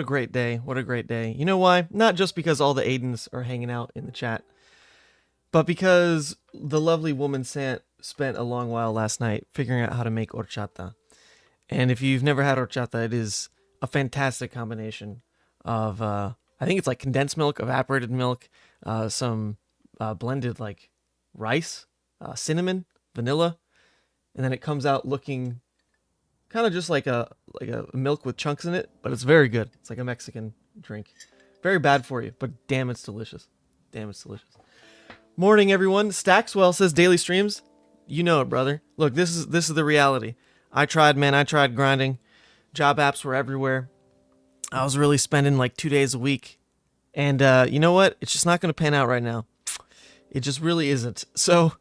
a great day. What a great day. You know why? Not just because all the Aidens are hanging out in the chat, but because the lovely woman spent a long while last night figuring out how to make horchata. And if you've never had horchata, it is a fantastic combination of, I think it's like condensed milk, evaporated milk, some blended like rice, cinnamon, vanilla, and then it comes out looking kind of just like a milk with chunks in it, but it's very good. It's like a Mexican drink. Very bad for you, but damn, it's delicious. Damn, it's delicious. Morning, everyone. Stackswell says daily streams. You know it, brother. Look, this is the reality. I tried, man. I tried grinding. Job apps were everywhere. I was really spending like 2 days a week, and you know what? It's just not going to pan out right now. It just really isn't. So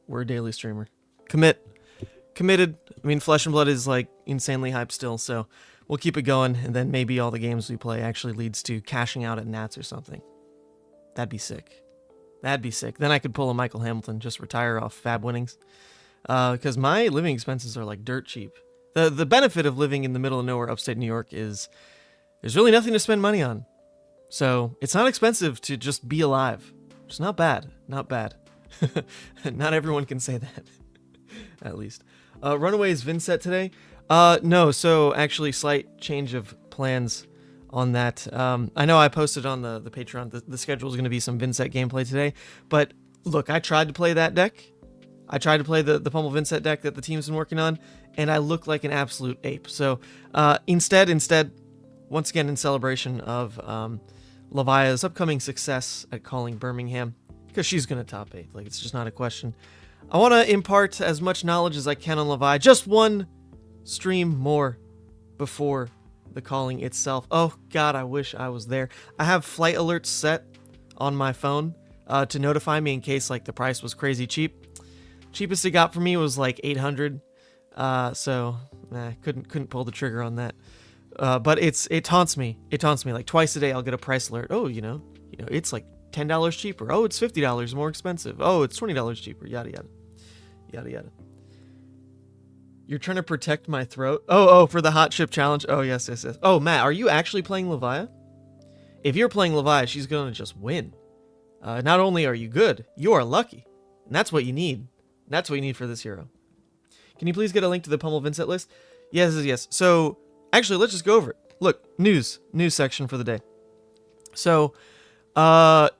we're a daily streamer. Committed. I mean, Flesh and Blood is like insanely hyped still, so we'll keep it going, and then maybe all the games we play actually leads to cashing out at Nats or something. That'd be sick. That'd be sick. Then I could pull a Michael Hamilton, just retire off fab winnings. Because my living expenses are like dirt cheap. The benefit of living in the middle of nowhere, upstate New York, is there's really nothing to spend money on. So it's not expensive to just be alive. It's not bad. Not bad. Not everyone can say that. At least. Runaways Vynnset today? No, so actually slight change of plans on that. I know I posted on the Patreon the schedule is going to be some Vynnset gameplay today, but look, I tried to play that deck. I tried to play the Pummel Vynnset deck that the team's been working on, and I look like an absolute ape. So instead, once again in celebration of Levia's upcoming success at Calling Birmingham, because she's going to top 8, like it's just not a question. I want to impart as much knowledge as I can on Levia. Just one stream more before the calling itself. Oh god, I wish I was there. I have flight alerts set on my phone to notify me in case like the price was crazy cheap. Cheapest it got for me was like 800. So couldn't pull the trigger on that. But it taunts me. It taunts me like twice a day. I'll get a price alert. Oh, you know, it's like $10 cheaper. Oh, it's $50 more expensive. Oh, it's $20 cheaper. Yada yada. Yada yada. You're trying to protect my throat? Oh, for the hot chip challenge. Oh, yes. Oh, Matt, are you actually playing Levia? If you're playing Levia, she's going to just win. Not only are you good, you are lucky. And that's what you need. That's what you need for this hero. Can you please get a link to the Pummel Vynnset list? Yes. So, actually, let's just go over it. Look, news section for the day. So, the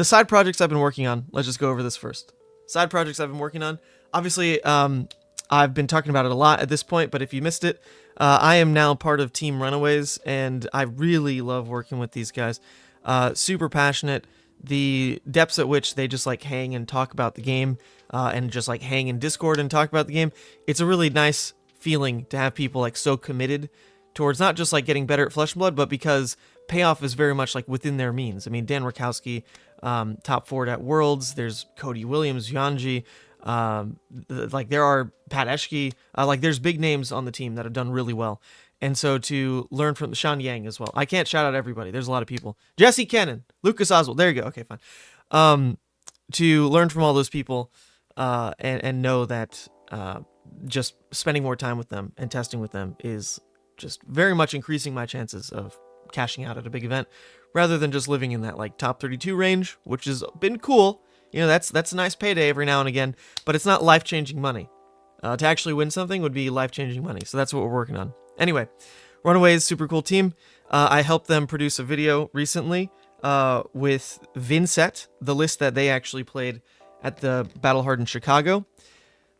side projects I've been working on. Let's just go over this first. Side projects I've been working on. Obviously, I've been talking about it a lot at this point, but if you missed it, I am now part of Team Runaways, and I really love working with these guys. Super passionate. The depths at which they just like hang and talk about the game, and just like hang in Discord and talk about the game. It's a really nice feeling to have people like so committed towards not just like getting better at Flesh and Blood, but because payoff is very much like within their means. I mean, Dan Rakowski, top forward at Worlds. There's Cody Williams, Yanji. Like there are Pat Eshke. Like there's big names on the team that have done really well. And so to learn from Sean Yang as well. I can't shout out everybody. There's a lot of people. Jesse Cannon, Lucas Oswald. There you go. Okay, fine. To learn from all those people, and know that just spending more time with them and testing with them is just very much increasing my chances of cashing out at a big event, rather than just living in that like top 32 range, which has been cool. That's a nice payday every now and again, but it's not life-changing money. To actually win something would be life-changing money, so that's what we're working on. Anyway, Runaways, super cool team. I helped them produce a video recently with Vynnset, the list that they actually played at the Battle Hardened Chicago.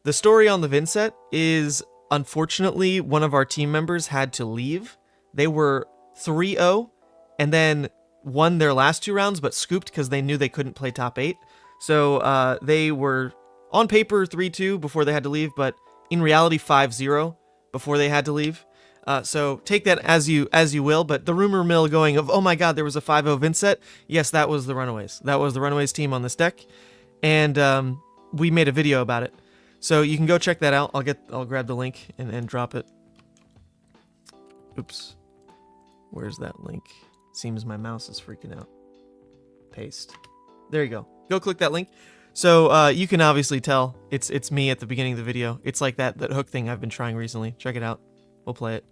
The story on the Vynnset is, unfortunately, one of our team members had to leave. They were 3-0 and then won their last 2 rounds, but scooped because they knew they couldn't play top 8. So they were on paper 3-2 before they had to leave, but in reality 5-0 before they had to leave. So take that as you will, but the rumor mill going of, oh my god, there was a 5-0 Vynnset. Yes, that was the Runaways. That was the Runaways team on this deck, and we made a video about it. So you can go check that out. I'll grab the link and drop it. Oops. Where's that link? Seems my mouse is freaking out. Paste. There you go. Go click that link. So you can obviously tell it's me at the beginning of the video. It's like that hook thing I've been trying recently. Check it out. We'll play it.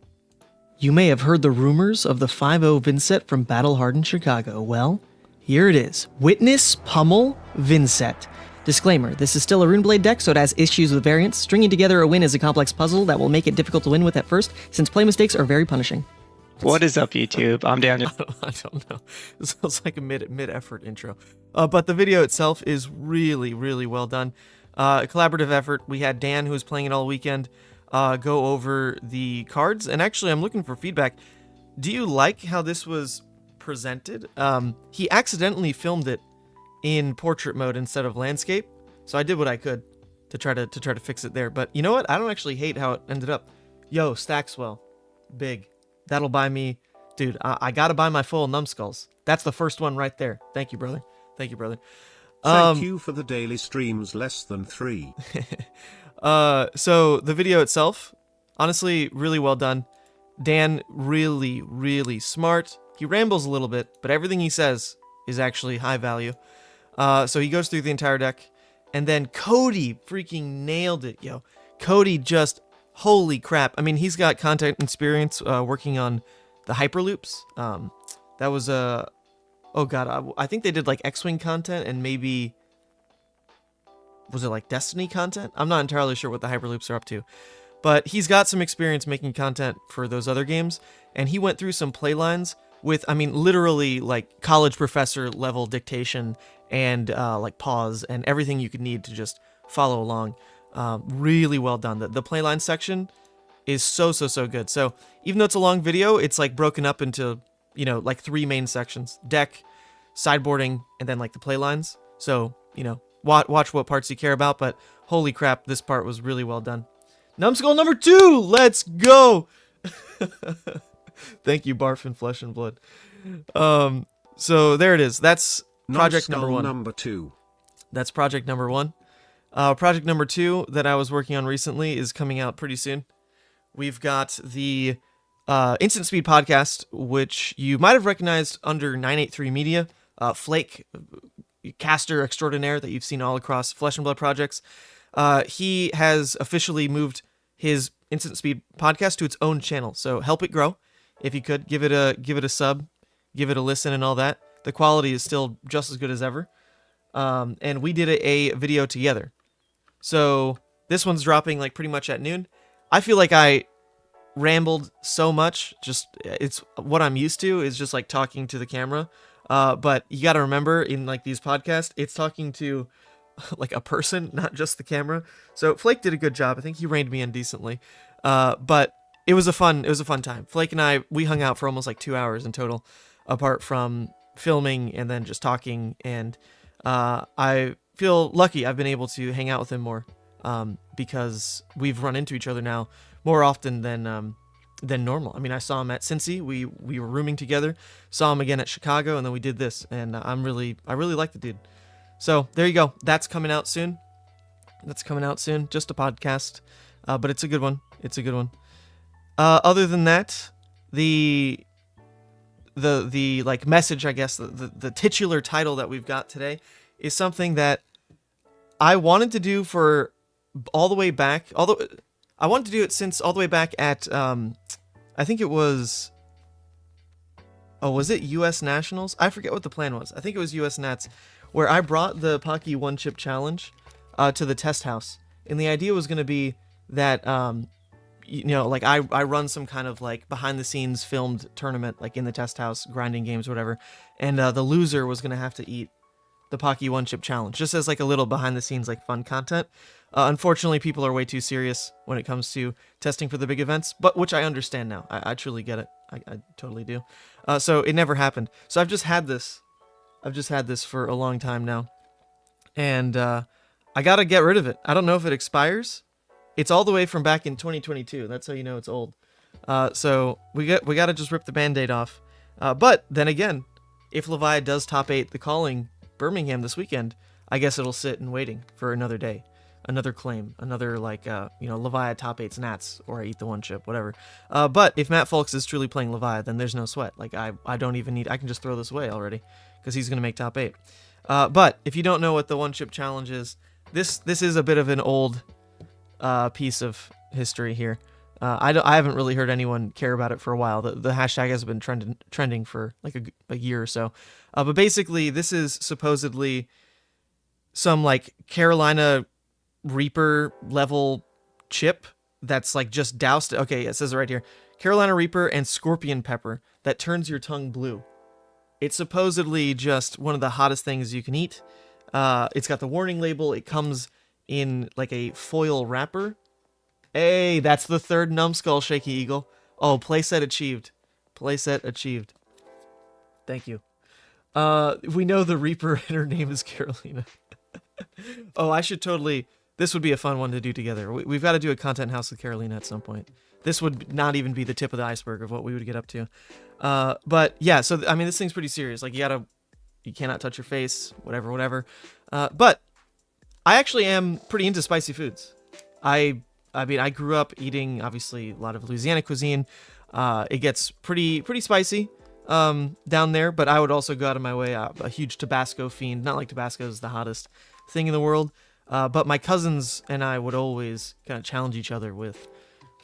You may have heard the rumors of the 5-0 Vynnset from battle-hardened Chicago. Well, here it is. Witness Pummel Vynnset. Disclaimer, this is still a Runeblade deck, so it has issues with variance. Stringing together a win is a complex puzzle that will make it difficult to win with at first, since play mistakes are very punishing. What is up, YouTube? I'm Daniel. I don't know. This feels like a mid-effort intro. But the video itself is really, really well done. A collaborative effort. We had Dan, who was playing it all weekend, go over the cards. And actually, I'm looking for feedback. Do you like how this was presented? He accidentally filmed it in portrait mode instead of landscape, so I did what I could to try to fix it there. But you know what? I don't actually hate how it ended up. Yo, Stackswell, big. That'll buy me, dude. I gotta buy my full numbskulls. That's the first one right there. Thank you, brother. Thank you, brother. Thank you for the daily streams less than 3. So the video itself, honestly, really well done. Dan, really, really smart. He rambles a little bit, but everything he says is actually high value. So he goes through the entire deck, and then Cody freaking nailed it, yo. Cody just, holy crap. I mean, he's got content experience working on the Hyperloops. That was oh god, I think they did like X-Wing content and maybe, was it like Destiny content? I'm not entirely sure what the Hyperloops are up to. But he's got some experience making content for those other games, and he went through some playlines with, I mean, literally like college professor level dictation and like pause and everything you could need to just follow along. Really well done. The playline section is so good. So even though it's a long video, it's like broken up into, you know, like 3 main sections: deck, sideboarding, and then like the playlines. So, you know, watch what parts you care about, but holy crap, this part was really well done. Numbskull number 2, let's go. Thank you, Barf and Flesh and Blood. So there it is. That's project number 1. Number 2. That's project number 1. Project number 2 that I was working on recently is coming out pretty soon. We've got the Instant Speed podcast, which you might have recognized under 983 Media. Flake, caster extraordinaire that you've seen all across Flesh and Blood projects. He has officially moved his Instant Speed podcast to its own channel, so help it grow. If you could, give it a sub, give it a listen and all that. The quality is still just as good as ever. And we did a video together. So this one's dropping like pretty much at noon. I feel like I rambled so much. Just, it's what I'm used to is just like talking to the camera. But you got to remember, in like these podcasts, it's talking to like a person, not just the camera. So Flake did a good job. I think he reined me in decently. But it was a fun time. Flake and I, we hung out for almost like 2 hours in total, apart from filming and then just talking. And I feel lucky I've been able to hang out with him more, because we've run into each other now more often than normal. I mean, I saw him at Cincy. We were rooming together. Saw him again at Chicago, and then we did this. And I really like the dude. So there you go. That's coming out soon. Just a podcast, but it's a good one. Other than that, the like message, I guess, the titular title that we've got today is something that I wanted to do for all the way back. Although I wanted to do it since all the way back at I think it was, was it U.S. Nationals? I forget what the plan was. I think it was U.S. Nats, where I brought the Paqui One Chip challenge to the test house, and the idea was going to be that you know, like I run some kind of like behind the scenes filmed tournament, like in the test house, grinding games, whatever, and the loser was going to have to eat the Paqui One Chip challenge, just as like a little behind the scenes like fun content. Unfortunately, people are way too serious when it comes to testing for the big events, but which I understand now. I truly get it. I totally do. So it never happened. So I've just had this for a long time now, and I gotta get rid of it. I don't know if it expires. It's all the way from back in 2022. That's how you know it's old. So we gotta just rip the Band-Aid off. But then again, if Levia does top 8 the Calling Birmingham this weekend, I guess it'll sit in waiting for another day, another claim, another like you know, Levia top 8's Nats, or I eat the one chip, whatever. But if Matt Folks is truly playing Levia, then there's no sweat. Like I don't even need. I can just throw this away already, because he's gonna make top 8. But if you don't know what the one chip challenge is, this is a bit of an old piece of history here. I haven't really heard anyone care about it for a while. The hashtag has been trending for like a year or so. But basically, this is supposedly some like Carolina Reaper level chip that's like just doused. Okay, it says it right here. Carolina Reaper and Scorpion Pepper that turns your tongue blue. It's supposedly just one of the hottest things you can eat. It's got the warning label. It comes in like a foil wrapper. Hey, that's the third numbskull, Shaky Eagle. Oh, playset achieved. Playset achieved. Thank you. We know the Reaper and her name is Carolina. Oh, I should totally... This would be a fun one to do together. We've got to do a content house with Carolina at some point. This would not even be the tip of the iceberg of what we would get up to. But yeah, so I mean, this thing's pretty serious. Like you cannot touch your face, whatever. But I actually am pretty into spicy foods. I mean, I grew up eating obviously a lot of Louisiana cuisine. It gets pretty spicy down there, but I would also go out of my way. A huge Tabasco fiend. Not like Tabasco is the hottest thing in the world, but my cousins and I would always kind of challenge each other with,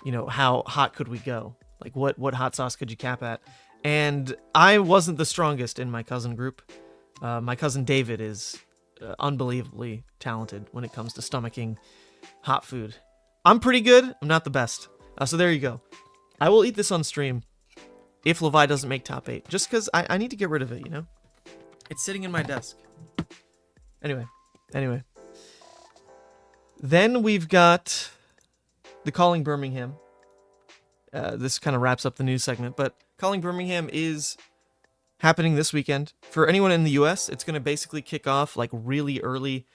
you know, how hot could we go? Like what hot sauce could you cap at? And I wasn't the strongest in my cousin group. My cousin David is unbelievably talented when it comes to stomaching hot food. I'm pretty good. I'm not the best. So there you go. I will eat this on stream if Levi doesn't make top 8. Just because I need to get rid of it, you know? It's sitting in my desk. Anyway. Then we've got the Calling Birmingham. This kind of wraps up the news segment, but Calling Birmingham is happening this weekend. For anyone in the US, it's going to basically kick off like really early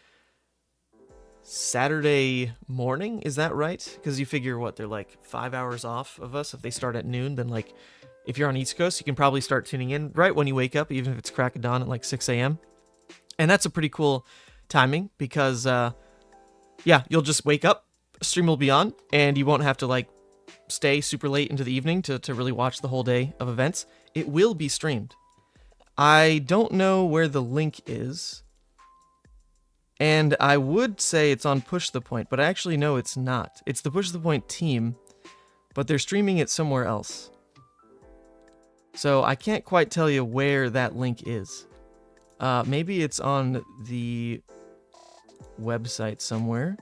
Saturday morning. Is that right? Because you figure what, they're like 5 hours off of us. If they start at noon, then like if you're on East Coast, you can probably start tuning in right when you wake up, even if it's crack of dawn at like 6 a.m. And that's a pretty cool timing because, yeah, you'll just wake up, stream will be on, and you won't have to like stay super late into the evening to really watch the whole day of events. It will be streamed. I don't know where the link is, and I would say it's on Push the Point, but I actually know it's not. It's the Push the Point team, but they're streaming it somewhere else. So I can't quite tell you where that link is. Maybe it's on the website somewhere.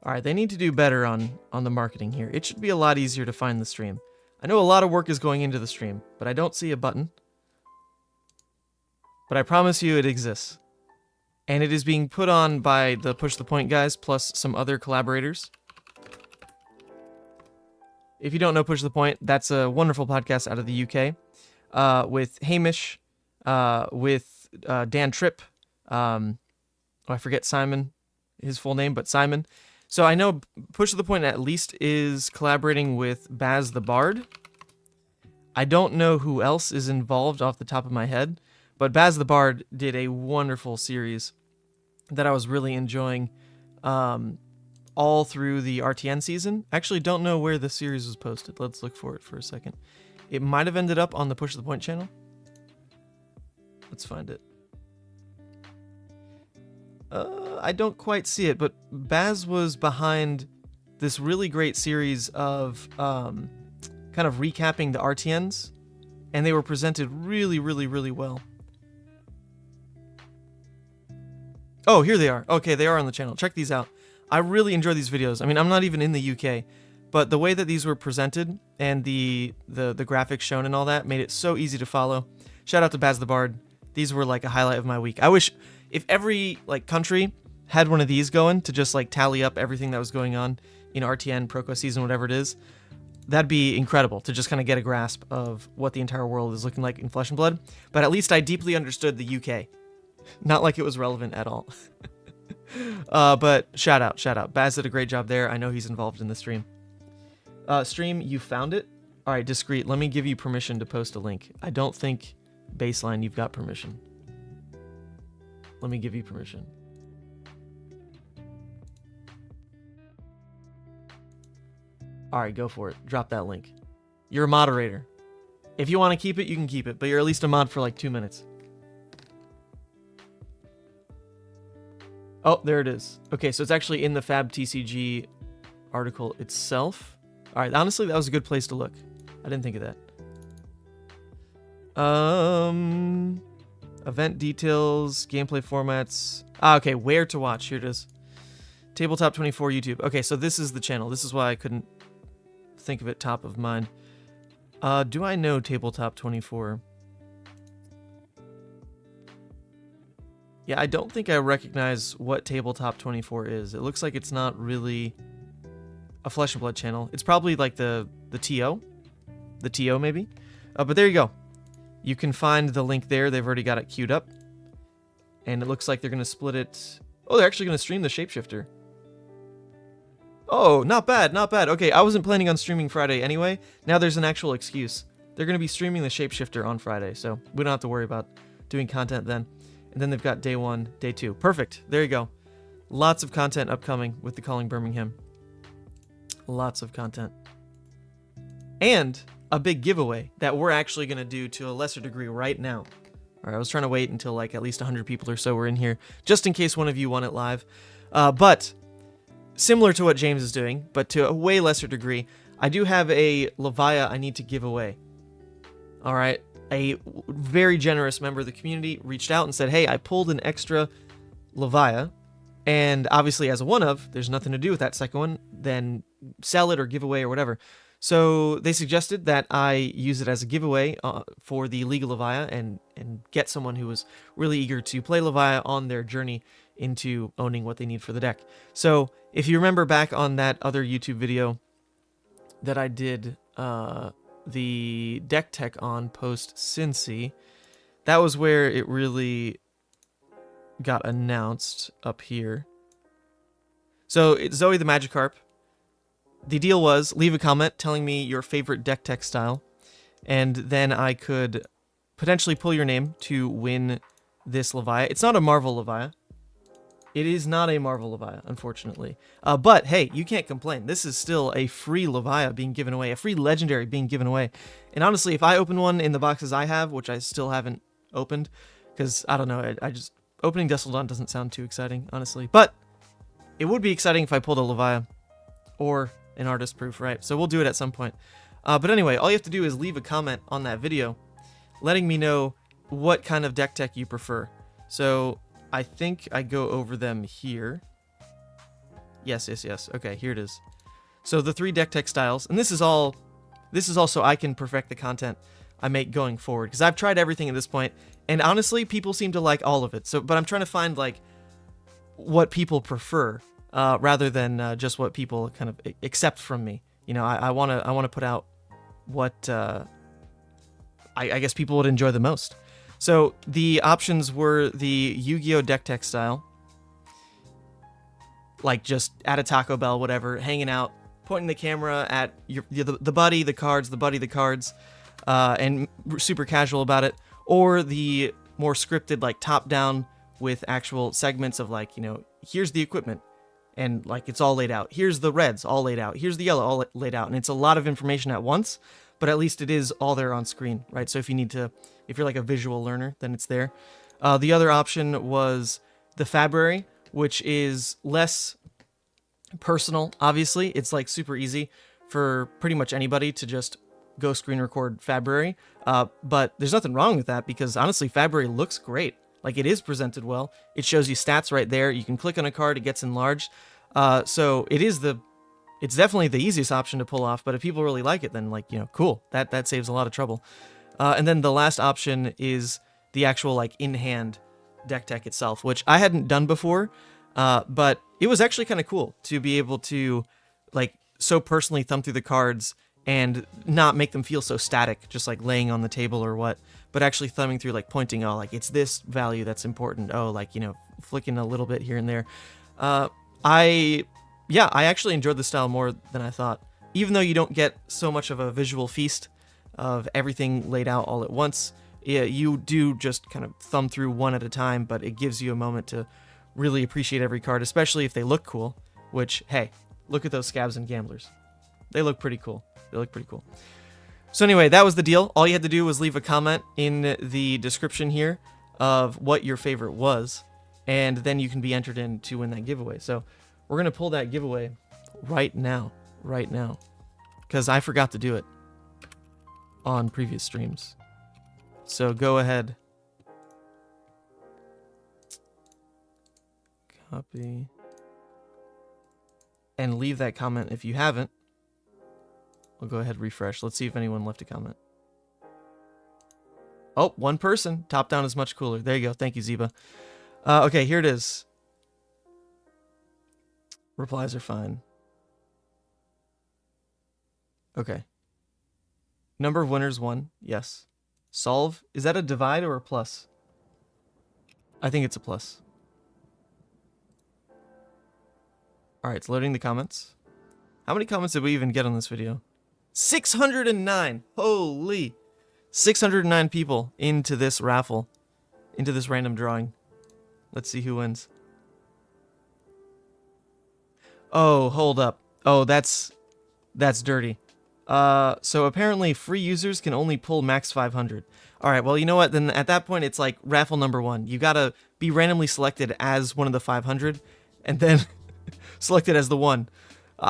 All right, they need to do better on the marketing here. It should be a lot easier to find the stream. I know a lot of work is going into the stream, but I don't see a button. But I promise you it exists. And it is being put on by the Push the Point guys, plus some other collaborators. If you don't know Push the Point, that's a wonderful podcast out of the UK. With Hamish, with Dan Tripp. I forget Simon, his full name, but Simon. So I know Push the Point at least is collaborating with Baz the Bard. I don't know who else is involved off the top of my head, but Baz the Bard did a wonderful series that I was really enjoying all through the RTN season. Actually, don't know where the series was posted. Let's look for it for a second. It might have ended up on the Push the Point channel. Let's find it. I don't quite see it, but Baz was behind this really great series of kind of recapping the RTNs, and they were presented really well. Oh, here they are. Okay, they are on the channel. Check these out. I really enjoy these videos. I mean, I'm not even in the UK, but the way that these were presented and the graphics shown and all that made it so easy to follow. Shout out to Baz the Bard. These were like a highlight of my week. I wish if every like country had one of these going to just like tally up everything that was going on in RTN, Proco season, whatever it is, that'd be incredible to just kind of get a grasp of what the entire world is looking like in Flesh and Blood. But at least I deeply understood the UK. Not like it was relevant at all. But shout out. Baz did a great job there. I know he's involved in the stream. Stream, you found it? All right, Discreet, let me give you permission to post a link. I don't think Baseline, you've got permission. Let me give you permission. All right, go for it. Drop that link. You're a moderator. If you want to keep it, you can keep it, but you're at least a mod for like 2 minutes. Oh, there it is. Okay, so it's actually in the Fab TCG article itself. All right, honestly, that was a good place to look. I didn't think of that. Event details, gameplay formats. Okay, where to watch. Here it is. Tabletop 24 YouTube. Okay, so this is the channel. This is why I couldn't think of it top of mind. Do I know Tabletop 24? Yeah, I don't think I recognize what Tabletop 24 is. It looks like it's not really a Flesh and Blood channel. It's probably like the TO. The TO, maybe? But there you go. You can find the link there. They've already got it queued up. And it looks like they're going to split it. Oh, they're actually going to stream the Shapeshifter. Oh, not bad, not bad. Okay, I wasn't planning on streaming Friday anyway. Now there's an actual excuse. They're going to be streaming the Shapeshifter on Friday, so we don't have to worry about doing content then. And then they've got day 1, day 2. Perfect. There you go. Lots of content upcoming with the Calling Birmingham. Lots of content. And a big giveaway that we're actually going to do to a lesser degree right now. All right, I was trying to wait until like at least 100 people or so were in here, just in case one of you won it live. But similar to what James is doing, but to a way lesser degree, I do have a Levia I need to give away. All right, a very generous member of the community reached out and said, hey, I pulled an extra Levia, and obviously as a one-of, there's nothing to do with that second one, then sell it or give away or whatever. So they suggested that I use it as a giveaway for the League of Levia and get someone who was really eager to play Levia on their journey into owning what they need for the deck. So if you remember back on that other YouTube video that I did the deck tech on post Cincy, that was where it really got announced up here. So it's Zoe the Magikarp. The deal was leave a comment telling me your favorite deck tech style, and then I could potentially pull your name to win this Levia. It's not a Marvel Levia. It is not a Marvel Levia, unfortunately. But hey, you can't complain. This is still a free Levia being given away, a free legendary being given away. And honestly, if I open one in the boxes I have, which I still haven't opened, because I don't know, I just opening Dustledon doesn't sound too exciting, honestly. But it would be exciting if I pulled a Levia or an artist proof, right? So we'll do it at some point. But anyway, all you have to do is leave a comment on that video letting me know what kind of deck tech you prefer. So I think I go over them here. Yes. Okay, here it is. So the 3 deck tech styles, and this is all so I can perfect the content I make going forward, because I've tried everything at this point, and honestly, people seem to like all of it. So, but I'm trying to find like what people prefer, rather than just what people kind of accept from me. You know, I want to put out what I guess people would enjoy the most. So the options were the Yu-Gi-Oh! Deck tech style, like just at a Taco Bell, whatever, hanging out, pointing the camera at the buddy, the cards, and super casual about it, or the more scripted, like top-down with actual segments of like, you know, here's the equipment, and like it's all laid out. Here's the reds all laid out. Here's the yellow all laid out, and it's a lot of information at once, but at least it is all there on screen, right? So if you need to, if you're like a visual learner, then it's there. The other option was the Fabrary, which is less personal, obviously. It's like super easy for pretty much anybody to just go screen record Fabrary. But there's nothing wrong with that, because honestly, Fabrary looks great. Like, it is presented well. It shows you stats right there. You can click on a card, it gets enlarged. So it's definitely the easiest option to pull off, but if people really like it, then like, you know, cool. That saves a lot of trouble. And then the last option is the actual like in-hand deck tech itself, which I hadn't done before, but it was actually kind of cool to be able to like so personally thumb through the cards and not make them feel so static, just like laying on the table or what, but actually thumbing through, like pointing, oh, like it's this value that's important. Oh, like, you know, flicking a little bit here and there. I actually enjoyed the style more than I thought, even though you don't get so much of a visual feast of everything laid out all at once. You do just kind of thumb through one at a time, but it gives you a moment to really appreciate every card, especially if they look cool, which, hey, look at those Scabs and Gamblers. They look pretty cool. So anyway, that was the deal. All you had to do was leave a comment in the description here of what your favorite was, and then you can be entered in to win that giveaway. So we're going to pull that giveaway right now, because I forgot to do it on previous streams. So go ahead. Copy. And leave that comment if you haven't. We'll go ahead and refresh. Let's see if anyone left a comment. Oh, one person. Top down is much cooler. There you go. Thank you, Zeba. Okay, here it is. Replies are fine. Okay. Number of winners 1. Yes. Solve. Is that a divide or a plus? I think it's a plus. Alright, it's loading the comments. How many comments did we even get on this video? 609! Holy! 609 people into this raffle. Into this random drawing. Let's see who wins. Oh, hold up. Oh, that's dirty. So apparently free users can only pull max 500. Alright, well, you know what? Then at that point, it's like raffle number 1. You gotta be randomly selected as one of the 500, and then selected as the 1.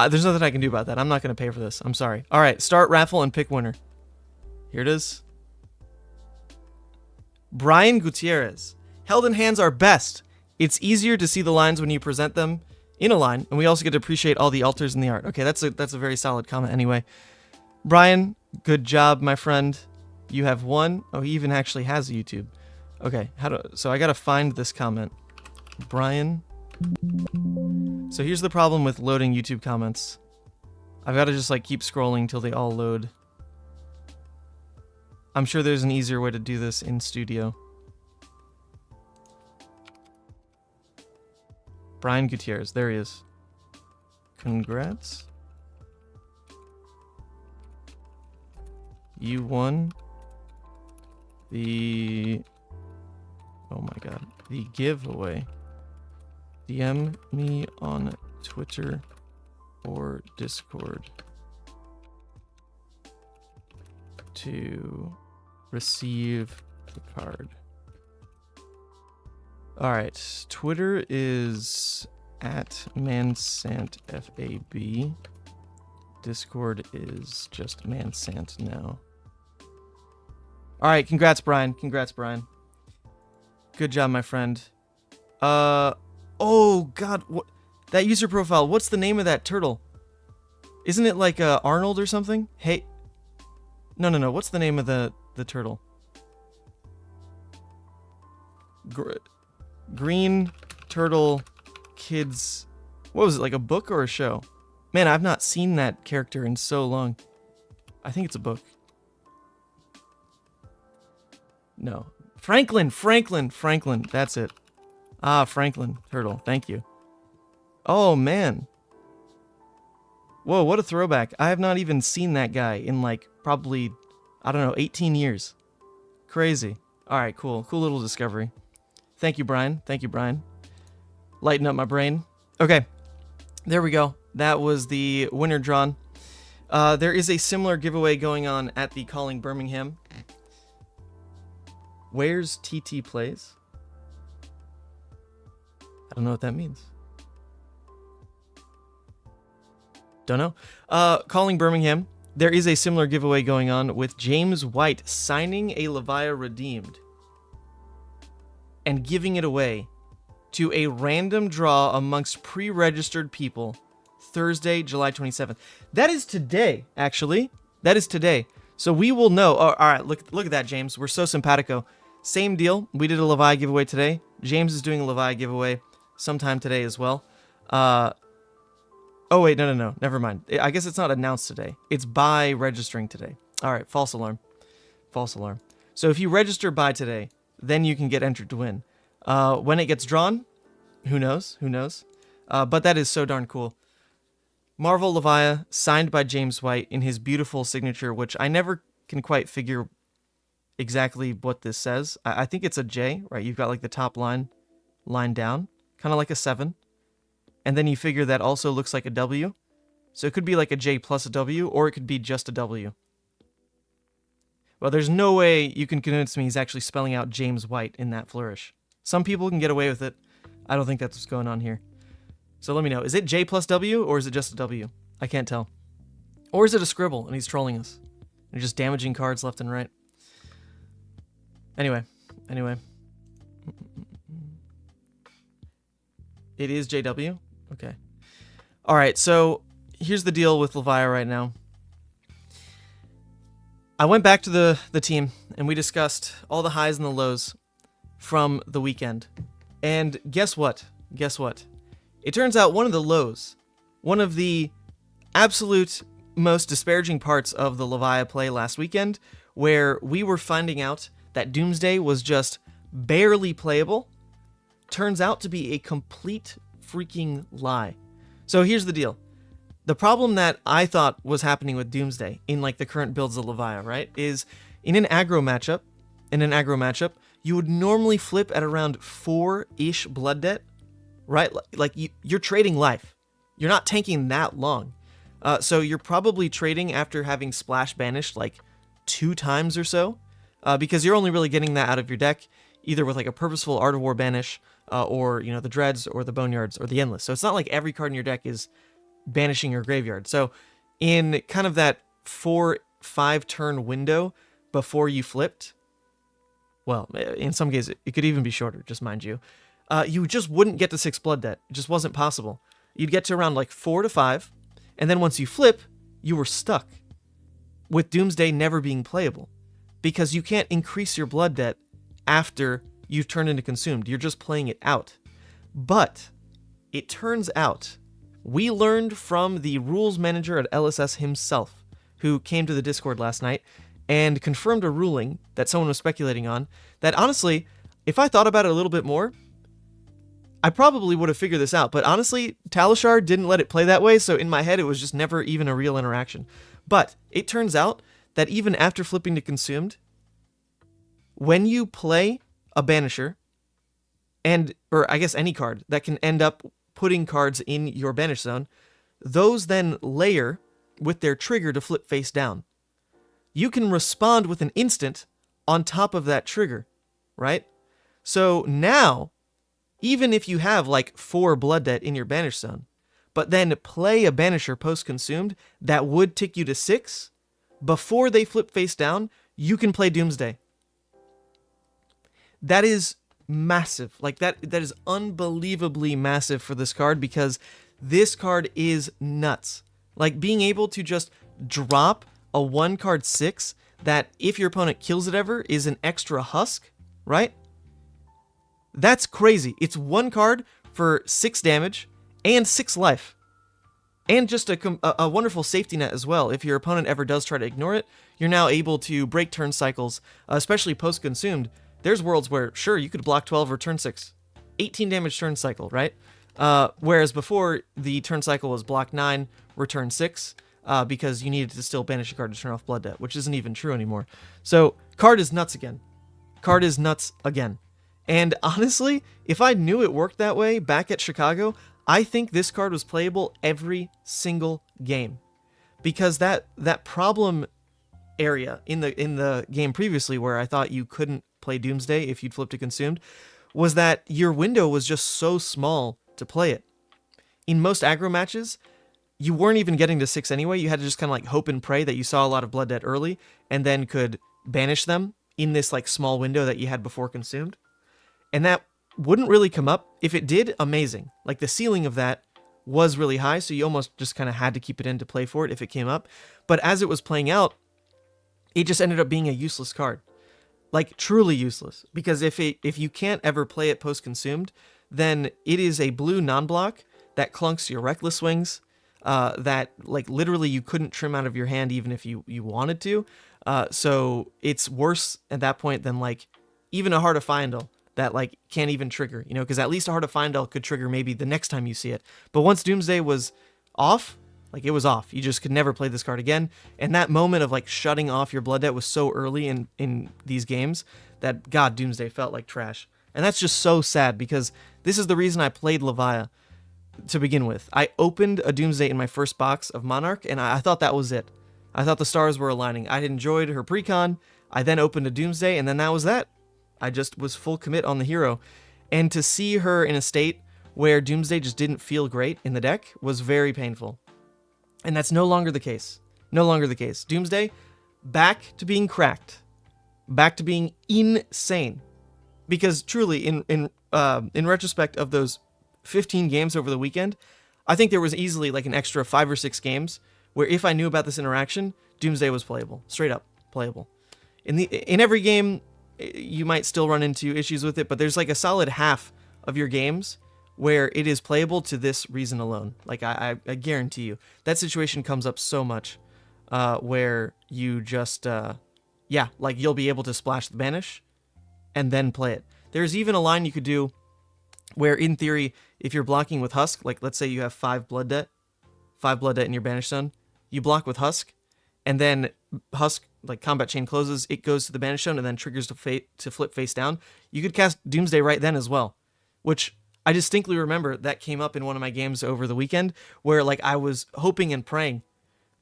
There's nothing I can do about that. I'm not gonna pay for this. I'm sorry. Alright, start raffle and pick winner. Here it is. Brian Gutierrez. Held in hands are best. It's easier to see the lines when you present them in a line, and we also get to appreciate all the alters in the art. Okay, that's a very solid comment anyway. Brian, good job, my friend. You have won. Oh, he even actually has a YouTube. Okay, so I gotta find this comment. Brian. So here's the problem with loading YouTube comments. I've got to just like keep scrolling till they all load. I'm sure there's an easier way to do this in studio. Brian Gutierrez, there he is. Congrats. You won the... Oh my god. The giveaway. DM me on Twitter or Discord to receive the card. Alright, Twitter is at mansantfab. Discord is just mansant now. Alright, congrats, Brian. Congrats, Brian. Good job, my friend. Oh, God. What? That user profile, what's the name of that turtle? Isn't it like Arnold or something? Hey. No. What's the name of the turtle? Green Turtle Kids. What was it, like a book or a show? Man, I've not seen that character in so long. I think it's a book. No. Franklin. That's it. Ah, Franklin Turtle. Thank you. Oh, man. Whoa, what a throwback. I have not even seen that guy in like probably, I don't know, 18 years. Crazy. All right, cool. Cool little discovery. Thank you, Brian. Lighten up my brain. Okay. There we go. That was the winner drawn. There is a similar giveaway going on at the Calling Birmingham. Where's TT Plays? I don't know what that means. Don't know. Calling Birmingham. There is a similar giveaway going on with James White signing a Levia Redeemed and giving it away to a random draw amongst pre-registered people Thursday, July 27th. That is today, actually. That is today. So we will know. Oh, all right, look at that, James. We're so simpatico. Same deal. We did a Levia giveaway today. James is doing a Levia giveaway sometime today as well. Oh, wait, no. Never mind. I guess it's not announced today. It's by registering today. All right, false alarm. So if you register by today, then you can get entered to win. When it gets drawn, who knows? But that is so darn cool. Marvel Levia, signed by James White in his beautiful signature, which I never can quite figure exactly what this says. I think it's a J, right? You've got like the top line down, kind of like a 7. And then you figure that also looks like a W. So it could be like a J plus a W, or it could be just a W. Well, there's no way you can convince me he's actually spelling out James White in that flourish. Some people can get away with it. I don't think that's what's going on here. So let me know. Is it J plus W or is it just a W? I can't tell. Or is it a scribble and he's trolling us? And just damaging cards left and right. Anyway. It is JW? Okay. Alright, so here's the deal with Levia right now. I went back to the team and we discussed all the highs and the lows from the weekend. And guess what? It turns out one of the lows, one of the absolute most disparaging parts of the Levia play last weekend, where we were finding out that Doomsday was just barely playable, turns out to be a complete freaking lie. So here's the deal. The problem that I thought was happening with Doomsday in like the current builds of Levia, right, is in an aggro matchup, you would normally flip at around 4-ish blood debt, right? Like you're trading life. You're not tanking that long. So you're probably trading after having splash banished like 2 times or so, because you're only really getting that out of your deck, either with like a purposeful Art of War banish, or, you know, the Dreads or the Boneyards or the Endless. So it's not like every card in your deck is banishing your graveyard. So in kind of that 4-5 turn window before you flipped, well, in some cases, it could even be shorter, just mind you, you just wouldn't get to 6 blood debt. It just wasn't possible. You'd get to around like 4 to 5, and then once you flip, you were stuck, with Doomsday never being playable, because you can't increase your blood debt after you've turned into consumed. You're just playing it out. But it turns out we learned from the rules manager at LSS himself, who came to the Discord last night and confirmed a ruling that someone was speculating on, that honestly, if I thought about it a little bit more, I probably would have figured this out. But honestly, Talishar didn't let it play that way, so in my head it was just never even a real interaction. But it turns out that even after flipping to consumed, when you play a banisher, or I guess any card that can end up putting cards in your banish zone, those then layer with their trigger to flip face down. You can respond with an instant on top of that trigger, right? So now, even if you have like 4 blood debt in your banish zone, but then play a banisher post-consumed that would tick you to 6, before they flip face down, you can play Doomsday. That is massive. Like that is unbelievably massive for this card, because this card is nuts. Like being able to just drop a 1-card 6 that if your opponent kills it ever is an extra husk, right? That's crazy. It's 1 card for 6 damage and 6 life. And just a wonderful safety net as well. If your opponent ever does try to ignore it, you're now able to break turn cycles, especially post-consumed. There's worlds where, sure, you could block 12 or turn 6. 18 damage turn cycle, right? Whereas before, the turn cycle was block 9, return 6, because you needed to still banish a card to turn off blood debt, which isn't even true anymore. So, card is nuts again. And honestly, if I knew it worked that way back at Chicago, I think this card was playable every single game. Because that problem area in the game previously, where I thought you couldn't play Doomsday if you'd flip to consumed, was that your window was just so small to play it. In most aggro matches, you weren't even getting to 6 anyway. You had to just kind of like hope and pray that you saw a lot of blood debt early and then could banish them in this like small window that you had before consumed. And that wouldn't really come up. If it did, amazing. Like the ceiling of that was really high, so you almost just kind of had to keep it in to play for it if it came up. But as it was playing out, it just ended up being a useless card. Like truly useless. Because if you can't ever play it post-consumed, then it is a blue non-block that clunks your Reckless Wings, that like literally you couldn't trim out of your hand even if you wanted to. So it's worse at that point than like even a Heart of Fyendal that like can't even trigger, you know, because at least a Heart of Fyendal could trigger maybe the next time you see it. But once Doomsday was off, like it was off. You just could never play this card again. And that moment of like shutting off your blood debt was so early in these games that, God, Doomsday felt like trash. And that's just so sad, because this is the reason I played Levia to begin with. I opened a Doomsday in my first box of Monarch, and I thought that was it. I thought the stars were aligning. I had enjoyed her precon. I then opened a Doomsday, and then that was that. I just was full commit on the hero. And to see her in a state where Doomsday just didn't feel great in the deck was very painful. And that's no longer the case. No longer the case. Doomsday, back to being cracked. Back to being insane. Because truly, in retrospect of those 15 games over the weekend, I think there was easily like an extra 5 or 6 games where if I knew about this interaction, Doomsday was playable. Straight up playable. In every game, you might still run into issues with it, but there's like a solid half of your games where it is playable to this reason alone. Like, I guarantee you. That situation comes up so much where you just, like you'll be able to splash the banish and then play it. There's even a line you could do where, in theory, if you're blocking with Husk, like let's say you have 5 blood debt in your banish zone, you block with Husk, and then Husk, like combat chain closes, it goes to the banish zone and then triggers to flip face down. You could cast Doomsday right then as well, which I distinctly remember that came up in one of my games over the weekend where like I was hoping and praying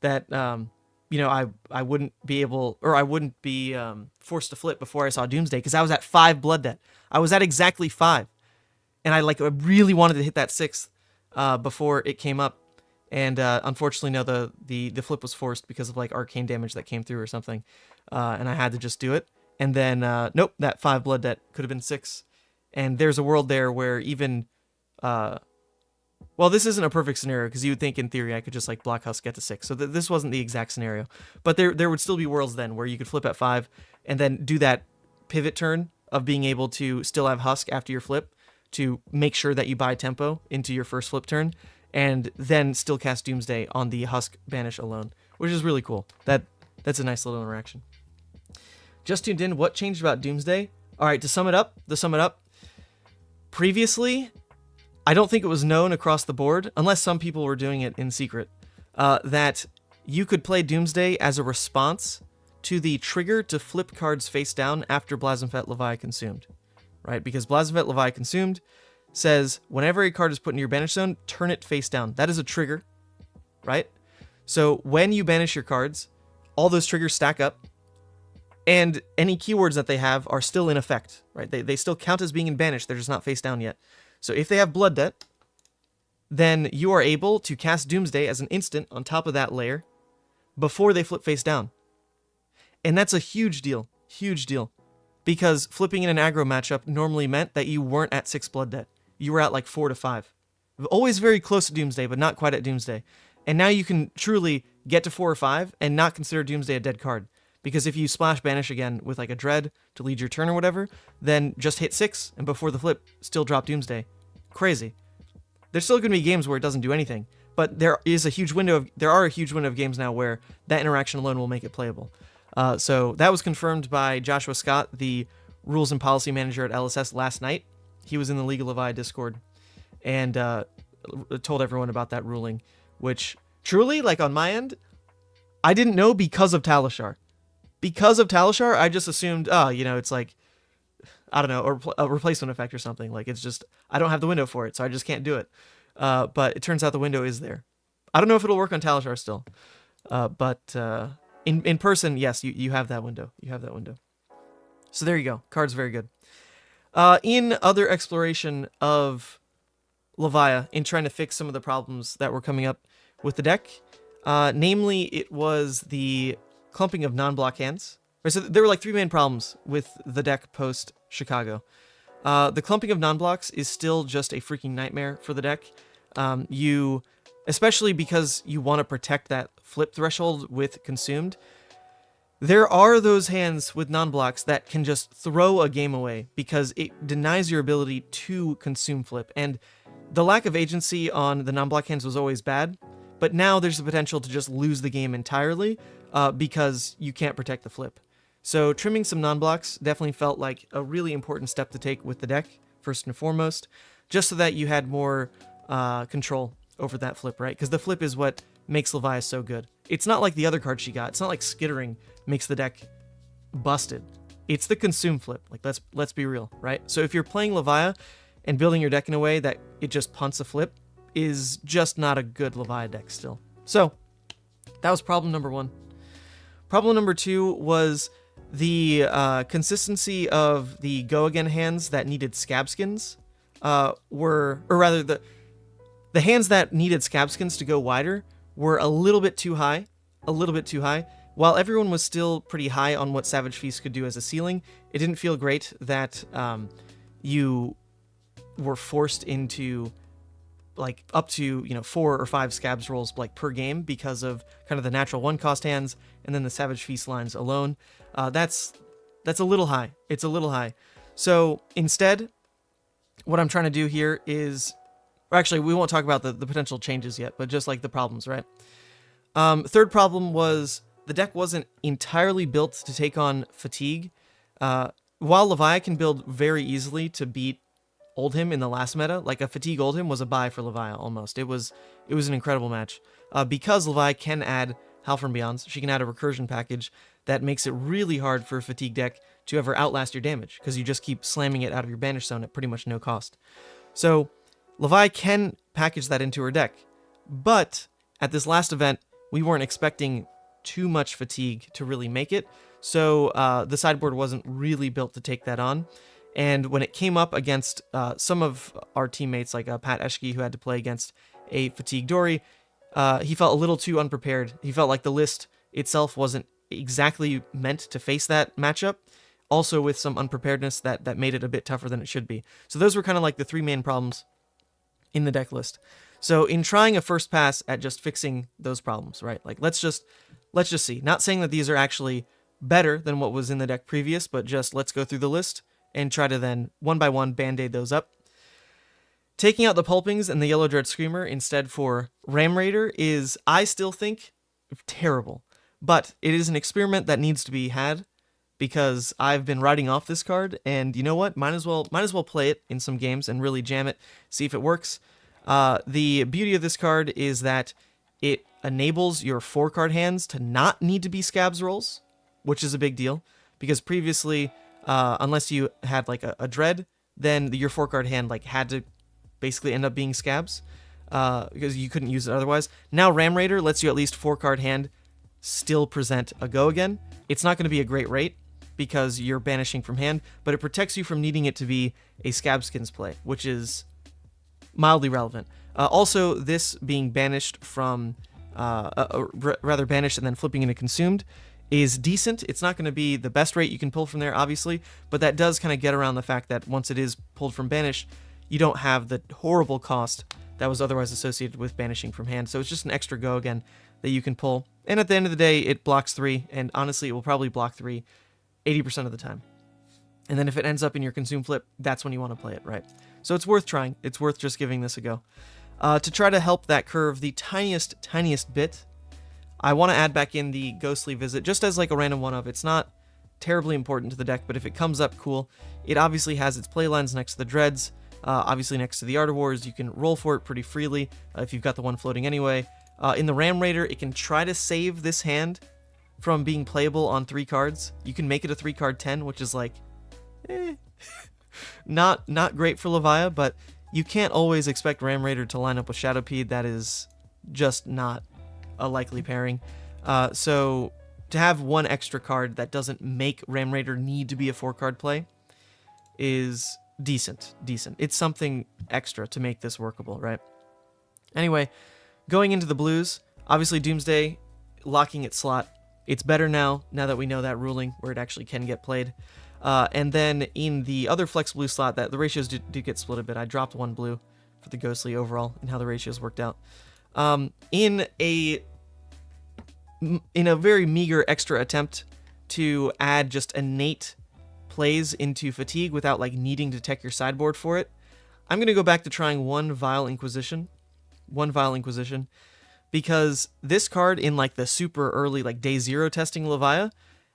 that I wouldn't be able, or I wouldn't be forced to flip before I saw Doomsday, because I was at 5 blood debt. I was at exactly 5, and I really wanted to hit that 6th before it came up. And unfortunately, no, the flip was forced because of like arcane damage that came through or something, and I had to just do it. And then nope, that 5 blood debt could have been 6. And there's a world there where even, well, this isn't a perfect scenario because you would think in theory I could just like block Husk, get to 6. So this wasn't the exact scenario, but there would still be worlds then where you could flip at 5 and then do that pivot turn of being able to still have Husk after your flip to make sure that you buy tempo into your first flip turn, and then still cast Doomsday on the Husk banish alone, which is really cool. That's a nice little interaction. Just tuned in. What changed about Doomsday? All right, to sum it up. Previously, I don't think it was known across the board, unless some people were doing it in secret, that you could play Doomsday as a response to the trigger to flip cards face down after Blasphemfet Levia consumed, right? Because Blasphemfet Levia consumed says whenever a card is put in your banish zone, turn it face down. That is a trigger, right? So when you banish your cards, all those triggers stack up, and any keywords that they have are still in effect, right? They still count as being in banish, they're just not face down yet. So if they have blood debt, then you are able to cast Doomsday as an instant on top of that layer before they flip face down. And that's a huge deal, because flipping in an aggro matchup normally meant that you weren't at 6 blood debt. You were at like 4 to 5. Always very close to Doomsday, but not quite at Doomsday. And now you can truly get to 4 or 5 and not consider Doomsday a dead card. Because if you splash banish again with like a dread to lead your turn or whatever, then just hit 6 and before the flip, still drop Doomsday. Crazy. There's still going to be games where it doesn't do anything, but there are a huge window of games now where that interaction alone will make it playable. So that was confirmed by Joshua Scott, the rules and policy manager at LSS last night. He was in the League of Levi Discord and told everyone about that ruling, which truly, like on my end, I didn't know because of Talishar. Because of Talishar, I just assumed, it's like, I don't know, a replacement effect or something. Like, it's just, I don't have the window for it, so I just can't do it. But it turns out the window is there. I don't know if it'll work on Talishar still. But in person, yes, you have that window. You have that window. So there you go. Card's very good. In other exploration of Levia, in trying to fix some of the problems that were coming up with the deck, namely, it was the clumping of non-block hands. So there were like 3 main problems with the deck post Chicago. The clumping of non-blocks is still just a freaking nightmare for the deck. Especially because you want to protect that flip threshold with consumed. There are those hands with non-blocks that can just throw a game away because it denies your ability to consume flip. And the lack of agency on the non-block hands was always bad, but now there's the potential to just lose the game entirely because you can't protect the flip. So trimming some non-blocks definitely felt like a really important step to take with the deck, first and foremost, just so that you had more control over that flip, right? Because the flip is what makes Levia so good. It's not like the other cards she got. It's not like skittering makes the deck busted. It's the consume flip. Like, let's be real, right? So if you're playing Levia and building your deck in a way that it just punts a flip, is just not a good Levia deck still. So that was problem number 1. Problem number 2 was the consistency of the go again hands that needed scab skins or rather the hands that needed scab skins to go wider were a little bit too high, While everyone was still pretty high on what Savage Feast could do as a ceiling, it didn't feel great that you were forced into like up to 4 or 5 scabs rolls like per game because of kind of the natural 1-cost hands and then the Savage Feast lines alone. That's a little high. It's a little high. So instead, what I'm trying to do here is, or actually we won't talk about the potential changes yet, but just like the problems, right? Third problem was the deck wasn't entirely built to take on fatigue. While Levia can build very easily to beat Oldhim in the last meta, like a fatigue Oldhim was a buy for Levia almost. It was an incredible match. Because Levia can add Howl from Beyonds, she can add a recursion package that makes it really hard for a fatigue deck to ever outlast your damage, because you just keep slamming it out of your banish zone at pretty much no cost. So Levia can package that into her deck, but at this last event, we weren't expecting too much fatigue to really make it, so the sideboard wasn't really built to take that on. And when it came up against some of our teammates, like Pat Eshke, who had to play against a fatigue Dory, he felt a little too unprepared. He felt like the list itself wasn't exactly meant to face that matchup, also with some unpreparedness that made it a bit tougher than it should be. So those were kind of like the 3 main problems in the deck list. So in trying a first pass at just fixing those problems, right? Like let's just see. Not saying that these are actually better than what was in the deck previous, but just let's go through the list and try to then one by one band-aid those up. Taking out the Pulpings and the Yellow Dread Screamer instead for Ram Raider is, I still think, terrible. But it is an experiment that needs to be had, because I've been writing off this card, and you know what? Might as well play it in some games and really jam it, see if it works. The beauty of this card is that it enables your 4-card hands to not need to be scabs rolls, which is a big deal, because previously, unless you had like a dread, then your 4-card hand like had to basically end up being scabs, because you couldn't use it otherwise. Now Ram Raider lets you at least 4-card hand still present a go again. It's not going to be a great rate because you're banishing from hand, but it protects you from needing it to be a scab skins play, which is mildly relevant. Also, this being banished from, rather banished and then flipping into consumed, is decent. It's not going to be the best rate you can pull from there, obviously, but that does kind of get around the fact that once it is pulled from banish, you don't have the horrible cost that was otherwise associated with banishing from hand. So it's just an extra go again that you can pull. And at the end of the day, it blocks 3, and honestly, it will probably block 3 80% of the time. And then if it ends up in your consume flip, that's when you want to play it, right? So it's worth trying. It's worth just giving this a go. To try to help that curve the tiniest bit, I want to add back in the Ghostly Visit, just as like a random one-of. It's not terribly important to the deck, but if it comes up, cool. It obviously has its play lines next to the Dreads, obviously next to the Art of Wars. You can roll for it pretty freely if you've got the one floating anyway. In the Ram Raider, it can try to save this hand from being playable on 3 cards. You can make it a 3-card 10, which is like, not great for Levia, but you can't always expect Ram Raider to line up with Shadowpede. That is just not a likely pairing. So to have one extra card that doesn't make Ram Raider need to be a 4-card play is decent. It's something extra to make this workable, right? Anyway, going into the blues, obviously Doomsday locking its slot. It's better now that we know that ruling where it actually can get played. And then in the other flex blue slot, that the ratios do get split a bit. I dropped 1 blue for the Ghostly overall and how the ratios worked out. In a very meager extra attempt to add just innate plays into Fatigue without like needing to tech your sideboard for it, I'm going to go back to trying one Vile Inquisition, because this card in like the super early like day 0 testing Levia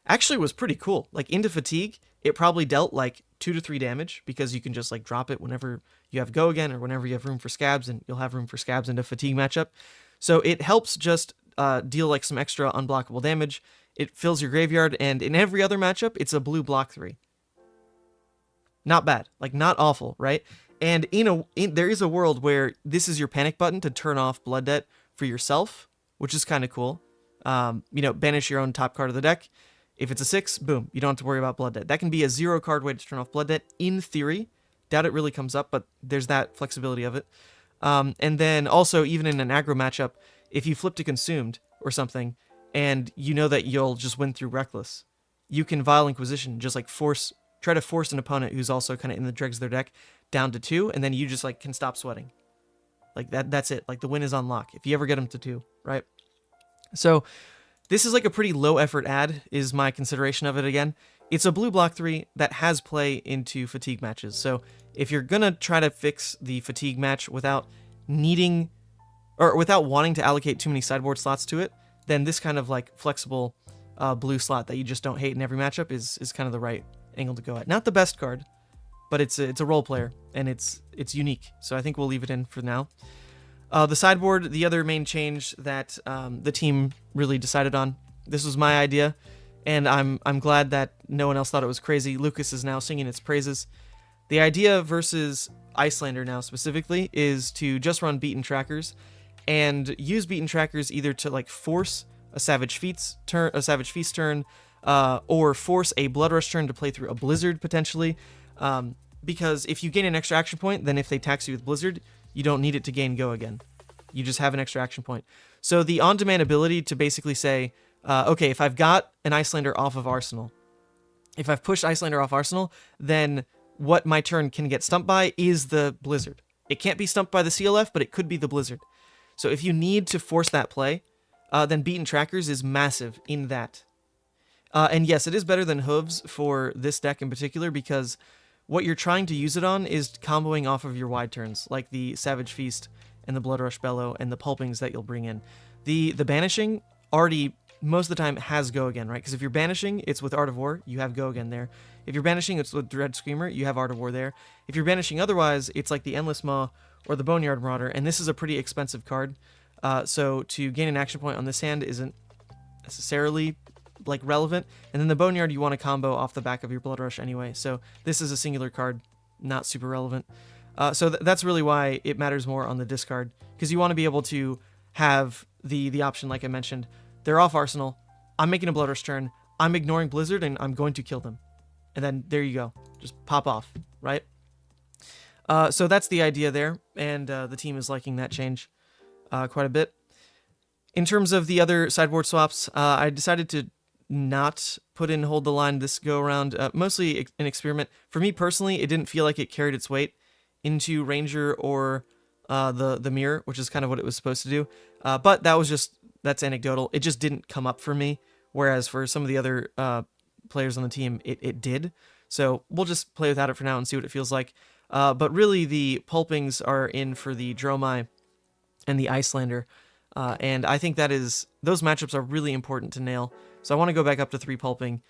actually was pretty cool. Like into Fatigue, it probably dealt like 2 to 3 damage because you can just like drop it whenever you have go again or whenever you have room for scabs, and you'll have room for scabs into Fatigue matchup. So it helps just deal like some extra unblockable damage. It fills your graveyard, and in every other matchup, it's a blue block 3. Not bad, like not awful, right? And there is a world where this is your panic button to turn off Blood Debt for yourself, which is kind of cool. Banish your own top card of the deck. If it's a 6, boom, you don't have to worry about Blood Debt. That can be a 0-card way to turn off Blood Debt in theory, Doubt it really comes up, but there's that flexibility of it. And then also, even in an aggro matchup, if you flip to Consumed or something, and you know that you'll just win through Reckless, you can Vile Inquisition, just like try to force an opponent who's also kind of in the dregs of their deck down to 2, and then you just like can stop sweating. Like that's it. Like the win is on lock if you ever get them to 2, right? So this is like a pretty low effort add, is my consideration of it again. It's a blue block 3 that has play into fatigue matches. So if you're gonna try to fix the fatigue match without needing or without wanting to allocate too many sideboard slots to it, then this kind of like flexible blue slot that you just don't hate in every matchup is kind of the right angle to go at. Not the best card, but it's a role player and it's unique. So I think we'll leave it in for now. The sideboard, the other main change that the team really decided on. This was my idea, and I'm glad that no one else thought it was crazy. Lucas is now singing its praises. The idea versus Iyslander now specifically is to just run beaten trackers and use beaten trackers either to like force a Savage Feast turn, or force a Blood Rush turn to play through a Blizzard potentially. Because if you gain an extra action point, then if they tax you with Blizzard, you don't need it to gain Go again. You just have an extra action point. So the on-demand ability to basically say, okay, if I've got an Iyslander off of Arsenal, if I've pushed Iyslander off Arsenal, then what my turn can get stumped by is the Blizzard. It can't be stumped by the CLF, but it could be the Blizzard. So if you need to force that play, then Beaten Trackers is massive in that. And yes, it is better than Hooves for this deck in particular, because what you're trying to use it on is comboing off of your wide turns, like the Savage Feast and the Blood Rush Bellow and the Pulpings that you'll bring in. The Banishing already, most of the time, has Go Again, right? Because if you're Banishing, it's with Art of War, you have Go Again there. If you're Banishing, it's with Dread Screamer, you have Art of War there. If you're Banishing otherwise, it's like the Endless Maw or the Boneyard Marauder, and this is a pretty expensive card. So to gain an action point on this hand isn't necessarily like relevant, and then the Boneyard you want to combo off the back of your Blood Rush anyway, so this is a singular card, not super relevant. So that's really why it matters more on the discard, because you want to be able to have the option, like I mentioned, they're off Arsenal, I'm making a Blood Rush turn, I'm ignoring Blizzard, and I'm going to kill them, and then there you go, just pop off, right? So that's the idea there, and the team is liking that change quite a bit. In terms of the other sideboard swaps, I decided to not put in Hold the Line this go around, mostly an experiment. For me personally, it didn't feel like it carried its weight into Ranger or the Mirror, which is kind of what it was supposed to do. But that's anecdotal. It just didn't come up for me, whereas for some of the other players on the team, it did. So we'll just play without it for now and see what it feels like. But really, the Pulpings are in for the Dromai and the Iyslander. And I think those matchups are really important to nail. So I want to go back up to 3 Pulping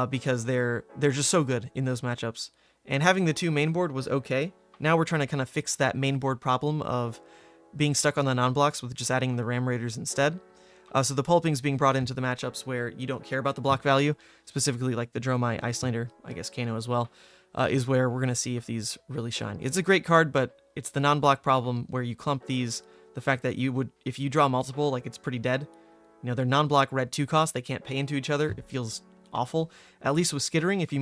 because they're just so good in those matchups. And having the 2 main board was okay. Now we're trying to kind of fix that main board problem of being stuck on the non-blocks with just adding the Ram Raiders instead. So the Pulping's being brought into the matchups where you don't care about the block value, specifically like the Dromai, Iyslander, I guess Kano as well, is where we're going to see if these really shine. It's a great card, but it's the non-block problem where you clump these. The fact that if you draw multiple, like it's pretty dead. You know, they're non-block red 2 cost, they can't pay into each other. It feels awful. At least with skittering, if you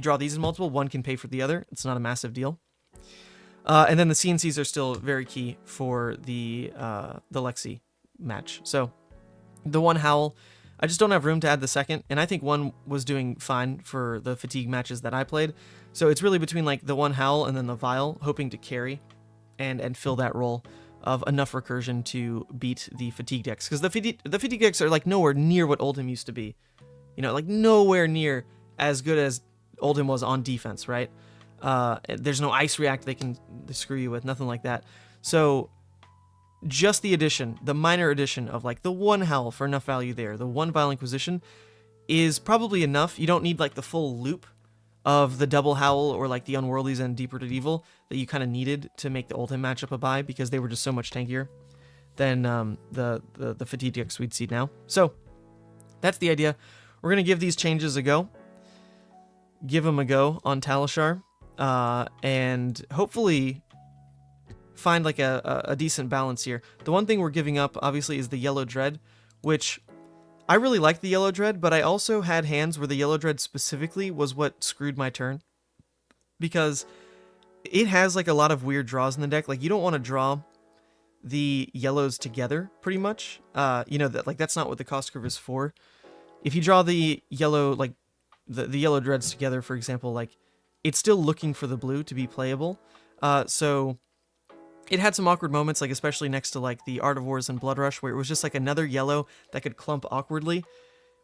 draw these in multiple, one can pay for the other. It's not a massive deal. And then the CNCs are still very key for the Lexi match. So the one Howl, I just don't have room to add the second, and I think one was doing fine for the fatigue matches that I played. So it's really between like the one Howl and then the Vial, hoping to carry and fill that role of enough recursion to beat the fatigue decks, because the fatigue decks are like nowhere near what Oldhim used to be, you know, like nowhere near as good as Oldhim was on defense, right? There's no ice react they can screw you with, nothing like that. So just the minor addition of like the one Howl for enough value there, the one Vile Inquisition is probably enough. You don't need like the full loop of the double Howl or like the Unworldlies and Deep Rooted Evil that you kind of needed to make the Oldhim matchup a buy, because they were just so much tankier than the fatigue decks we'd see now. So that's the idea. We're going to give these changes a go. Give them a go on Talishar, and hopefully find like a decent balance here. The one thing we're giving up, obviously, is the Yellow Dread, which I really like the Yellow Dread, but I also had hands where the Yellow Dread specifically was what screwed my turn. Because it has like a lot of weird draws in the deck. Like you don't want to draw the yellows together pretty much. You know, that like that's not what the cost curve is for. If you draw the yellow, like the yellow dreads together, for example, like it's still looking for the blue to be playable. So it had some awkward moments, like especially next to like the Art of Wars and Blood Rush, where it was just like another yellow that could clump awkwardly.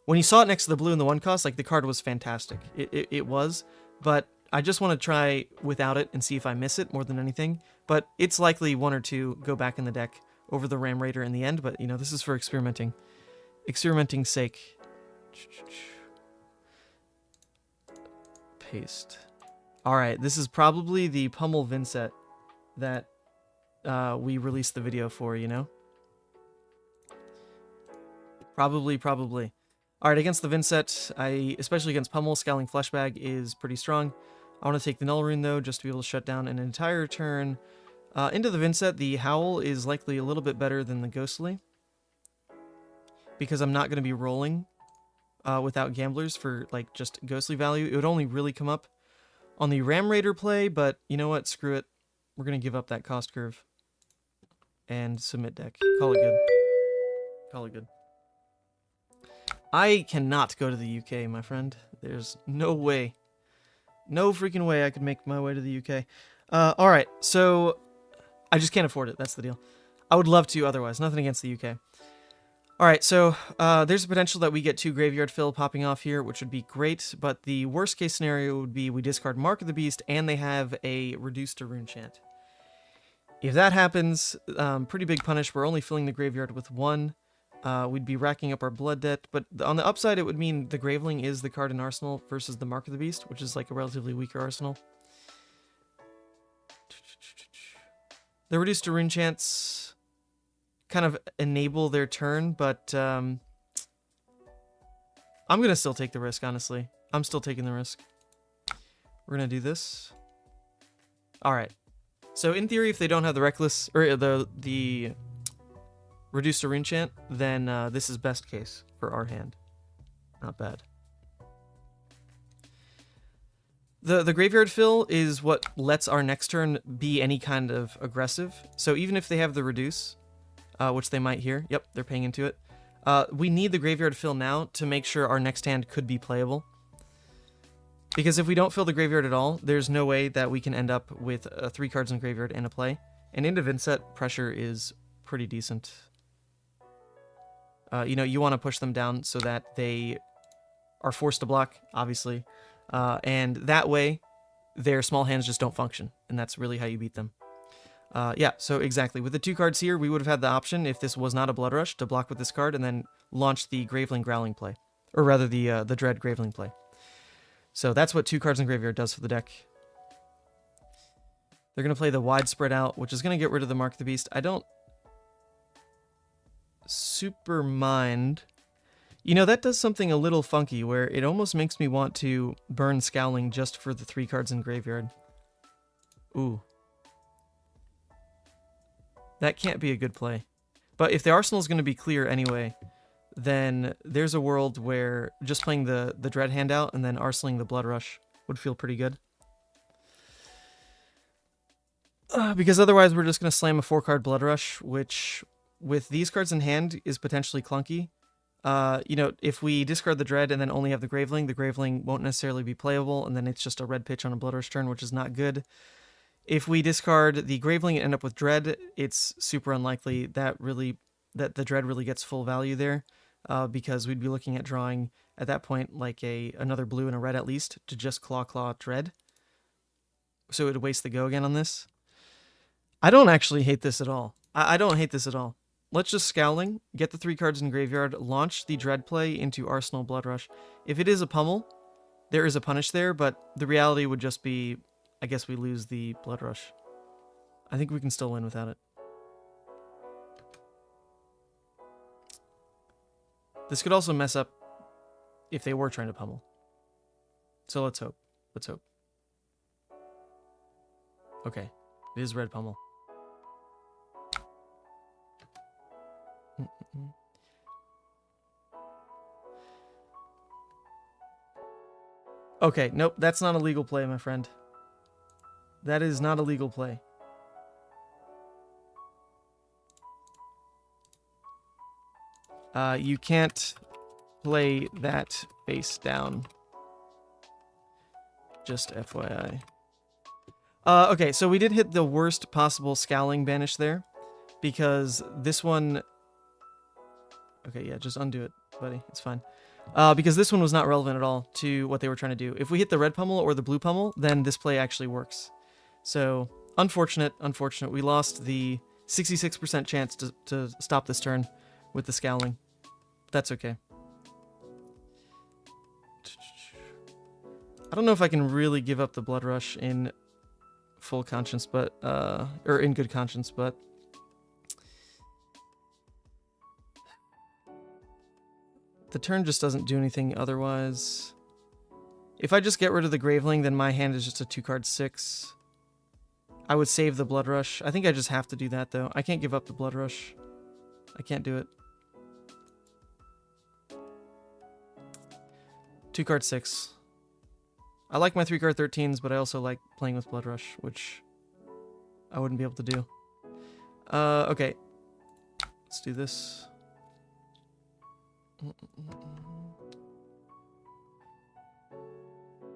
When you saw it next to the blue in the one cost, like the card was fantastic. It was, but I just want to try without it and see if I miss it more than anything. But it's likely one or two go back in the deck over the Ram Raider in the end, but you know, this is for experimenting. Experimenting's sake. Paste. Alright, this is probably the Pummel Vynnset that we released the video for, you know? Probably. Alright, against the Vynnset, especially against Pummel, Scowling Fleshbag is pretty strong. I want to take the Null Rune, though, just to be able to shut down an entire turn. Into the Vynnset, the Howl is likely a little bit better than the Ghostly, because I'm not going to be rolling without Gamblers for, like, just Ghostly value. It would only really come up on the Ram Raider play, but you know what? Screw it. We're going to give up that cost curve and submit deck. Call it good. Call it good. I cannot go to the UK, my friend. There's no way. No freaking way I could make my way to the UK. Alright, so I just can't afford it. That's the deal. I would love to otherwise. Nothing against the UK. Alright, so there's a potential that we get 2 Graveyard Fill popping off here, which would be great, but the worst case scenario would be we discard Mark of the Beast and they have a Reduced to Rune Chant. If that happens, pretty big punish. We're only filling the graveyard with 1. We'd be racking up our blood debt, but on the upside it would mean the Graveling is the card in Arsenal versus the Mark of the Beast, which is like a relatively weaker Arsenal. The Reduced to Rune Chants kind of enable their turn, but I'm going to still take the risk, honestly. I'm still taking the risk. We're going to do this. Alright. So in theory, if they don't have the Reckless, or the Reduced to Rune Chant, then this is best case for our hand. Not bad. The Graveyard Fill is what lets our next turn be any kind of aggressive. So even if they have the Reduce, which they might here, yep, they're paying into it, we need the Graveyard Fill now to make sure our next hand could be playable. Because if we don't fill the graveyard at all, there's no way that we can end up with 3 cards in graveyard and a play. And into Vynnset, pressure is pretty decent. You know, you want to push them down so that they are forced to block, obviously. And that way, their small hands just don't function. And that's really how you beat them. Yeah, so exactly. With the 2 cards here, we would have had the option, if this was not a Blood Rush, to block with this card and then launch the Graveling Growling play. Or rather, the Dread Graveling play. So that's what 2 cards in graveyard does for the deck. They're going to play the Widespread out, which is going to get rid of the Mark of the Beast. I don't super mind. You know, that does something a little funky, where it almost makes me want to burn Scowling just for the 3 cards in graveyard. Ooh. That can't be a good play. But if the arsenal is going to be clear anyway, then there's a world where just playing the Dread hand out and then arsenaling the Blood Rush would feel pretty good. Because otherwise we're just going to slam a 4-card Blood Rush, which with these cards in hand is potentially clunky. You know, if we discard the Dread and then only have the Graveling won't necessarily be playable, and then it's just a red pitch on a Blood Rush turn, which is not good. If we discard the Graveling and end up with Dread, it's super unlikely that the Dread really gets full value there. Because we'd be looking at drawing, at that point, like another blue and a red at least, to just Claw Dread. So it would waste the go again on this. I don't actually hate this at all. I don't hate this at all. Let's just Scowling, get the 3 cards in graveyard, launch the Dread play into Arsenal Blood Rush. If it is a Pummel, there is a punish there, but the reality would just be, I guess we lose the Blood Rush. I think we can still win without it. This could also mess up if they were trying to pummel. So let's hope. Let's hope. Okay. It is red pummel. Okay, nope, that's not a legal play, my friend. That is not a legal play. You can't play that face down. Just FYI. Okay, so we did hit the worst possible scowling banish there, because this one... Okay, yeah, just undo it, buddy. It's fine. Because this one was not relevant at all to what they were trying to do. If we hit the red pummel or the blue pummel, then this play actually works. So, unfortunate. We lost the 66% chance to stop this turn with the scowling. That's okay. I don't know if I can really give up the blood rush in full conscience, but or in good conscience, but the turn just doesn't do anything otherwise. If I just get rid of the Graveling, then my hand is just a 2-card 6. I would save the blood rush. I think I just have to do that though. I can't give up the blood rush. I can't do it. 2-card 6. I like my 3-card 13s, but I also like playing with Blood Rush, which I wouldn't be able to do. Okay. Let's do this.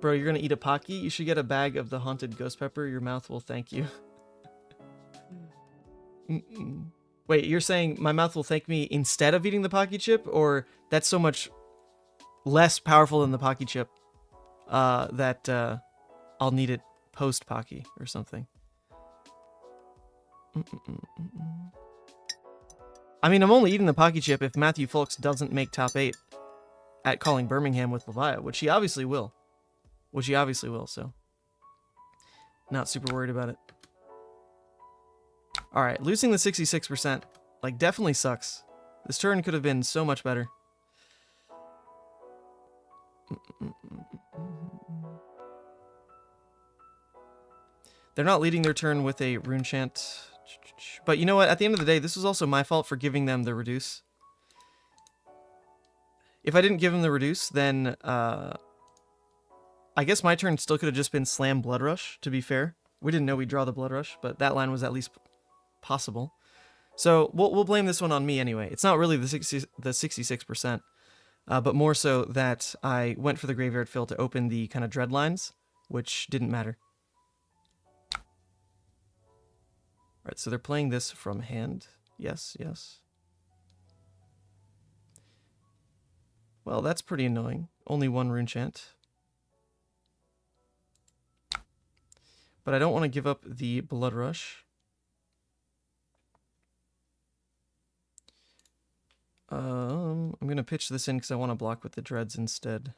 Bro, you're gonna eat a Paqui? You should get a bag of the haunted ghost pepper. Your mouth will thank you. Wait, you're saying my mouth will thank me instead of eating the Paqui chip? Or that's so much less powerful than the Paqui chip? That I'll need it post Paqui or something. I mean, I'm only eating the Paqui chip if Matthew Fulks doesn't make top 8 at Calling Birmingham with Levia, which he obviously will. So not super worried about it. All right, losing the 66%, like, definitely sucks. This turn could have been so much better. They're not leading their turn with a rune chant. But you know what? At the end of the day, this was also my fault for giving them the reduce. If I didn't give them the reduce, then I guess my turn still could have just been slam blood rush, to be fair. We didn't know we'd draw the blood rush, but that line was at least possible. So we'll blame this one on me anyway. It's not really the 66%. But more so that I went for the graveyard fill to open the kind of dread lines, which didn't matter. Alright, so they're playing this from hand. Yes. Well, that's pretty annoying. Only one rune chant. But I don't want to give up the blood rush. I'm going to pitch this in because I want to block with the dreads instead.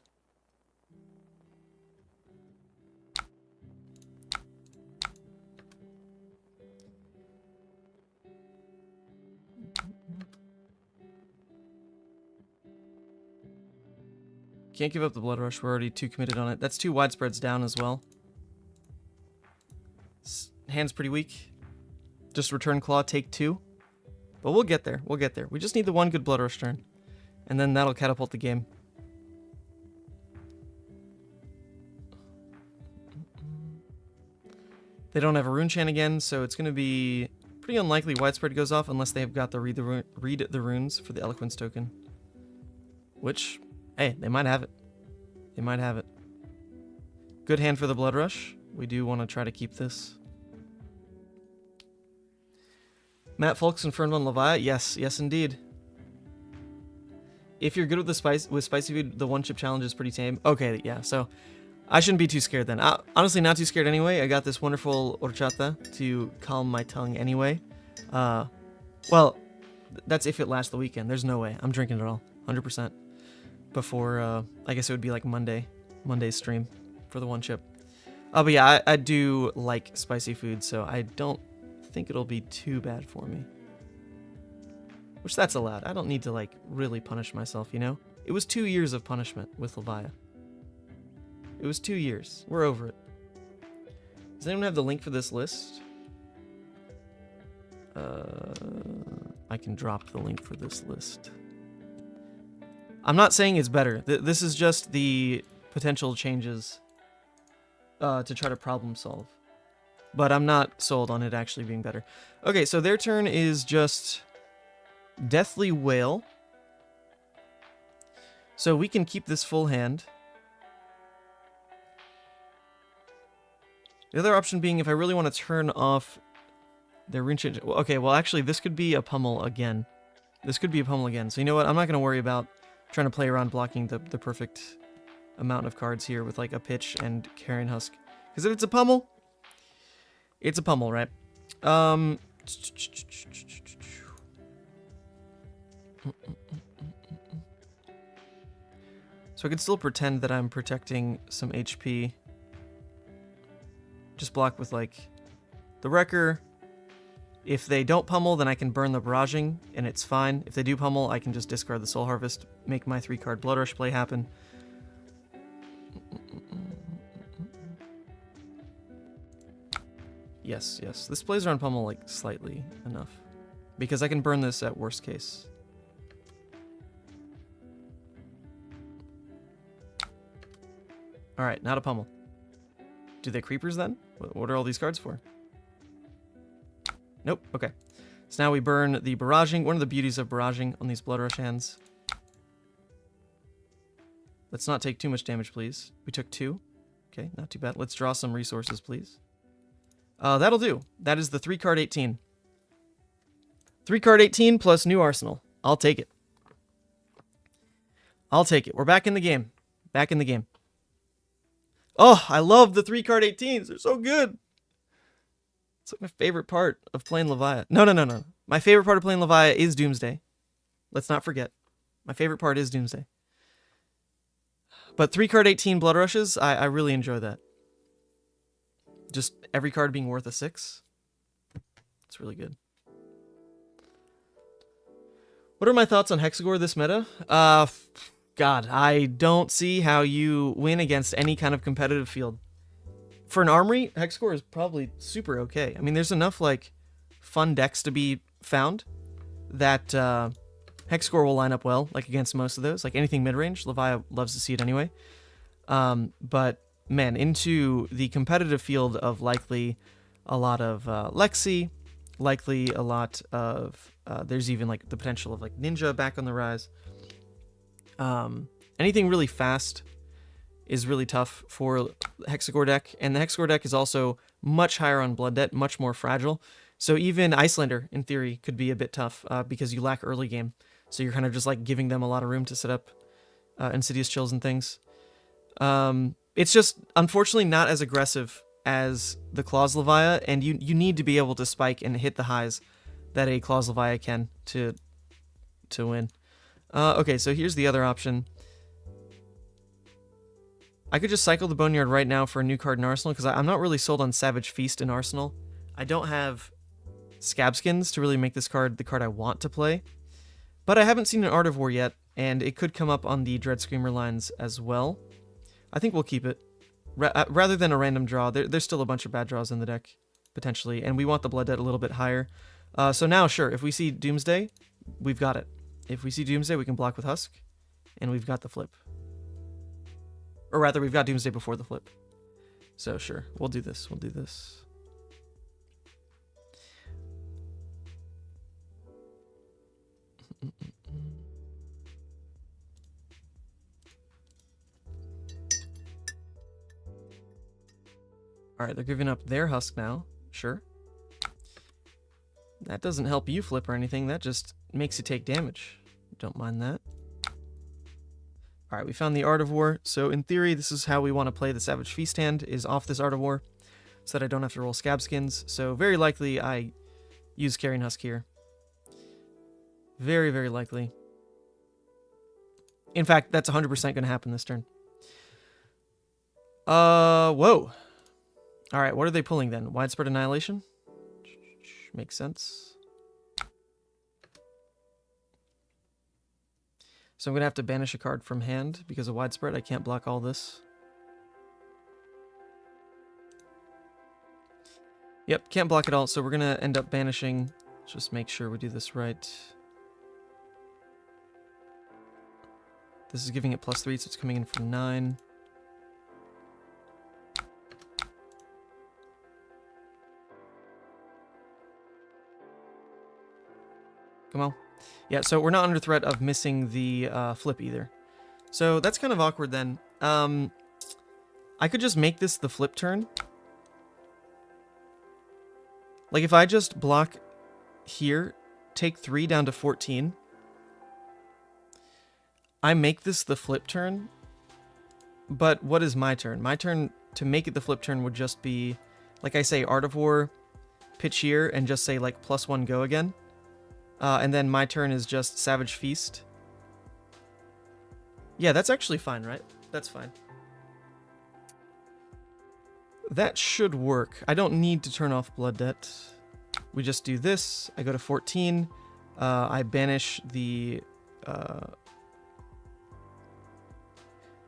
Can't give up the blood rush. We're already too committed on it. That's 2 widespreads down as well. Hand's pretty weak. Just return claw, take 2. But we'll get there. We just need the one good blood rush turn. And then that'll catapult the game. They don't have a rune chant again, so it's going to be pretty unlikely widespread goes off unless they've got the read the runes for the eloquence token. Which, hey, they might have it. Good hand for the blood rush. We do want to try to keep this. Matt Folks confirmed on Levia. Yes indeed. If you're good with spicy food, the 1-chip challenge is pretty tame. Okay, yeah, so I shouldn't be too scared then. Honestly, not too scared anyway. I got this wonderful horchata to calm my tongue anyway. Well, that's if it lasts the weekend. There's no way. I'm drinking it all, 100%. Before, I guess it would be like Monday's stream for the 1-chip. But yeah, I do like spicy food, so I don't think it'll be too bad for me. Which, that's allowed. I don't need to, like, really punish myself, you know? It was 2 years of punishment with Levia. It was 2 years. We're over it. Does anyone have the link for this list? I can drop the link for this list. I'm not saying it's better. This is just the potential changes to try to problem solve. but I'm not sold on it actually being better. Okay, so their turn is just Deathly Wail. So we can keep this full hand. The other option being if I really want to turn off their rune change. Okay, well actually this could be a pummel again. This could be a pummel again. So you know what? I'm not going to worry about trying to play around blocking the perfect amount of cards here with like a pitch and Carrion Husk. Because if it's a pummel, it's a pummel, right? So I can still pretend that I'm protecting some HP. Just block with like the Wrecker. If they don't pummel, then I can burn the barraging, and it's fine. If they do pummel, I can just discard the Soul Harvest, make my 3-card Blood Rush play happen. Yes, yes. This plays around pummel like slightly enough. Because I can burn this at worst case. Alright, not a pummel. Do they creepers then? What are all these cards for? Nope, okay. So now we burn the barraging. One of the beauties of barraging on these Blood Rush hands. Let's not take too much damage, please. We took 2. Okay, not too bad. Let's draw some resources, please. That'll do. That is the 3-card 18. 3-card 18 plus new arsenal. I'll take it. I'll take it. We're back in the game. Back in the game. Oh, I love the 3-card 18s. They're so good. It's like my favorite part of playing Levia. No. My favorite part of playing Levia is Doomsday. Let's not forget. My favorite part is Doomsday. But 3-card 18 Blood Rushes, I really enjoy that. Just every card being worth a 6. It's really good. What are my thoughts on Hexagore this meta? God, I don't see how you win against any kind of competitive field. For an armory, Hexagore is probably super okay. I mean, there's enough, like, fun decks to be found that Hexagore will line up well, like, against most of those. Like, anything mid-range, Levia loves to see it anyway. But, man, into the competitive field of likely a lot of Lexi, likely a lot of... there's even, like, the potential of, like, Ninja back on the rise. Anything really fast is really tough for Hexagore deck, and the Hexagore deck is also much higher on blood debt, much more fragile. So even Iyslander, in theory, could be a bit tough because you lack early game. So you're kind of just like giving them a lot of room to set up Insidious Chills and things. It's just, unfortunately, not as aggressive as the Claws Levia, and you need to be able to spike and hit the highs that a Claws Levia can to win. Okay, so here's the other option. I could just cycle the Boneyard right now for a new card in Arsenal, because I'm not really sold on Savage Feast in Arsenal. I don't have Scabskins to really make this card the card I want to play. But I haven't seen an Art of War yet, and it could come up on the Dread Screamer lines as well. I think we'll keep it. Rather than a random draw, there's still a bunch of bad draws in the deck, potentially, and we want the blood debt a little bit higher. So now, sure, if we see Doomsday, we've got it. If we see Doomsday, we can block with Husk, and we've got the flip. Or rather, we've got Doomsday before the flip. So sure, we'll do this. We'll do this. Alright, they're giving up their Husk now. Sure. That doesn't help you flip or anything. That just makes you take damage. Don't mind that. Alright, we found the Art of War. So in theory, this is how we want to play the Savage Feast hand, is off this Art of War, so that I don't have to roll Scabskins. So very likely I use Carrion Husk here. Very, very likely. In fact, that's 100% going to happen this turn. Whoa. Alright, what are they pulling then? Widespread Annihilation? Makes sense. So I'm going to have to banish a card from hand because of Widespread. I can't block all this. Yep, can't block it all, so we're going to end up banishing. Just make sure we do this right. This is giving it +3, so it's coming in for 9. Come on. Yeah, so we're not under threat of missing the flip either. So that's kind of awkward then. I could just make this the flip turn. Like if I just block here, take 3 down to 14. I make this the flip turn. But what is my turn? My turn to make it the flip turn would just be, like I say, Art of War, pitch here, and just say like +1 go again. And then my turn is just Savage Feast. Yeah, that's actually fine, right? That's fine. That should work. I don't need to turn off Blood Debt. We just do this. I go to 14. I banish the...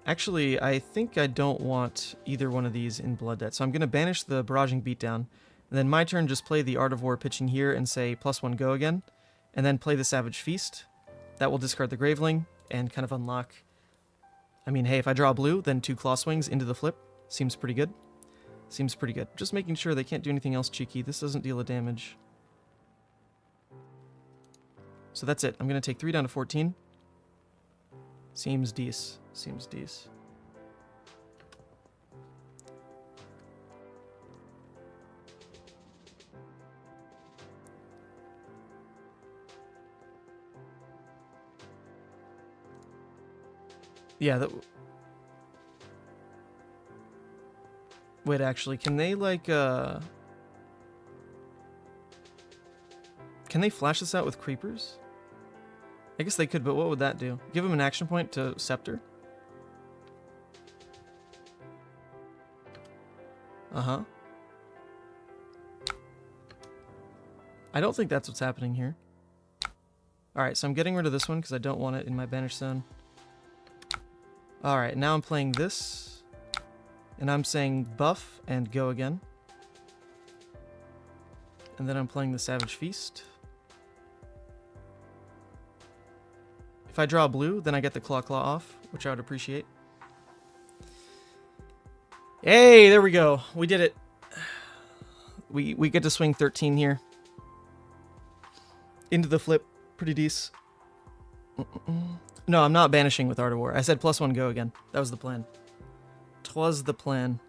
Actually, I think I don't want either one of these in Blood Debt. So I'm going to banish the Barraging Beatdown. And then my turn, just play the Art of War pitching here and say +1 go again. And then play the Savage Feast. That will discard the Graveling and kind of unlock... I mean, hey, if I draw blue, then 2 Claw Swings into the flip. Seems pretty good. Seems pretty good. Just making sure they can't do anything else cheeky. This doesn't deal a damage. So that's it. I'm going to take 3 down to 14. Seems decent. Seems decent. Yeah, that... Wait, actually, can they, like, Can they flash this out with creepers? I guess they could, but what would that do? Give them an action point to Scepter? Uh-huh. I don't think that's what's happening here. Alright, so I'm getting rid of this one because I don't want it in my banish zone. Alright, now I'm playing this. And I'm saying buff and go again. And then I'm playing the Savage Feast. If I draw blue, then I get the Claw off, which I would appreciate. Hey, there we go. We did it. We get to swing 13 here. Into the flip. Pretty decent. No, I'm not banishing with Art of War. I said +1 go again. That was the plan. 'Twas the plan.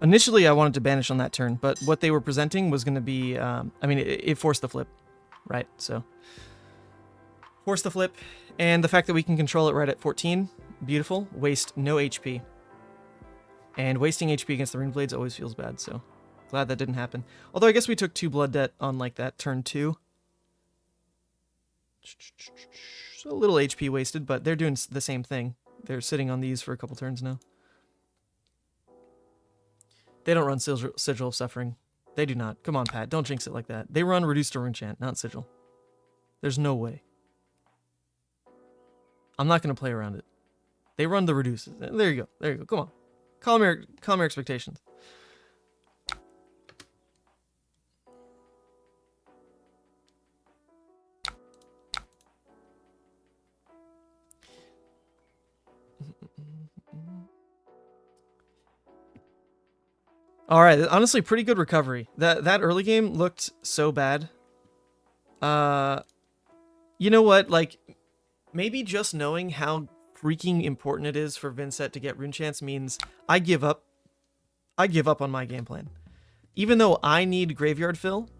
Initially, I wanted to banish on that turn, but what they were presenting was going to be... I mean, it forced the flip, right? So, force the flip, and the fact that we can control it right at 14, beautiful. Waste no HP. And wasting HP against the Ring Blades always feels bad, so glad that didn't happen. Although I guess we took 2 Blood Debt on, like, that turn 2. So a little HP wasted, but they're doing the same thing. They're sitting on these for a couple turns now. They don't run Sigil of Suffering. They do not. Come on, Pat. Don't jinx it like that. They run Reduce to Runechant, not Sigil. There's no way. I'm not going to play around it. They run the Reduces. There you go. There you go. Come on. Calm your expectations. All right, honestly, pretty good recovery. That early game looked so bad. You know what? Like, maybe just knowing how freaking important it is for Vynnset to get Runechants means I give up. I give up on my game plan. Even though I need Graveyard Fill,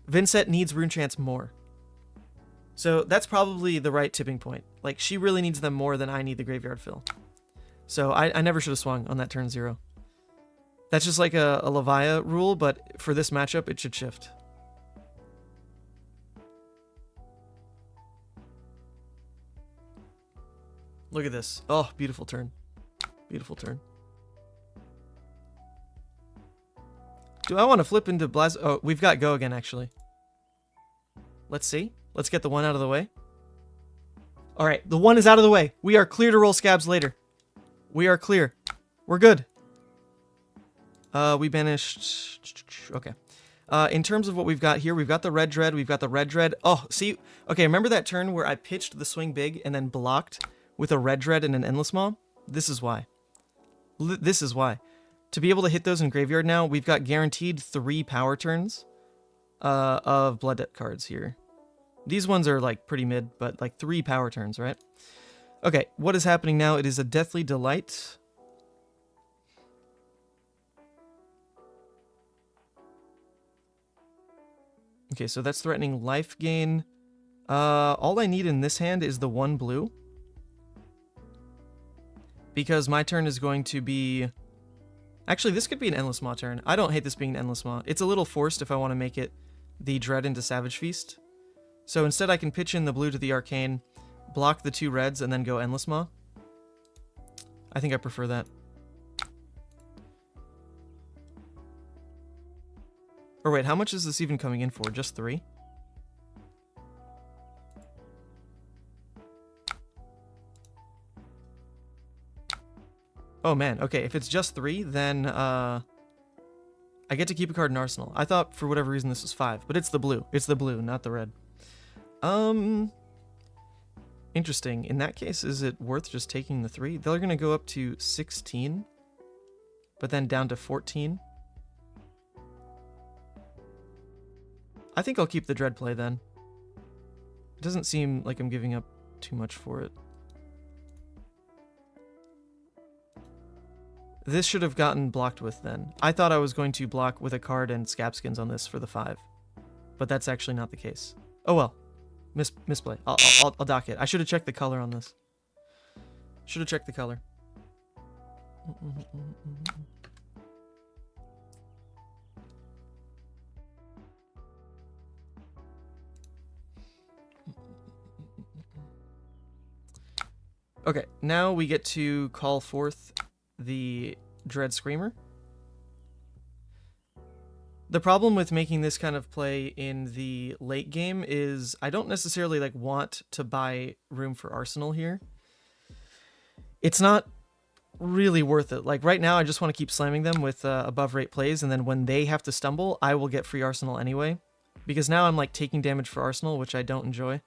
Vynnset needs Runechants more. So that's probably the right tipping point. Like, she really needs them more than I need the Graveyard Fill. So I never should have swung on that turn 0. That's just like a Levia rule, but for this matchup, it should shift. Look at this. Oh, beautiful turn. Beautiful turn. Do I want to flip into Blaz... Oh, we've got go again, actually. Let's see. Let's get the 1 out of the way. All right, the 1 is out of the way. We are clear to roll Scabs later. We are clear. We're good. We banished... Okay. In terms of what we've got here, we've got the Red Dread, we've got the Red Dread. Oh, see... Okay, remember that turn where I pitched the swing big and then blocked with a Red Dread and an Endless Maw? This is why. This is why. To be able to hit those in graveyard now, we've got guaranteed 3 power turns of Blood Debt cards here. These ones are like pretty mid, but like 3 power turns, right? Okay, what is happening now? It is a Deathly Delight. Okay, so that's threatening life gain. All I need in this hand is the 1 blue. Because my turn is going to be... Actually, this could be an Endless Maw turn. I don't hate this being an Endless Maw. It's a little forced if I want to make it the Dread into Savage Feast. So instead I can pitch in the blue to the Arcane, block the 2 reds, and then go Endless Maw. I think I prefer that. Or wait, how much is this even coming in for? Just 3? Oh man, okay, if it's just 3, then I get to keep a card in Arsenal. I thought for whatever reason this was 5, but it's the blue. It's the blue, not the red. Interesting. In that case, is it worth just taking the 3? They're going to go up to 16, but then down to 14. I think I'll keep the Dread play then. It doesn't seem like I'm giving up too much for it. This should have gotten blocked with then. I thought I was going to block with a card and Scabskins on this for the 5. But that's actually not the case. Oh well. Misplay. I'll dock it. I should have checked the color on this. Should have checked the color. Okay, now we get to call forth the Dread Screamer. The problem with making this kind of play in the late game is I don't necessarily like want to buy room for Arsenal here. It's not really worth it. Like right now I just want to keep slamming them with above rate plays, and then when they have to stumble, I will get free Arsenal anyway. Because now I'm like taking damage for Arsenal, which I don't enjoy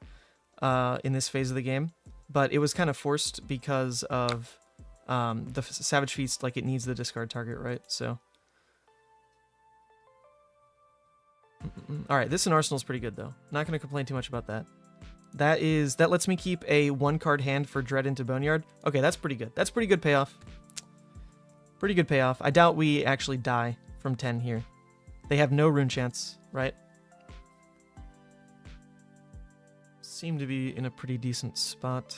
in this phase of the game. But it was kind of forced because of the Savage Feast, like it needs the discard target, right? So, all right, this in Arsenal is pretty good though. Not going to complain too much about that. That lets me keep a 1-card hand for Dread into Boneyard. Okay, that's pretty good. That's pretty good payoff. Pretty good payoff. I doubt we actually die from 10 here. They have no rune chance, right? Seem to be in a pretty decent spot.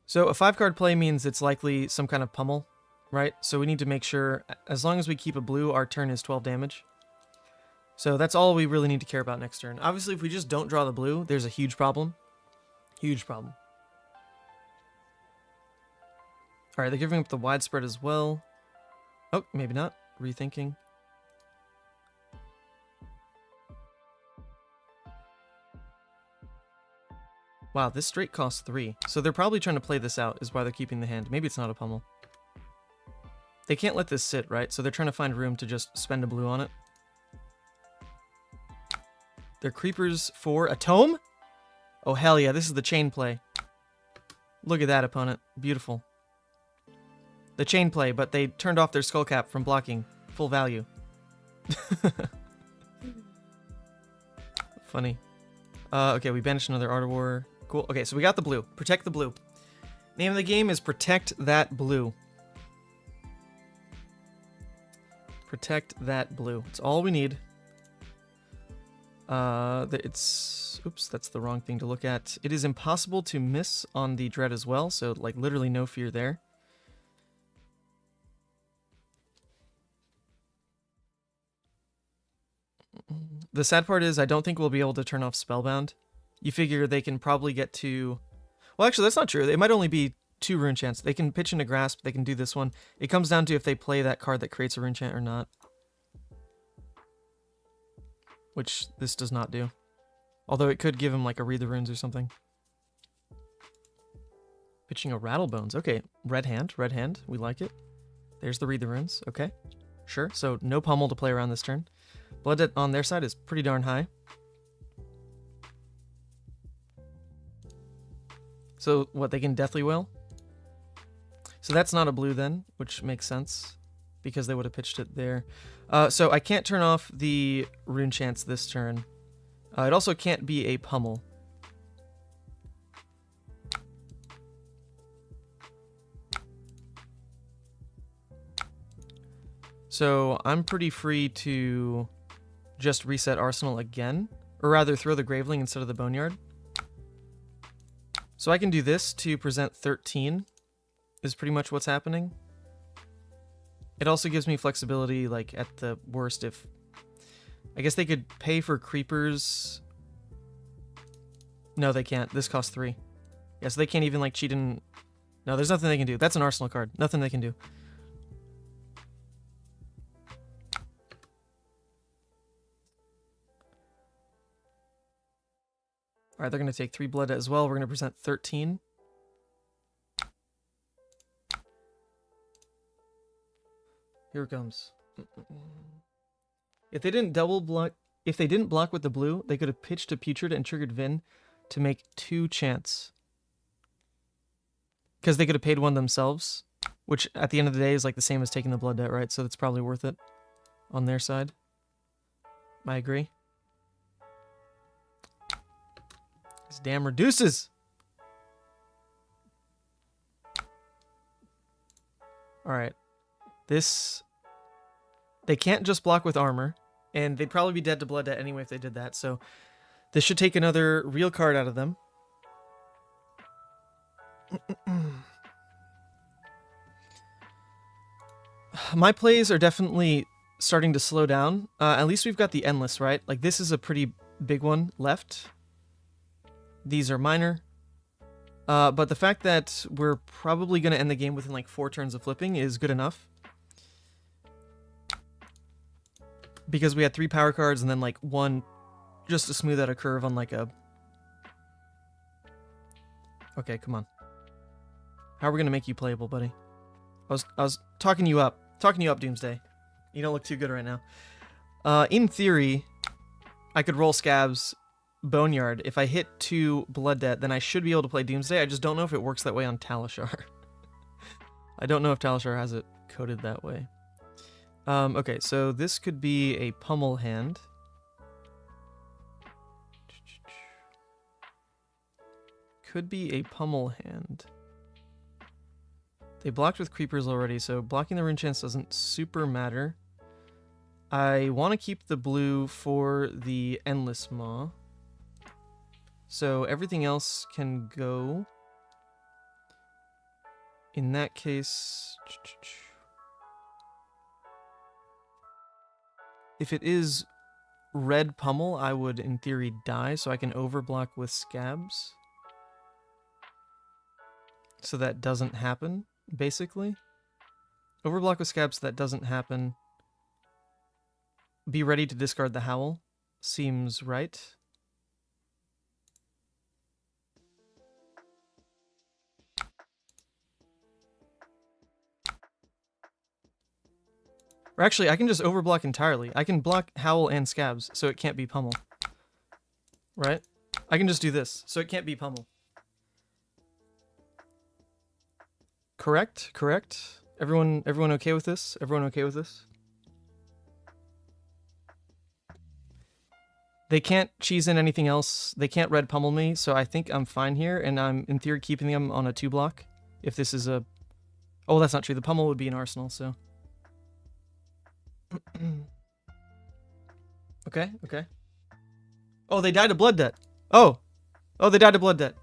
So a 5-card play means it's likely some kind of pummel, right? So we need to make sure, as long as we keep a blue, our turn is 12 damage. So that's all we really need to care about next turn. Obviously, if we just don't draw the blue, there's a huge problem. Huge problem. All right, they're giving up the widespread as well. Oh, maybe not. Rethinking. Wow, this straight costs 3. So they're probably trying to play this out, is why they're keeping the hand. Maybe it's not a pummel. They can't let this sit, right? So they're trying to find room to just spend a blue on it. They're creepers for a tome? Oh, hell yeah, this is the chain play. Look at that, opponent. Beautiful. The chain play, but they turned off their skull cap from blocking. Full value. Funny. Okay, we banished another Art of War. Cool. Okay, so we got the blue. Protect the blue. Name of the game is Protect That Blue. Protect that blue. It's all we need. Oops, that's the wrong thing to look at. It is impossible to miss on the Dread as well, so like literally no fear there. The sad part is I don't think we'll be able to turn off Spellbound. You figure they can probably get to... Well, actually, that's not true. It might only be 2 rune chants. They can pitch into Grasp. They can do this one. It comes down to if they play that card that creates a rune chant or not. Which this does not do. Although it could give him like a Read the Runes or something. Pitching a Rattlebones. Okay, red hand, red hand. We like it. There's the Read the Runes. Okay, sure. So no pummel to play around this turn. Blood debt on their side is pretty darn high. So what, they can Deathly Wail? So that's not a blue then, which makes sense because they would have pitched it there. So I can't turn off the Rune Chance this turn. It also can't be a pummel. So I'm pretty free to just reset Arsenal again, or rather throw the Graveling instead of the Boneyard. So I can do this to present 13 is pretty much what's happening. It also gives me flexibility, like at the worst, if I guess they could pay for creepers. No, they can't. This costs 3. Yeah, so they can't even like cheat in. No, there's nothing they can do. That's an Arsenal card. Nothing they can do. All right, they're going to take 3 blood as well. We're going to present 13. Here it comes. If they didn't block with the blue, they could have pitched a Putrid and triggered Vin to make 2 chance. Because they could have paid 1 themselves, which at the end of the day is like the same as taking the blood debt, right? So that's probably worth it on their side. I agree. These damn reduces. Alright. This... They can't just block with armor, and they'd probably be dead to blood debt anyway if they did that, so this should take another real card out of them. My plays are definitely starting to slow down. At least we've got the Endless, right? Like, this is a pretty big one left. These are minor. But the fact that we're probably going to end the game within like 4 turns of flipping is good enough. Because we had 3 power cards and then like 1 just to smooth out a curve on like a... Okay, come on. How are we going to make you playable, buddy? I was talking you up. Talking you up, Doomsday. You don't look too good right now. In theory, I could roll Scabs, Boneyard. If I hit 2 Blood Debt, then I should be able to play Doomsday. I just don't know if it works that way on Talishar. I don't know if Talishar has it coded that way. Okay, so this could be a pummel hand. Could be a pummel hand. They blocked with creepers already, so blocking the Rune Chance doesn't super matter. I want to keep the blue for the Endless Maw. So everything else can go. In that case... If it is red pummel, I would, in theory, die, so I can overblock with Scabs. So that doesn't happen, basically. Overblock with Scabs so that doesn't happen. Be ready to discard the Howl. Seems right. Or actually, I can just overblock entirely. I can block Howl and Scabs, so it can't be pummel. Right? I can just do this, so it can't be pummel. Correct? Correct? Everyone okay with this? Everyone okay with this? They can't cheese in anything else. They can't red pummel me, so I think I'm fine here, and I'm, in theory, keeping them on a 2-block. If this is a... Oh, that's not true. The pummel would be an Arsenal, so... Okay, okay. Oh, they died of blood debt. Oh, they died of blood debt.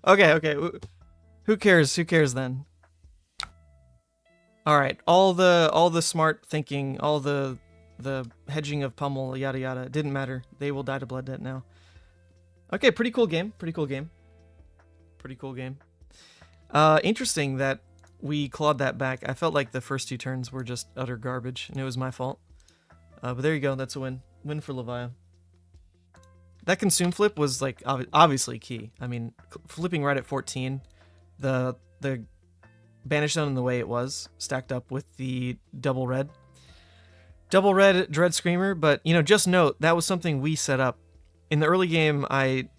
Okay, okay. Who cares? Who cares then? All right. All the smart thinking, all the hedging of pummel, yada yada, it didn't matter. They will die to blood debt now. Okay, pretty cool game. Pretty cool game. Pretty cool game. Interesting that we clawed that back. I felt like the first 2 turns were just utter garbage, and it was my fault. But there you go. That's a win. Win for Levia. that consume flip was like obviously key. I mean, flipping right at 14, the Banish Zone in the way it was, stacked up with the double red Dread Screamer, but you know, just note that was something we set up. In the early game,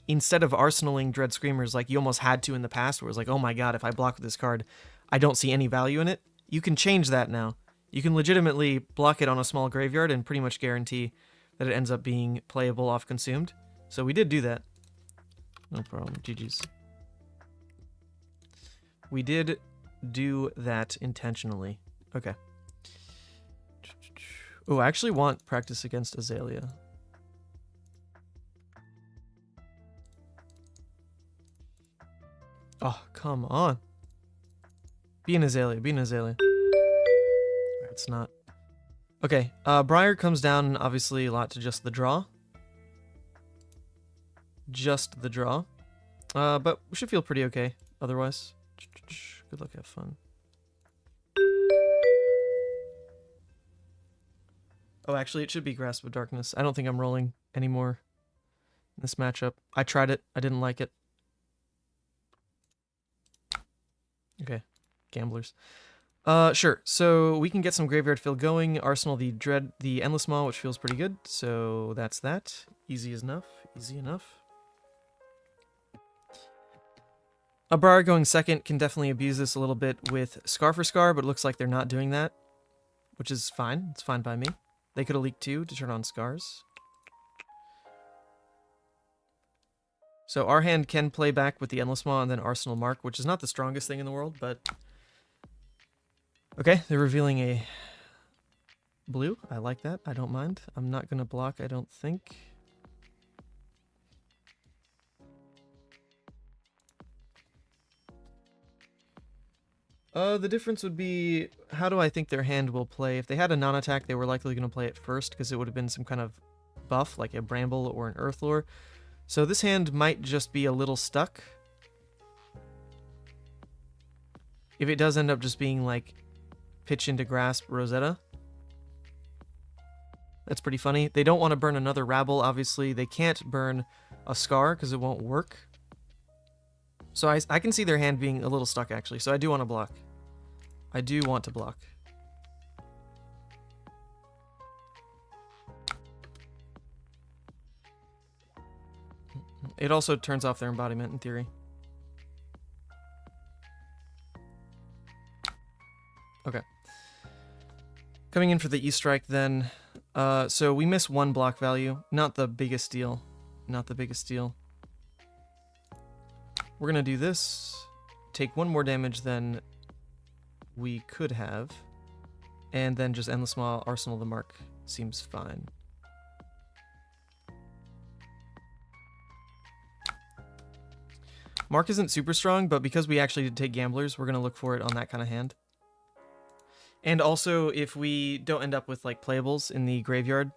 instead of arsenaling Dread Screamers like you almost had to in the past, where it was like, oh my god, if I block with this card, I don't see any value in it. You can change that now. You can legitimately block it on a small graveyard and pretty much guarantee that it ends up being playable off consumed. So we did do that. No problem. GG's. We did do that intentionally. Okay. Oh, I actually want practice against Azalea. Oh, come on. Be an Azalea. Be an Azalea. It's not. Okay, Briar comes down obviously a lot to just the draw. Just the draw. But we should feel pretty okay otherwise. Good luck, have fun. Oh, actually, it should be Grasp of Darkness. I don't think I'm rolling anymore in this matchup. I tried it. I didn't like it. Okay, gamblers. Sure. So we can get some graveyard fill going. Arsenal the Endless Maw, which feels pretty good. So that's that. Easy enough. Easy enough. A Briar going second can definitely abuse this a little bit with Scar for Scar, but it looks like they're not doing that, which is fine. It's fine by me. They could have leaked 2 to turn on Scars. So our hand can play back with the Endless Maw and then Arsenal Mark, which is not the strongest thing in the world, but... Okay, they're revealing a blue. I like that. I don't mind. I'm not going to block, I don't think. The difference would be, how do I think their hand will play? If they had a non-attack, they were likely going to play it first, because it would have been some kind of buff, like a Bramble or an Earthlore. So this hand might just be a little stuck. If it does end up just being like pitch into Grasp Rosetta. That's pretty funny. They don't want to burn another Rabble, obviously. They can't burn a Scar because it won't work. So I can see their hand being a little stuck, actually. So I do want to block. I do want to block. It also turns off their embodiment, in theory. Okay. Coming in for the E-Strike, then. So we miss 1 block value. Not the biggest deal. Not the biggest deal. We're going to do this. Take 1 more damage than we could have. And then just Endless Maw, Arsenal the Mark. Seems fine. Mark isn't super strong, but because we actually did take Gamblers, we're going to look for it on that kind of hand. And also, if we don't end up with like playables in the graveyard,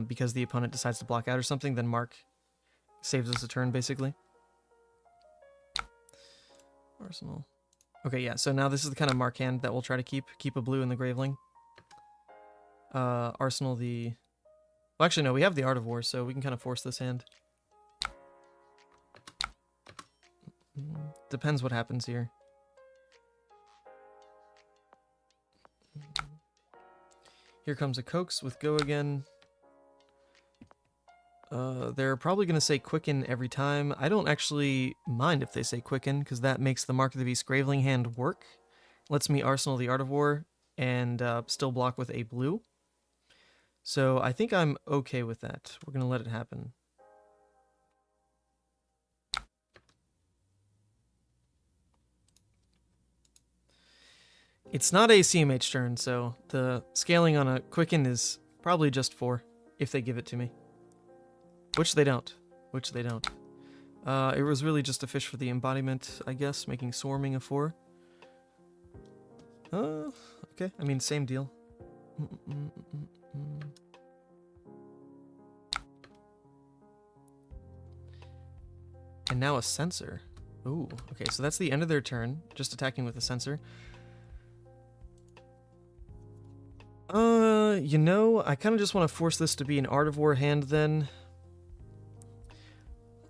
because the opponent decides to block out or something, then Mark saves us a turn, basically. Arsenal. Okay, yeah, so now this is the kind of Mark hand that we'll try to keep a blue in the Graveling. Arsenal the... Well, actually, no, we have the Art of War, so we can kind of force this hand. Depends what happens here. Here comes a Coax with Go again. They're probably going to say Quicken every time. I don't actually mind if they say Quicken, because that makes the Mark of the Beast Graveling hand work. Lets me Arsenal the Art of War and still block with a blue. So I think I'm okay with that. We're going to let it happen. It's not a CMH turn, so the scaling on a Quicken is probably just 4, if they give it to me. Which they don't. Which they don't. It was really just a fish for the embodiment, I guess, making Swarming a 4. Okay, I mean, same deal. And now a Censor. Ooh, okay, so that's the end of their turn, just attacking with a Censor. You know, I kind of just want to force this to be an Art of War hand then.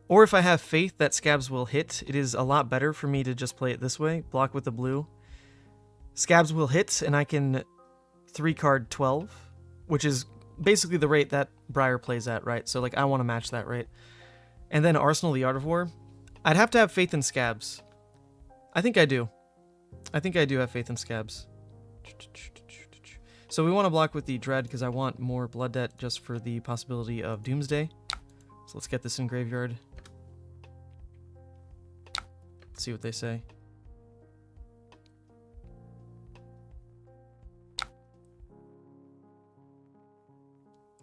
Or if I have faith that Scabs will hit, it is a lot better for me to just play it this way. Block with the blue. Scabs will hit, and I can 3-card 12, which is basically the rate that Briar plays at, right? So, like, I want to match that rate. And then Arsenal the Art of War. I'd have to have faith in Scabs. I think I do. I think I do have faith in Scabs. So we want to block with the Dread because I want more Blood Debt just for the possibility of Doomsday. So let's get this in Graveyard. Let's see what they say.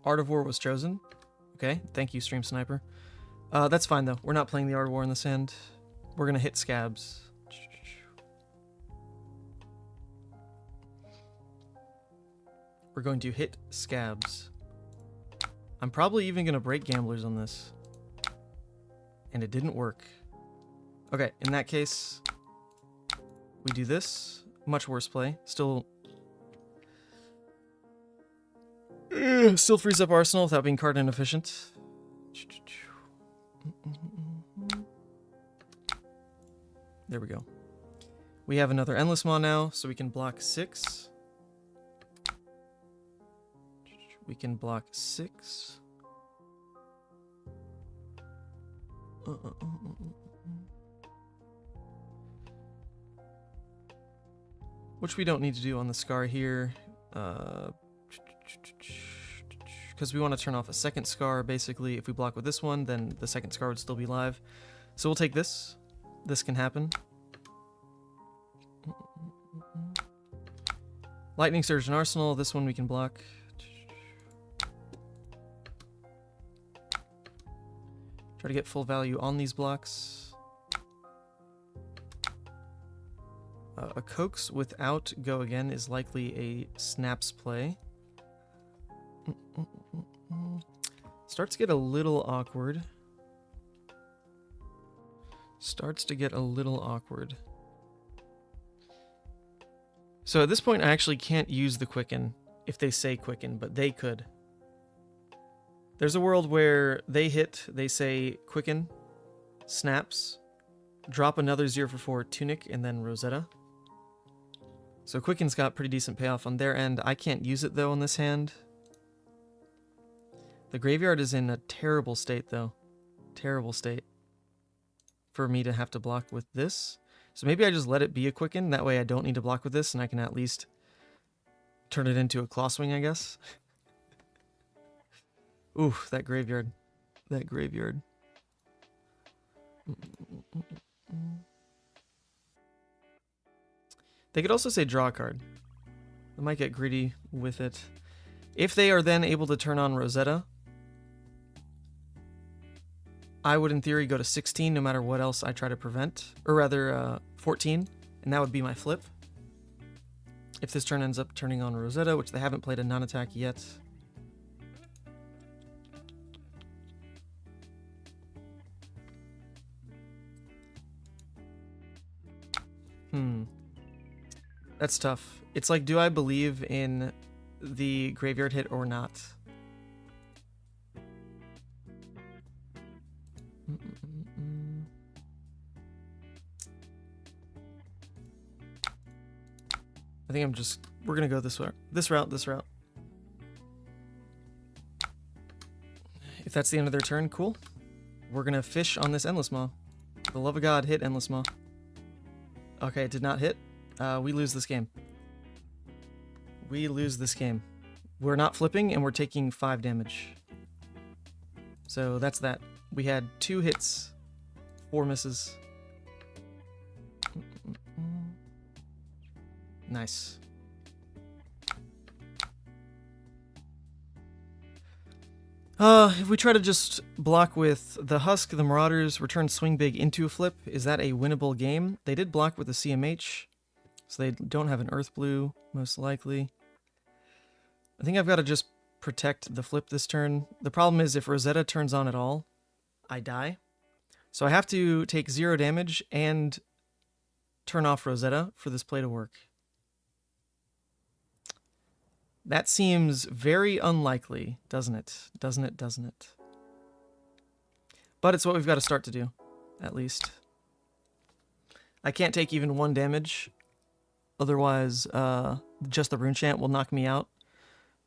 Art of War was chosen. Okay, thank you, Stream Sniper. That's fine, though. We're not playing the Art of War in this hand. We're going to hit Scabs. We're going to hit Scabs. I'm probably even going to break Gamblers on this. And it didn't work. Okay, in that case, we do this. Much worse play. Still frees up Arsenal without being card inefficient. There we go. We have another Endless Maw now, so we can block 6. We can block 6. Which we don't need to do on the Scar here. Because we want to turn off a second Scar, basically. If we block with this one, then the second Scar would still be live. So we'll take this. This can happen. Lightning Surge and Arsenal. This one we can block. Try to get full value on these blocks. A Coax without Go Again is likely a Snaps play. Starts to get a little awkward. Starts to get a little awkward. So at this point, I actually can't use the Quicken if they say Quicken, but they could. There's a world where they hit, they say Quicken, Snaps, drop another 0-for-4 Tunic, and then Rosetta. So Quicken's got pretty decent payoff on their end. I can't use it, though, in this hand. The graveyard is in a terrible state, though. Terrible state. For me to have to block with this. So maybe I just let it be a Quicken. That way I don't need to block with this, and I can at least turn it into a Claw Swing, I guess. Ooh, that graveyard. That graveyard. They could also say draw a card. They might get greedy with it. If they are then able to turn on Rosetta, I would in theory go to 16 no matter what else I try to prevent. Or rather, 14. And that would be my flip. If this turn ends up turning on Rosetta, which they haven't played a non-attack yet. That's tough. It's like, do I believe in the graveyard hit or not? I think we're gonna go this way. This route. If that's the end of their turn, cool. We're gonna fish on this Endless Maw. For the love of God, hit Endless Maw. Okay, it did not hit. We lose this game. We lose this game. We're not flipping, and we're taking 5 damage. So that's that. We had 2 hits, 4 misses. Nice. If we try to just block with the Husk, the Marauders, return Swing Big into a flip, is that a winnable game? They did block with the CMH, so they don't have an Earth Blue, most likely. I think I've got to just protect the flip this turn. The problem is if Rosetta turns on at all, I die. So I have to take 0 damage and turn off Rosetta for this play to work. That seems very unlikely, doesn't it? Doesn't it? But it's what we've got to start to do, at least. I can't take even 1 damage. Otherwise, just the rune chant will knock me out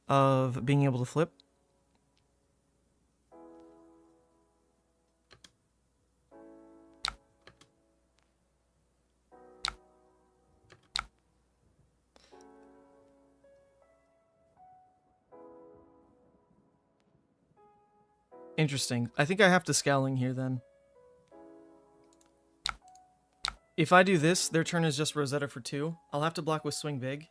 of being able to flip. Interesting. I think I have to Scowling here then. If I do this, their turn is just Rosetta for 2. I'll have to block with Swing Big.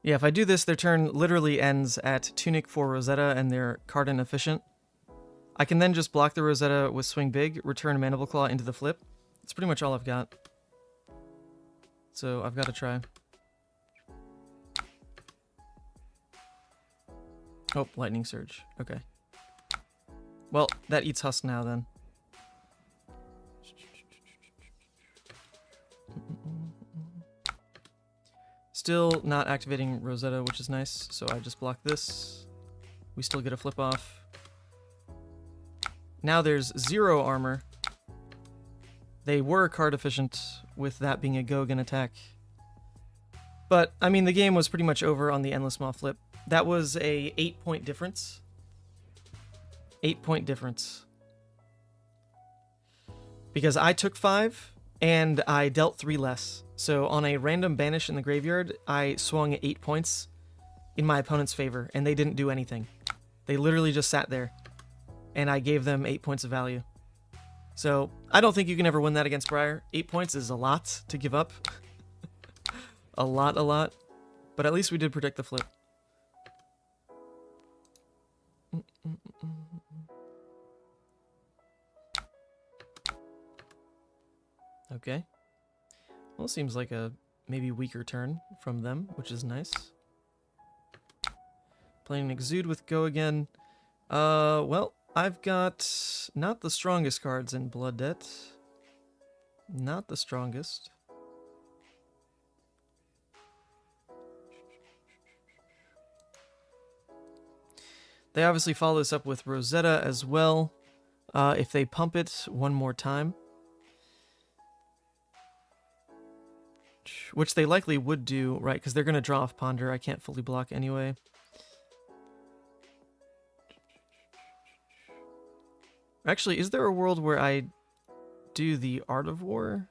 Yeah, if I do this, their turn literally ends at Tunic for Rosetta and they're card inefficient. I can then just block the Rosetta with Swing Big, return Mandible Claw into the flip. That's pretty much all I've got. So I've got to try. Oh, Lightning Surge. Okay. Well, that eats Husk now, then. Still not activating Rosetta, which is nice, so I just block this. We still get a flip off. Now there's 0 armor. They were card efficient with that being a Gogan attack. But, I mean, the game was pretty much over on the Endless Maw flip. That was a 8-point difference. 8-point difference. Because I took 5, and I dealt 3 less. So on a random banish in the graveyard, I swung 8 points in my opponent's favor, and they didn't do anything. They literally just sat there, and I gave them 8 points of value. So I don't think you can ever win that against Briar. 8 points is a lot to give up. a lot. But at least we did predict the flip. Okay. Well, seems like a maybe weaker turn from them, which is nice. Playing an Exude with Go again. Well, I've got not the strongest cards in Blood Debt. Not the strongest. They obviously follow this up with Rosetta as well. If they pump it one more time. Which they likely would do, right? Because they're going to draw off Ponder. I can't fully block anyway. Actually, is there a world where I do the Art of War?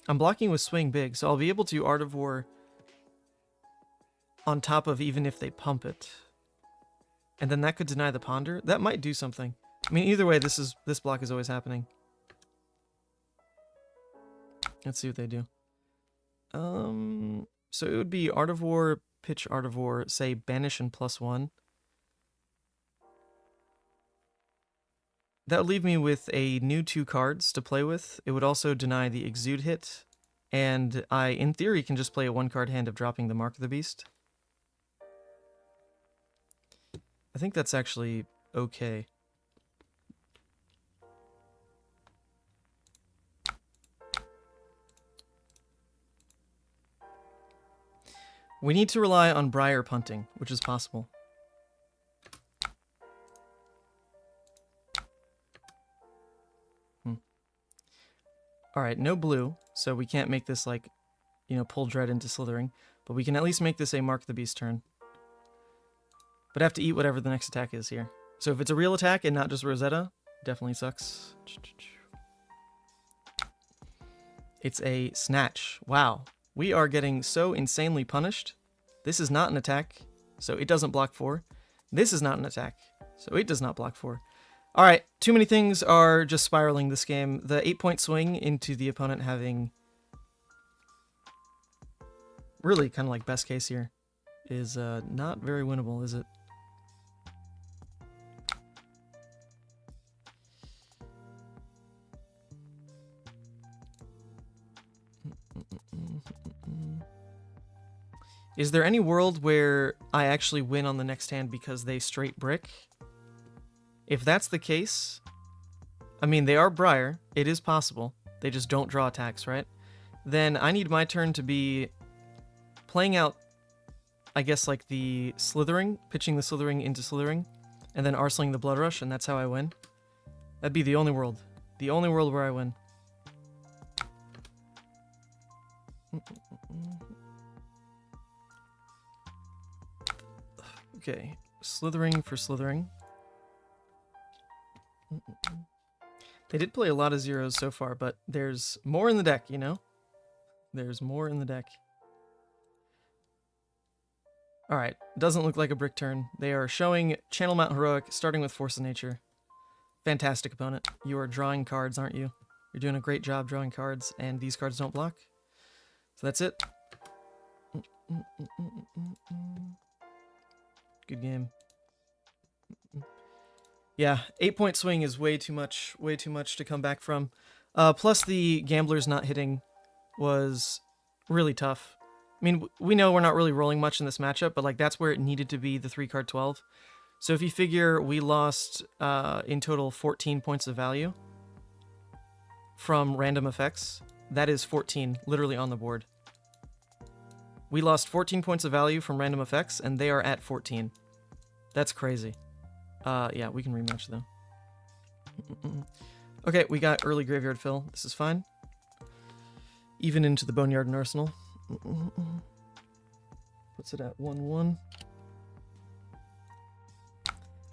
I'm blocking with Swing Big, so I'll be able to Art of War on top of even if they pump it. And then that could deny the Ponder. That might do something. I mean, either way, this block is always happening. Let's see what they do. So it would be Art of War, pitch Art of War, say Banish and +1. That would leave me with a new 2 cards to play with. It would also deny the Exude hit. And I, in theory, can just play a 1-card hand of dropping the Mark of the Beast. I think that's actually okay. We need to rely on Briar punting, which is possible. Alright, no blue, so we can't make this, like, you know, pull Dread into Slithering. But we can at least make this a Mark the Beast turn. But I have to eat whatever the next attack is here. So if it's a real attack and not just Rosetta, definitely sucks. It's a Snatch. Wow. We are getting so insanely punished. This is not an attack, so it doesn't block 4. This is not an attack, so it does not block 4. Alright, too many things are just spiraling this game. The 8-point swing into the opponent having really kind of like best case here is not very winnable, is it? Is there any world where I actually win on the next hand because they straight brick? If that's the case, I mean, they are Briar. It is possible. They just don't draw attacks, right? Then I need my turn to be playing out I guess, like the slithering, pitching the slithering into slithering, and then arseling the blood rush, and that's how I win. That'd be the only world. The only world where I win. Okay, slithering for slithering. They did play a lot of zeros so far, but there's more in the deck, you know? There's more in the deck. Alright, doesn't look like a brick turn. They are showing Channel Mount Heroic, starting with Force of Nature. Fantastic opponent. You are drawing cards, aren't you? You're doing a great job drawing cards, and these cards don't block. So that's it. Good game. Yeah, 8-point swing is way too much to come back from. Plus the gamblers not hitting was really tough. I mean, we know we're not really rolling much in this matchup, but like that's where it needed to be the 3-card 12. So if you figure we lost in total 14 points of value from random effects, that is 14 literally on the board. We lost 14 points of value from random effects, and they are at 14. That's crazy. Yeah, we can rematch though. Okay, we got early graveyard fill. This is fine. Even into the Boneyard and Arsenal. Puts it at 1-1.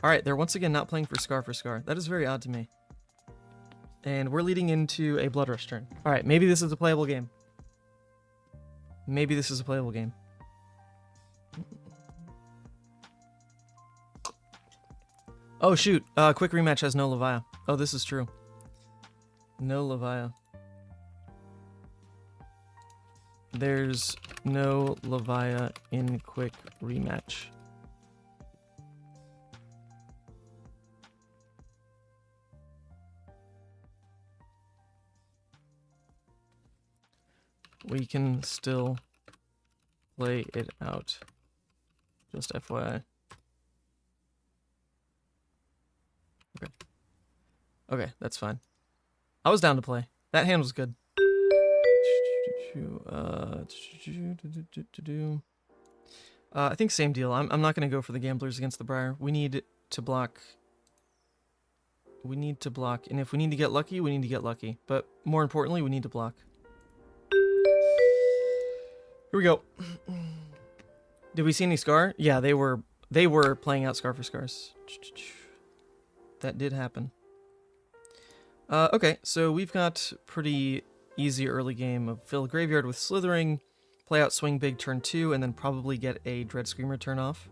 Alright, they're once again not playing for Scar for Scar. That is very odd to me. And we're leading into a Blood Rush turn. Alright, maybe this is a playable game. Maybe this is a playable game. Oh shoot, quick rematch has no Levia. Oh, this is true. No Levia. There's no Levia in quick rematch. We can still play it out. Just FYI. Okay. Okay, that's fine. I was down to play. That hand was good. I think same deal. I'm not going to go for the gamblers against the Briar. We need to block. We need to block. And if we need to get lucky, we need to get lucky. But more importantly, we need to block. Here we go. Did we see any Scar? Yeah, they were playing out Scar for Scars. That did happen. Okay, so we've got pretty easy early game of fill graveyard with slithering, play out swing big turn 2, and then probably get a Dread Screamer turn off.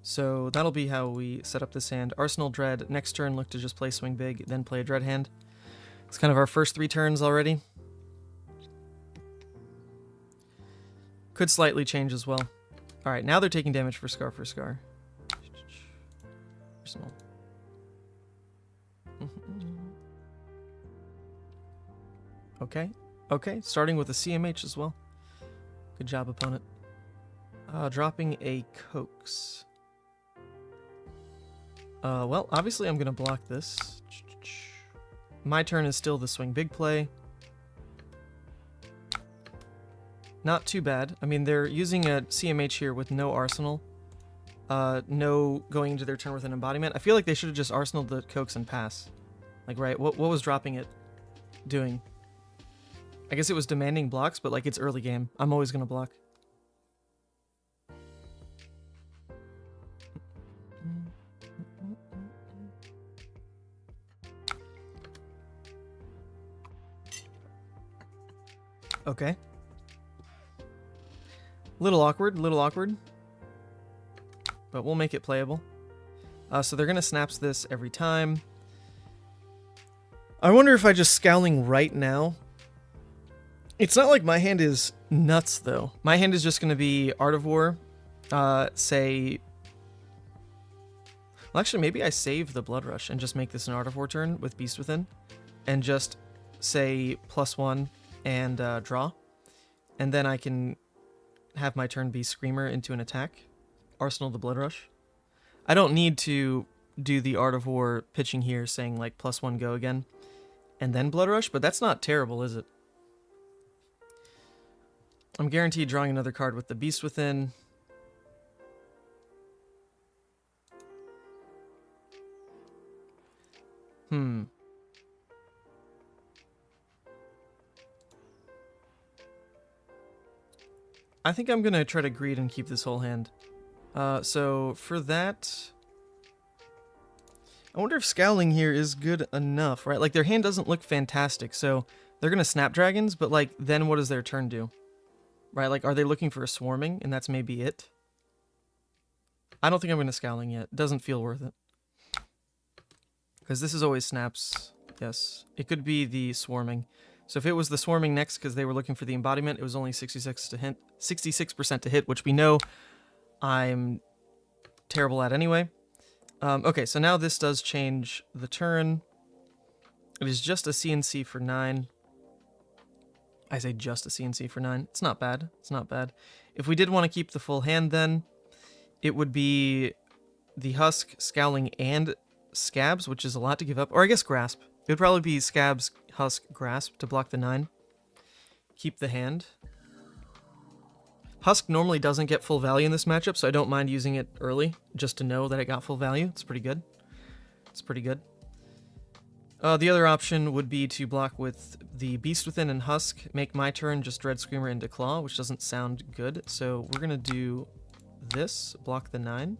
So that'll be how we set up this hand. Arsenal Dread, next turn look to just play swing big, then play a Dread hand. It's kind of our first 3 turns already. Could slightly change as well. Alright, now they're taking damage for Scar for Scar. Arsenal. Okay, okay, starting with a CMH as well. Good job, opponent. Dropping a Coax. Well, obviously I'm going to block this. My turn is still the swing big play. Not too bad. I mean, they're using a CMH here with no Arsenal. No going into their turn with an embodiment. I feel like they should have just Arsenaled the Coax and pass. Like, right, what was dropping it doing? I guess it was demanding blocks, but like it's early game. I'm always going to block. Okay. Little awkward, but we'll make it playable. So they're going to snaps this every time. I wonder if I just Scowling right now. It's not like my hand is nuts, though. My hand is just going to be Art of War, say... Well, actually, maybe I save the Blood Rush and just make this an Art of War turn with Beast Within, and just say +1 and draw. And then I can have my turn be Screamer into an attack. Arsenal the Blood Rush. I don't need to do the Art of War pitching here, saying like +1 go again, and then Blood Rush, but that's not terrible, is it? I'm guaranteed drawing another card with the Beast Within. I think I'm gonna try to greed and keep this whole hand. So for that, I wonder if scowling here is good enough, right? Like their hand doesn't look fantastic, so they're gonna snapdragons, but like then what does their turn do? Right? Like are they looking for a swarming and that's maybe it? I don't think I'm gonna scowling yet. Doesn't feel worth it. Because this is always snaps. Yes. It could be the swarming. So if it was the swarming next because they were looking for the embodiment, it was only 66% to hit, which we know I'm terrible at anyway. Okay, so now this does change the turn. It is just a CNC for 9. I say just a CNC for 9. It's not bad. It's not bad. If we did want to keep the full hand then, it would be the Husk, Scowling, and Scabs, which is a lot to give up. Or I guess Grasp. It would probably be Scabs, Husk, Grasp to block the 9. Keep the hand. Husk normally doesn't get full value in this matchup, so I don't mind using it early, just to know that it got full value. It's pretty good. It's pretty good. The other option would be to block with the Beast Within and Husk, make my turn just Dread Screamer into Claw, which doesn't sound good. So we're going to do this, block the 9.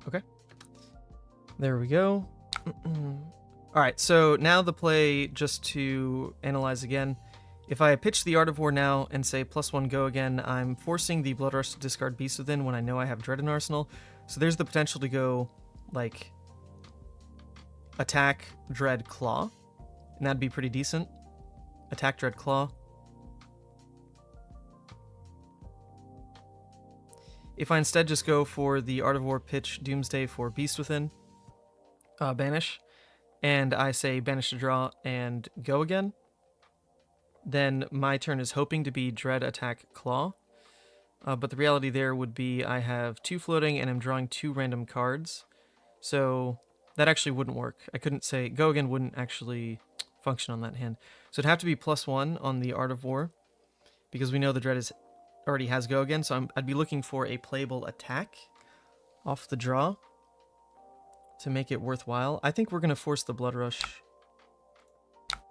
Okay. There we go. Alright, so now the play, just to analyze again. If I pitch the Art of War now and say +1 go again, I'm forcing the Blood Rush to discard Beast Within when I know I have Dread in Arsenal. So there's the potential to go, like, attack, Dread, Claw. And that'd be pretty decent. Attack, Dread, Claw. If I instead just go for the Art of War, pitch Doomsday for Beast Within, banish, and I say banish to draw and go again, then my turn is hoping to be Dread, Attack, Claw. But the reality there would be I have 2 floating and I'm drawing 2 random cards. So that actually wouldn't work. I couldn't say go again wouldn't actually function on that hand. So it'd have to be +1 on the Art of War, because we know the Dread already has go again, so I'd be looking for a playable attack off the draw to make it worthwhile. I think we're going to force the Blood Rush.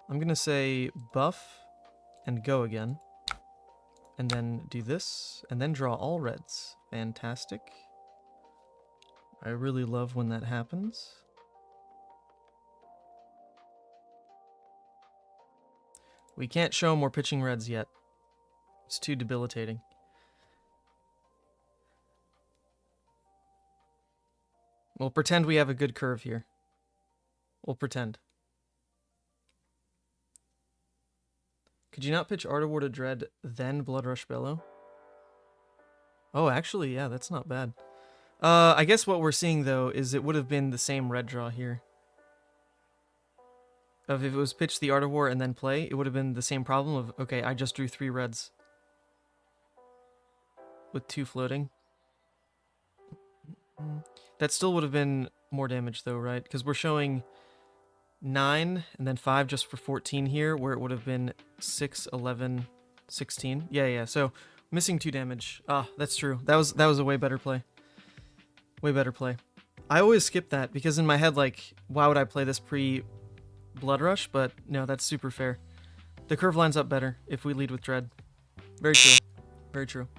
I'm going to say buff and go again, and then do this, and then draw all reds. Fantastic. I really love when that happens. We can't show more pitching reds yet. It's too debilitating. We'll pretend we have a good curve here. We'll pretend. Could you not pitch Art of War to Dread, then Blood Rush Bellow? Oh, actually, yeah, that's not bad. I guess what we're seeing, though, is it would have been the same red draw here. If it was pitch the Art of War and then play, it would have been the same problem of, okay, I just drew 3 reds. With 2 floating. That still would have been more damage, though, right? Because we're showing 9 and then 5 just for 14 here, where it would have been 6, 11, 16. Yeah, so missing 2 damage. Ah, that's true. That was a way better play. Way better play. I always skip that, because in my head, like, why would I play this pre-Blood Rush? But no, that's super fair. The curve lines up better if we lead with Dread. Very true. Very true.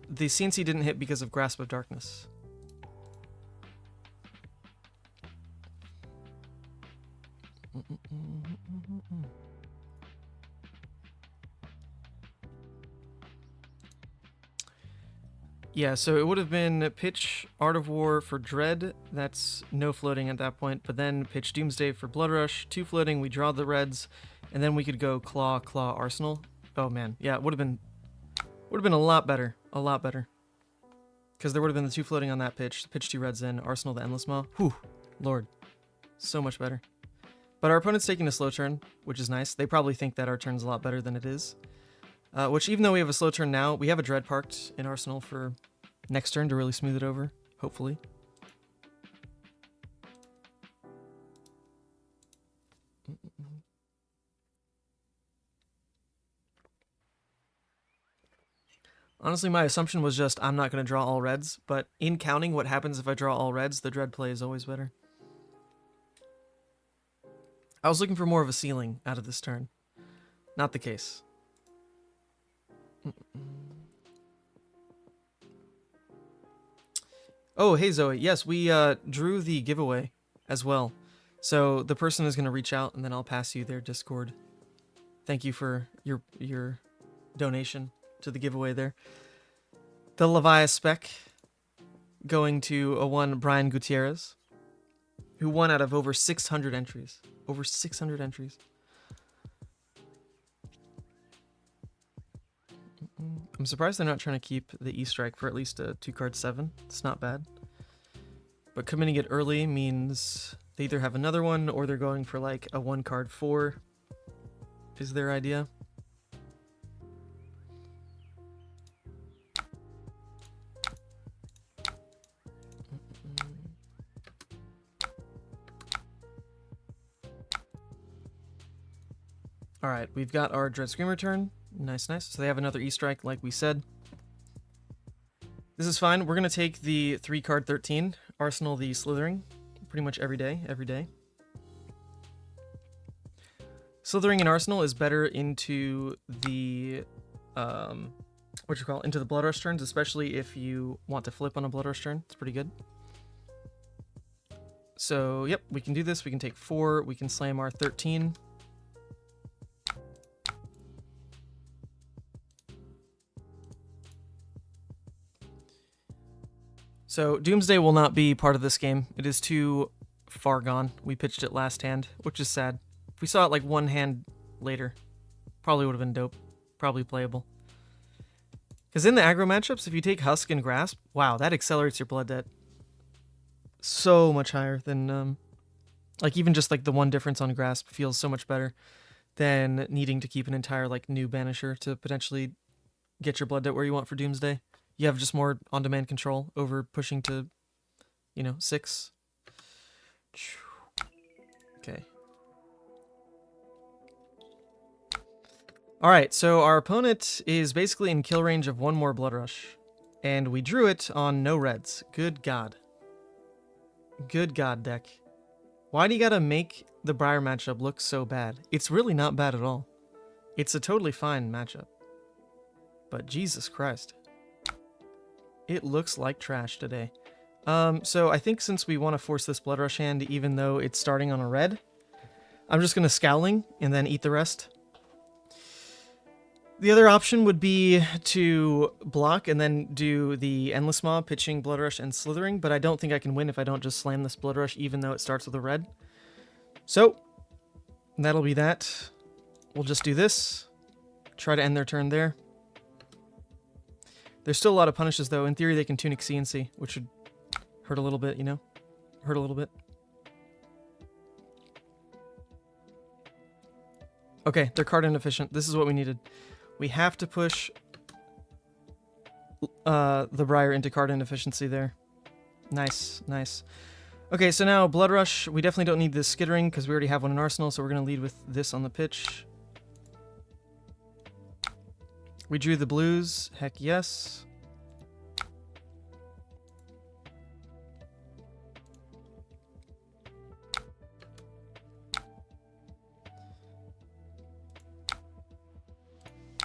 The CNC didn't hit because of Grasp of Darkness. Yeah, so it would have been pitch Art of War for Dread. That's no floating at that point. But then pitch Doomsday for Blood Rush. 2 floating, we draw the reds. And then we could go Claw, Claw, Arsenal. Oh man, yeah, it would have been a lot better. A lot better. Because there would have been the 2 floating on that pitch. Pitch 2 reds in, Arsenal the Endless Maw. Whew, Lord. So much better. But our opponent's taking a slow turn, which is nice. They probably think that our turn's a lot better than it is. Which, even though we have a slow turn now, we have a Dread parked in Arsenal for next turn to really smooth it over, hopefully. Honestly, my assumption was just I'm not going to draw all reds, but in counting what happens if I draw all reds, the dread play is always better. I was looking for more of a ceiling out of this turn. Not the case. Oh, hey Zoe. Yes, we drew the giveaway as well. So the person is going to reach out and then I'll pass you their Discord. Thank you for your donation to the giveaway there. The Levia spec going to a one Brian Gutierrez, who won out of over 600 entries. Over 600 entries. I'm surprised they're not trying to keep the E-Strike for at least a 2-card 7. It's not bad. But committing it early means they either have another one or they're going for like a 1-card 4 is their idea. Alright, we've got our Dread Screamer turn. Nice, nice. So they have another E-Strike, like we said. This is fine. We're going to take the 3-card 13, Arsenal the Slithering, pretty much every day, every day. Slithering in Arsenal is better into the, into the Blood Rush turns, especially if you want to flip on a Blood Rush turn. It's pretty good. So, yep, we can do this. We can take 4. We can slam our 13. So Doomsday will not be part of this game. It is too far gone. We pitched it last hand, which is sad. If we saw it like one hand later, probably would have been dope. Probably playable. Because in the aggro matchups, if you take Husk and Grasp, wow, that accelerates your blood debt so much higher than, like even just like the one difference on Grasp feels so much better than needing to keep an entire like new Banisher to potentially get your blood debt where you want for Doomsday. You have just more on-demand control over pushing to, 6. Okay. Alright, so our opponent is basically in kill range of one more Blood Rush. And we drew it on no reds. Good God. Good God, deck. Why do you gotta make the Briar matchup look so bad? It's really not bad at all. It's a totally fine matchup. But Jesus Christ. It looks like trash today. So I think since we want to force this Blood Rush hand, even though it's starting on a red, I'm just going to Scowling and then eat the rest. The other option would be to block and then do the Endless Maw, pitching Blood Rush and Slithering, but I don't think I can win if I don't just slam this Blood Rush, even though it starts with a red. So, that'll be that. We'll just do this. Try to end their turn there. There's still a lot of punishes, though. In theory, they can Tunic CNC, which would hurt a little bit, Hurt a little bit. Okay, they're card inefficient. This is what we needed. We have to push the Briar into card inefficiency there. Nice, nice. Okay, so now Blood Rush. We definitely don't need this Skittering because we already have one in Arsenal, so we're going to lead with this on the pitch. We drew the blues. Heck yes.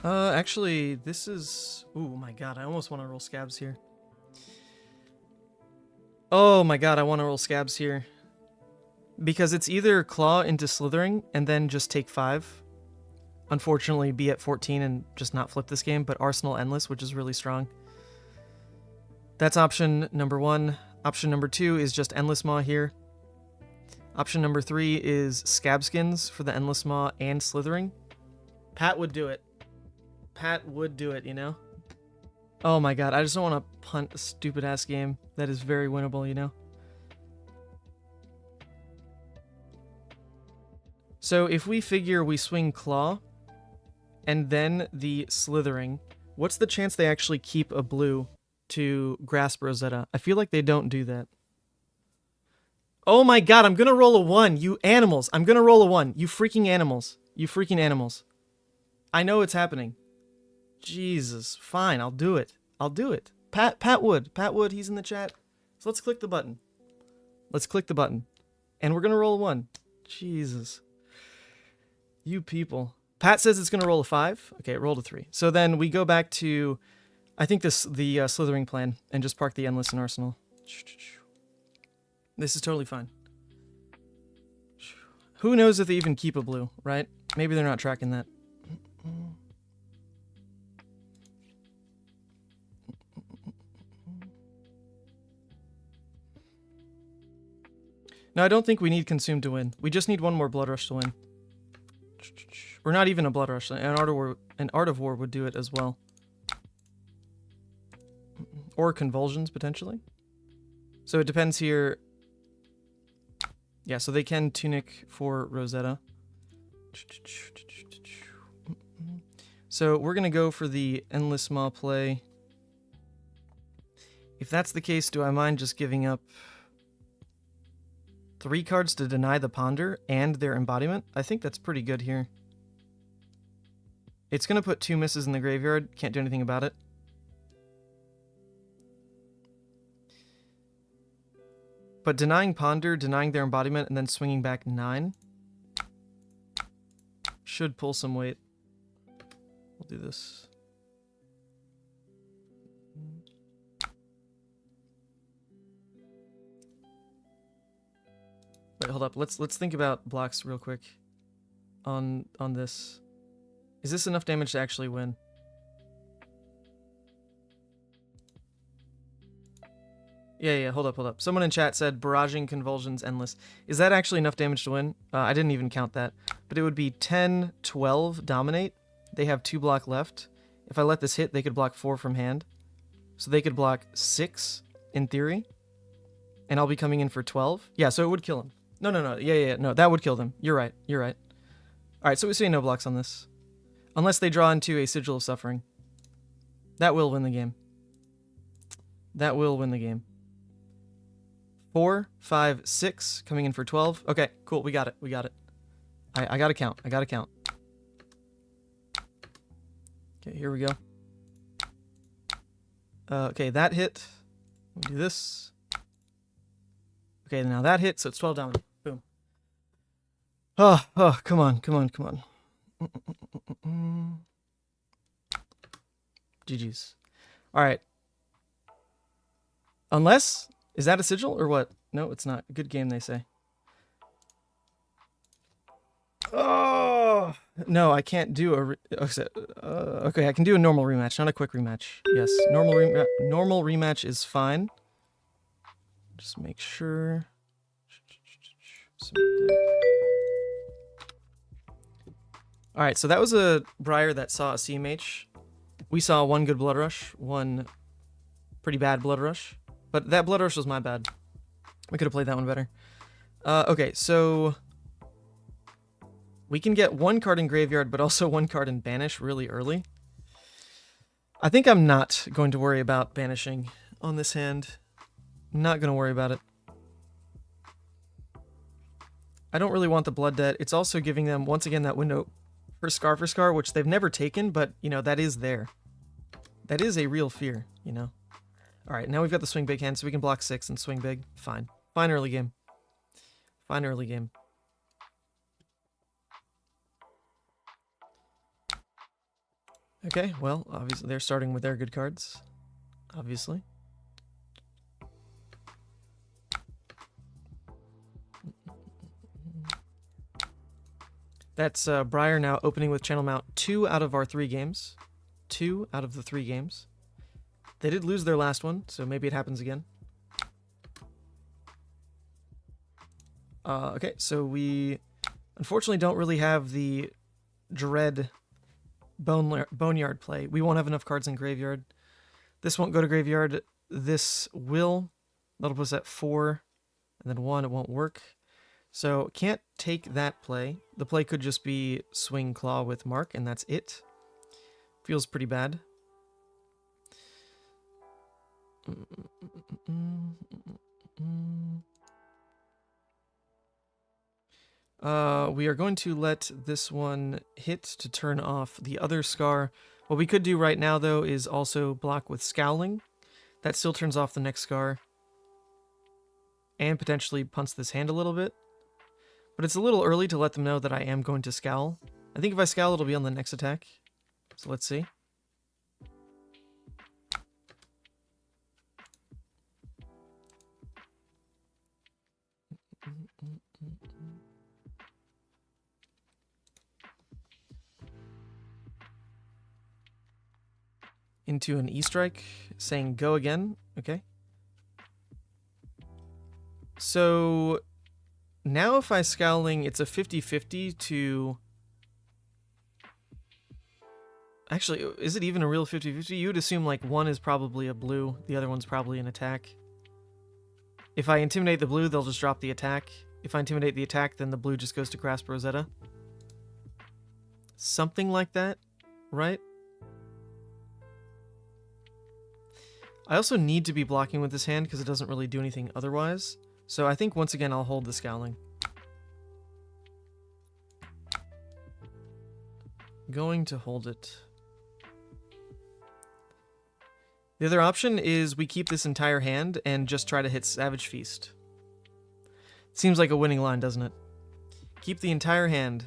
Actually, this is... Oh my god, I almost want to roll Scabs here. Oh my god, I want to roll Scabs here. Because it's either Claw into Slithering and then just take 5. Unfortunately, be at 14 and just not flip this game, but Arsenal Endless, which is really strong. That's option number 1. Option number 2 is just Endless Maw here. Option number 3 is Scabskins for the Endless Maw and Slithering. Pat would do it. Pat would do it, Oh my god, I just don't want to punt a stupid-ass game that is very winnable, So if we figure we swing Claw, and then the Slithering, what's the chance they actually keep a blue to grasp Rosetta. I feel like they don't do that. Oh my god, I'm gonna roll a 1, you animals. I'm gonna roll a 1. You freaking animals. You freaking animals. I know it's happening. Jesus. Fine, I'll do it. I'll do it. Pat Wood, he's in the chat. So let's click the button. Let's click the button. And we're gonna roll a 1. Jesus. You people. Pat says it's gonna roll a 5. Okay, it rolled a 3. So then we go back to, I think the slithering plan, and just park the endless in Arsenal. This is totally fine. Who knows if they even keep a blue, right? Maybe they're not tracking that. No, I don't think we need Consume to win. We just need one more Blood Rush to win. Or not even a Blood Rush. An Art of War would do it as well. Or Convulsions, potentially. So it depends here. Yeah, so they can Tunic for Rosetta. So we're going to go for the Endless Maw play. If that's the case, do I mind just giving up 3 cards to deny the Ponder and their embodiment? I think that's pretty good here. It's going to put 2 misses in the graveyard. Can't do anything about it. But denying Ponder, denying their embodiment, and then swinging back 9 should pull some weight. We'll do this. Wait, hold up. Let's think about blocks real quick on this. Is this enough damage to actually win? Yeah, hold up. Someone in chat said barraging, convulsions, endless. Is that actually enough damage to win? I didn't even count that. But it would be 10, 12, dominate. They have 2 block left. If I let this hit, they could block 4 from hand. So they could block 6, in theory. And I'll be coming in for 12. Yeah, so it would kill him. No. Yeah, no, that would kill them. You're right. Alright, so we say no blocks on this. Unless they draw into a Sigil of Suffering. That will win the game. That will win the game. 4, 5, 6, coming in for 12. Okay, cool, we got it. I gotta count. Okay, here we go. Okay, that hit. We'll do this. Okay, now that hit, so it's 12 dominant. Boom. Oh, come on. GG's. Alright. Unless... Is that a Sigil or what? No, it's not. Good game, they say. Oh! No, I can't do a... okay, I can do a normal rematch, not a quick rematch. Yes, normal rematch is fine. Just make sure... Alright, so that was a Briar that saw a CMH. We saw 1 good Blood Rush, 1 pretty bad Blood Rush. But that Blood Rush was my bad. We could have played that one better. Okay, so... We can get 1 card in Graveyard, but also 1 card in Banish really early. I think I'm not going to worry about banishing on this hand. Not going to worry about it. I don't really want the Blood Debt. It's also giving them, once again, that window for Scar, which they've never taken, but, you know, that is there. That is a real fear, you know? Alright, now we've got the swing big hand, so we can block 6 and swing big. Fine. Fine early game. Okay, well, obviously they're starting with their good cards. Obviously. That's Briar now opening with Channel Mount 2 out of our 3 games. 2 out of the 3 games. They did lose their last one, so maybe it happens again. Okay, so we unfortunately don't really have the Dread Boneyard play. We won't have enough cards in Graveyard. This won't go to Graveyard. This will. That'll put us at 4, and then 1. It won't work. So can't take that play. The play could just be Swing Claw with Mark, and that's it. Feels pretty bad. We are going to let this one hit to turn off the other scar. What we could do right now, though, is also block with Scowling. That still turns off the next scar. And potentially punts this hand a little bit. But it's a little early to let them know that I am going to Scowl. I think if I Scowl, it'll be on the next attack. So let's see. Into an E-Strike, saying go again. Okay. So now if I Scowling, it's a 50-50 to... Actually, is it even a real 50-50? You would assume like one is probably a blue, the other one's probably an attack. If I intimidate the blue, they'll just drop the attack. If I intimidate the attack, then the blue just goes to Grasp Rosetta. Something like that, right? I also need to be blocking with this hand because it doesn't really do anything otherwise. So I think once again I'll hold the Scowling. Going to hold it. The other option is we keep this entire hand and just try to hit Savage Feast. Seems like a winning line, doesn't it? Keep the entire hand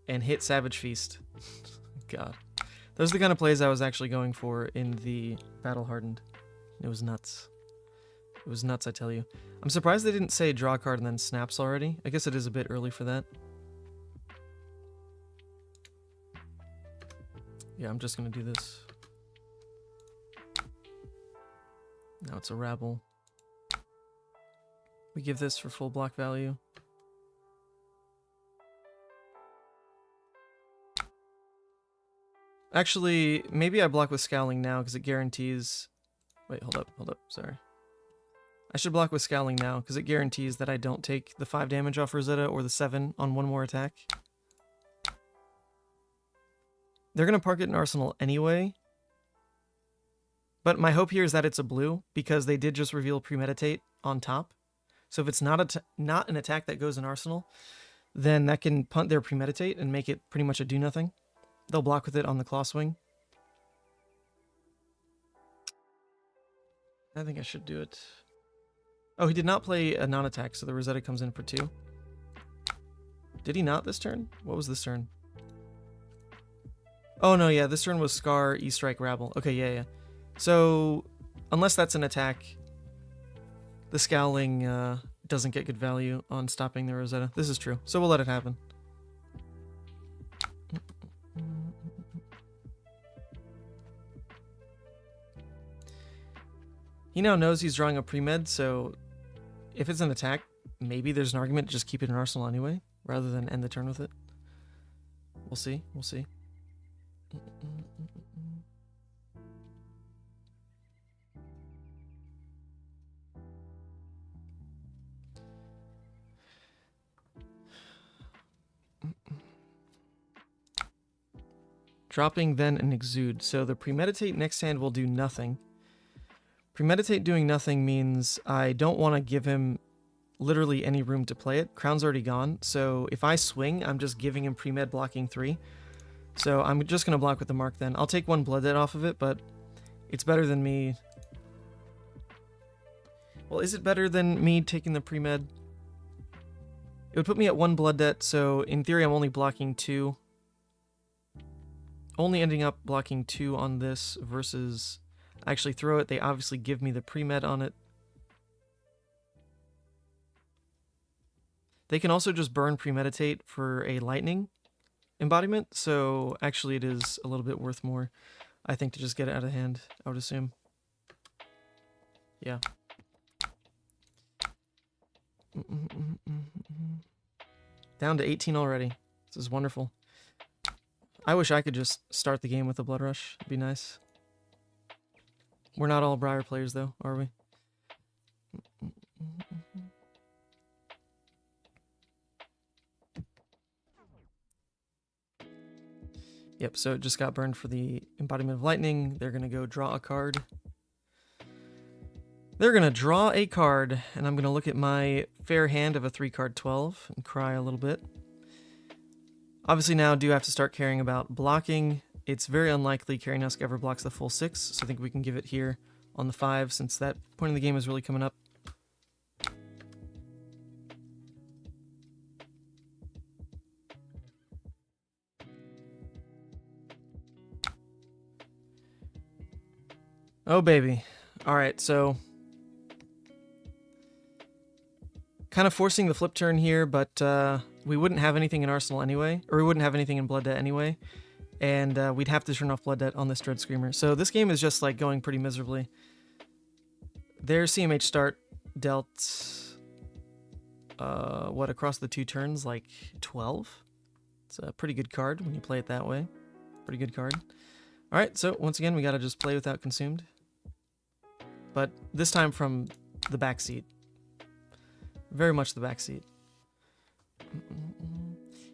and hit Savage Feast. God. Those are the kind of plays I was actually going for in the Battle Hardened. It was nuts. It was nuts, I tell you. I'm surprised they didn't say draw a card and then snaps already. I guess it is a bit early for that. Yeah, I'm just going to do this. Now it's a Rabble. We give this for full block value. Actually, maybe I block with Scowling now because it guarantees... Wait, hold up, sorry. I should block with Scowling now because it guarantees that I don't take the 5 damage off Rosetta or the 7 on one more attack. They're going to park it in Arsenal anyway. But my hope here is that it's a blue because they did just reveal Premeditate on top. So if it's not an attack that goes in Arsenal, then that can punt their Premeditate and make it pretty much a do-nothing. They'll block with it on the Claw Swing. I think I should do it. Oh, he did not play a non-attack, so the Rosetta comes in for 2. Did he not this turn? What was this turn? Oh, no, yeah, this turn was Scar, E-Strike, Rabble. Okay, yeah. So, unless that's an attack, the Scowling doesn't get good value on stopping the Rosetta. This is true, so we'll let it happen. He now knows he's drawing a pre-med, so if it's an attack, maybe there's an argument to just keep it in Arsenal anyway, rather than end the turn with it. We'll see, we'll see. Dropping then an Exude. So the Premeditate next hand will do nothing. Premeditate doing nothing means I don't want to give him literally any room to play it. Crown's already gone, so if I swing, I'm just giving him Premed blocking 3. So I'm just going to block with the Mark then. I'll take 1 Blood Debt off of it, but it's better than me... Well, is it better than me taking the Premed? It would put me at 1 Blood Debt, so in theory I'm only blocking 2. Only ending up blocking 2 on this versus... I actually throw it, they obviously give me the Premed on it. They can also just burn Premeditate for a Lightning embodiment, so actually it is a little bit worth more, I think, to just get it out of hand, I would assume. Yeah. Down to 18 already. This is wonderful. I wish I could just start the game with a Blood Rush. It'd be nice. We're not all Briar players, though, are we? Yep, so it just got burned for the Embodiment of Lightning. They're going to go draw a card. They're going to draw a card, and I'm going to look at my fair hand of a 3-card 12 and cry a little bit. Obviously now I do have to start caring about blocking. It's very unlikely Carry Nusk ever blocks the full 6, so I think we can give it here on the 5 since that point in the game is really coming up. Oh baby. Alright, so kind of forcing the flip turn here, but we wouldn't have anything in Arsenal anyway, or we wouldn't have anything in Blood Debt anyway, and we'd have to turn off Blood Debt on this Dread Screamer. So this game is just like going pretty miserably. Their CMH start dealt, what, across the 2 turns, like 12? It's a pretty good card when you play it that way. Pretty good card. Alright, so once again, we gotta just play without Consumed. But this time from the back seat. Very much the back seat.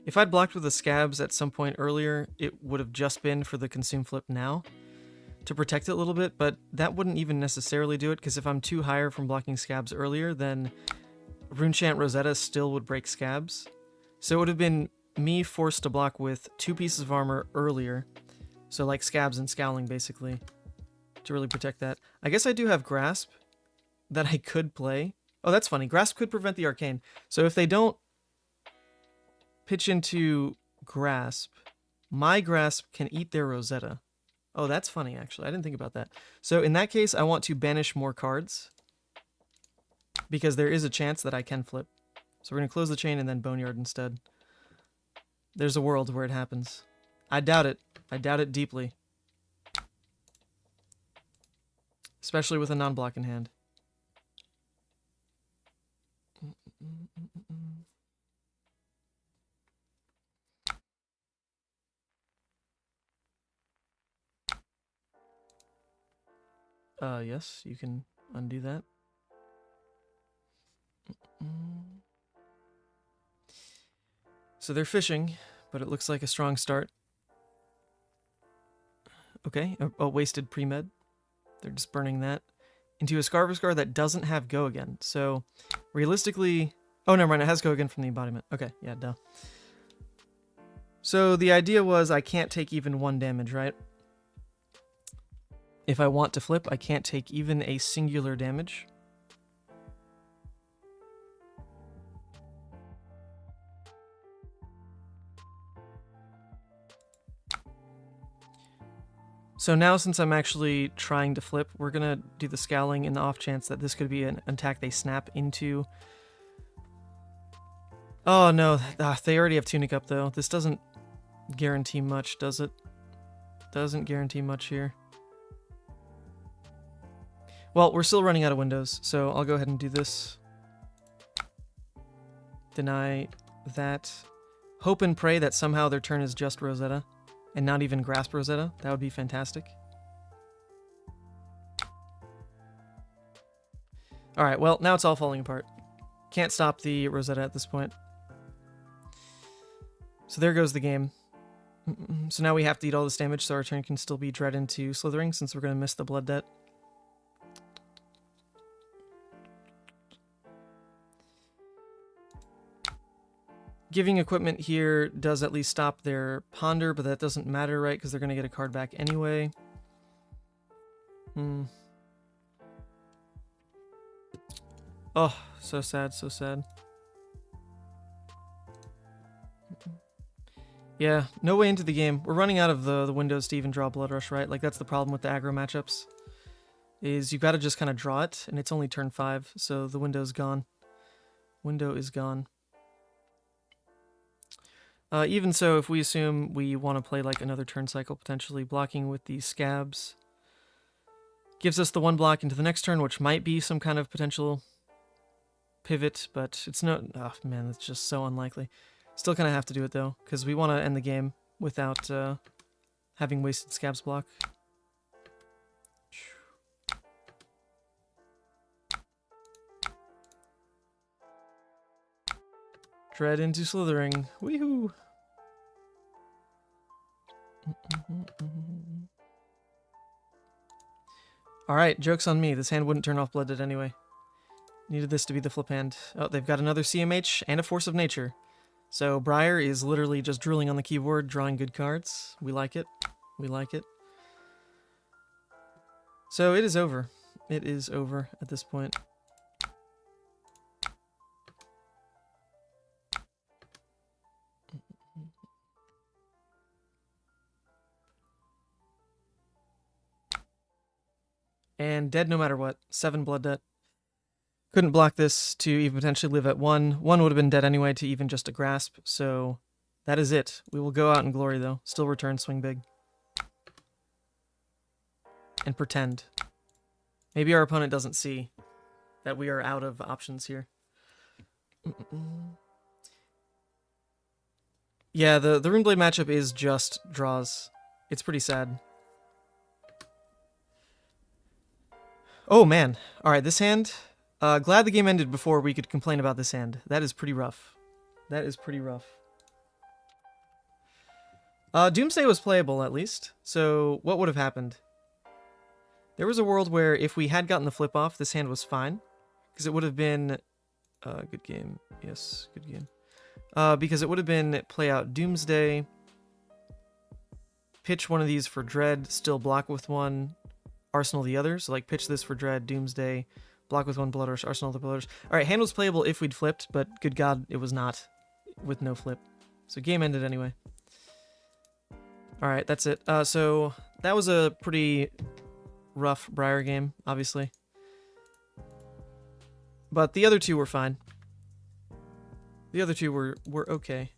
If I'd blocked with the Scabs at some point earlier, it would have just been for the Consume flip now to protect it a little bit, but that wouldn't even necessarily do it, because if I'm too higher from blocking Scabs earlier, then Runechant Rosetta still would break Scabs. So it would have been me forced to block with 2 pieces of armor earlier, so like Scabs and Scowling basically, to really protect that. I guess I do have Grasp that I could play. Oh, that's funny. Grasp could prevent the Arcane. So if they don't pitch into Grasp, my Grasp can eat their Rosetta. Oh, that's funny, actually. I didn't think about that. So in that case, I want to banish more cards, because there is a chance that I can flip. So we're going to close the chain and then Boneyard instead. There's a world where it happens. I doubt it. I doubt it deeply. Especially with a non-block in hand. Yes, you can undo that. So they're fishing, but it looks like a strong start. Okay, a wasted pre-med. They're just burning that into a Scar that doesn't have Go again. So realistically... Oh, never mind, it has Go again from the embodiment. Okay, yeah, duh. So the idea was I can't take even 1 damage, right? If I want to flip, I can't take even a singular damage. So now, since I'm actually trying to flip, we're going to do the Scowling in the off chance that this could be an attack they snap into. Oh no, they already have Tunic up though. This doesn't guarantee much, does it? Doesn't guarantee much here. Well, we're still running out of windows, so I'll go ahead and do this. Deny that. Hope and pray that somehow their turn is just Rosetta, and not even Grasp Rosetta. That would be fantastic. Alright, well, now it's all falling apart. Can't stop the Rosetta at this point. So there goes the game. So now we have to eat all this damage so our turn can still be Dread into Slithering, since we're going to miss the Blood Debt. Giving equipment here does at least stop their Ponder, but that doesn't matter, right? Because they're going to get a card back anyway. Oh, so sad, so sad. Yeah, no way into the game. We're running out of the windows to even draw Blood Rush, right? Like, that's the problem with the aggro matchups. Is you've got to just kind of draw it, and it's only turn 5, so the window's gone. Window is gone. Even so, if we assume we want to play like another turn cycle, potentially blocking with these Scabs gives us the 1 block into the next turn, which might be some kind of potential pivot, but it's no... Oh man, that's just so unlikely. Still kind of have to do it though, because we want to end the game without having wasted Scabs block. Dread into Slithering. Weehoo! Alright, joke's on me. This hand wouldn't turn off Blooded anyway. Needed this to be the flip hand. Oh, they've got another CMH and a Force of Nature. So Briar is literally just drooling on the keyboard, drawing good cards. We like it. We like it. So it is over. It is over at this point. And dead no matter what. 7 blood debt. Couldn't block this to even potentially live at 1. 1 would have been dead anyway to even just a grasp. So that is it. We will go out in glory though. Still return, swing big. And pretend. Maybe our opponent doesn't see that we are out of options here. Yeah, the Runeblade matchup is just draws. It's pretty sad. Oh man. Alright, this hand. Glad the game ended before we could complain about this hand. That is pretty rough. That is pretty rough. Doomsday was playable at least. So what would have happened? There was a world where if we had gotten the flip off, this hand was fine. Because it would have been... good game. Yes, good game. Because it would have been play out Doomsday, pitch one of these for Dread, still block with one, Arsenal the other. So like pitch this for Dread, Doomsday, block with one Blood Rush, Arsenal the Blood Rush. Alright, hand was playable if we'd flipped, but good god, it was not with no flip. So game ended anyway. Alright, that's it. So that was a pretty rough Briar game, obviously. But the other two were fine. The other two were okay.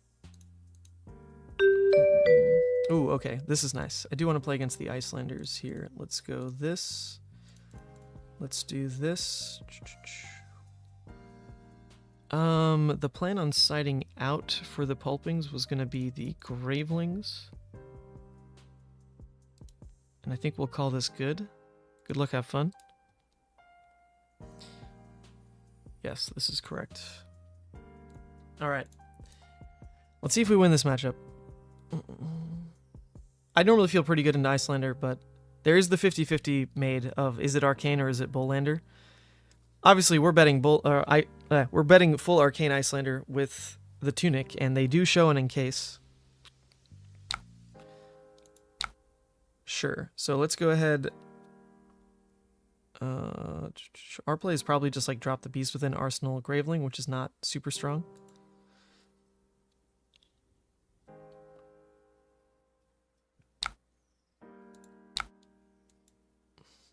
Ooh, okay. This is nice. I do want to play against the Icelanders here. Let's go this. Let's do this. The plan on siding out for the Pulpings was going to be the Gravelings. And I think we'll call this good. Good luck, have fun. Yes, this is correct. Alright. Let's see if we win this matchup. I normally feel pretty good in Iyslander, but there is the 50-50 made of is it Arcane or is it Bullander? Obviously, we're betting we're betting full Arcane Iyslander with the Tunic, and they do show an encase. Sure. So let's go ahead. Our play is probably just like drop the Beast within Arsenal Graveling, which is not super strong.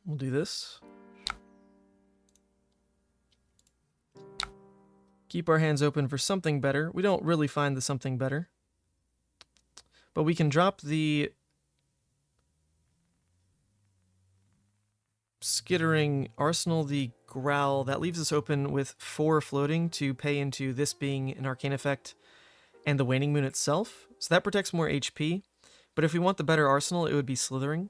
We'll do this. Keep our hands open for something better. We don't really find the something better. But we can drop the Skittering Arsenal the Growl. That leaves us open with 4 floating to pay into this being an arcane effect and the Waning Moon itself. So that protects more HP. But if we want the better Arsenal, it would be Slithering.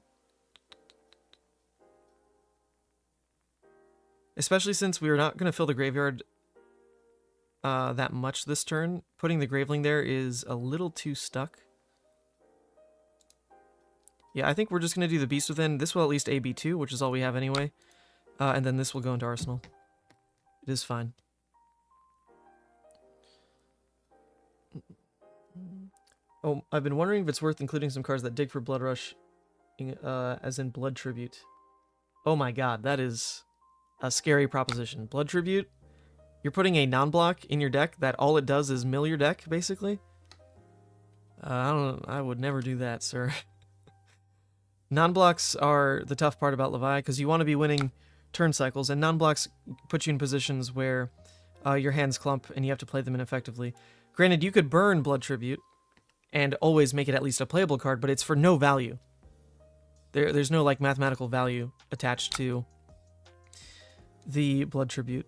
Especially since we are not going to fill the graveyard that much this turn. Putting the Graveling there is a little too stuck. Yeah, I think we're just going to do the Beast Within. This will at least AB2, which is all we have anyway. And then this will go into Arsenal. It is fine. Oh, I've been wondering if it's worth including some cards that dig for Blood Rush, as in Blood Tribute. Oh my god, that is a scary proposition. Blood Tribute? You're putting a non-block in your deck that all it does is mill your deck, basically? I would never do that, sir. Non-blocks are the tough part about Levia, because you want to be winning turn cycles, and non-blocks put you in positions where your hands clump and you have to play them ineffectively. Granted, you could burn Blood Tribute and always make it at least a playable card, but it's for no value. There's no like mathematical value attached to the Blood Tribute.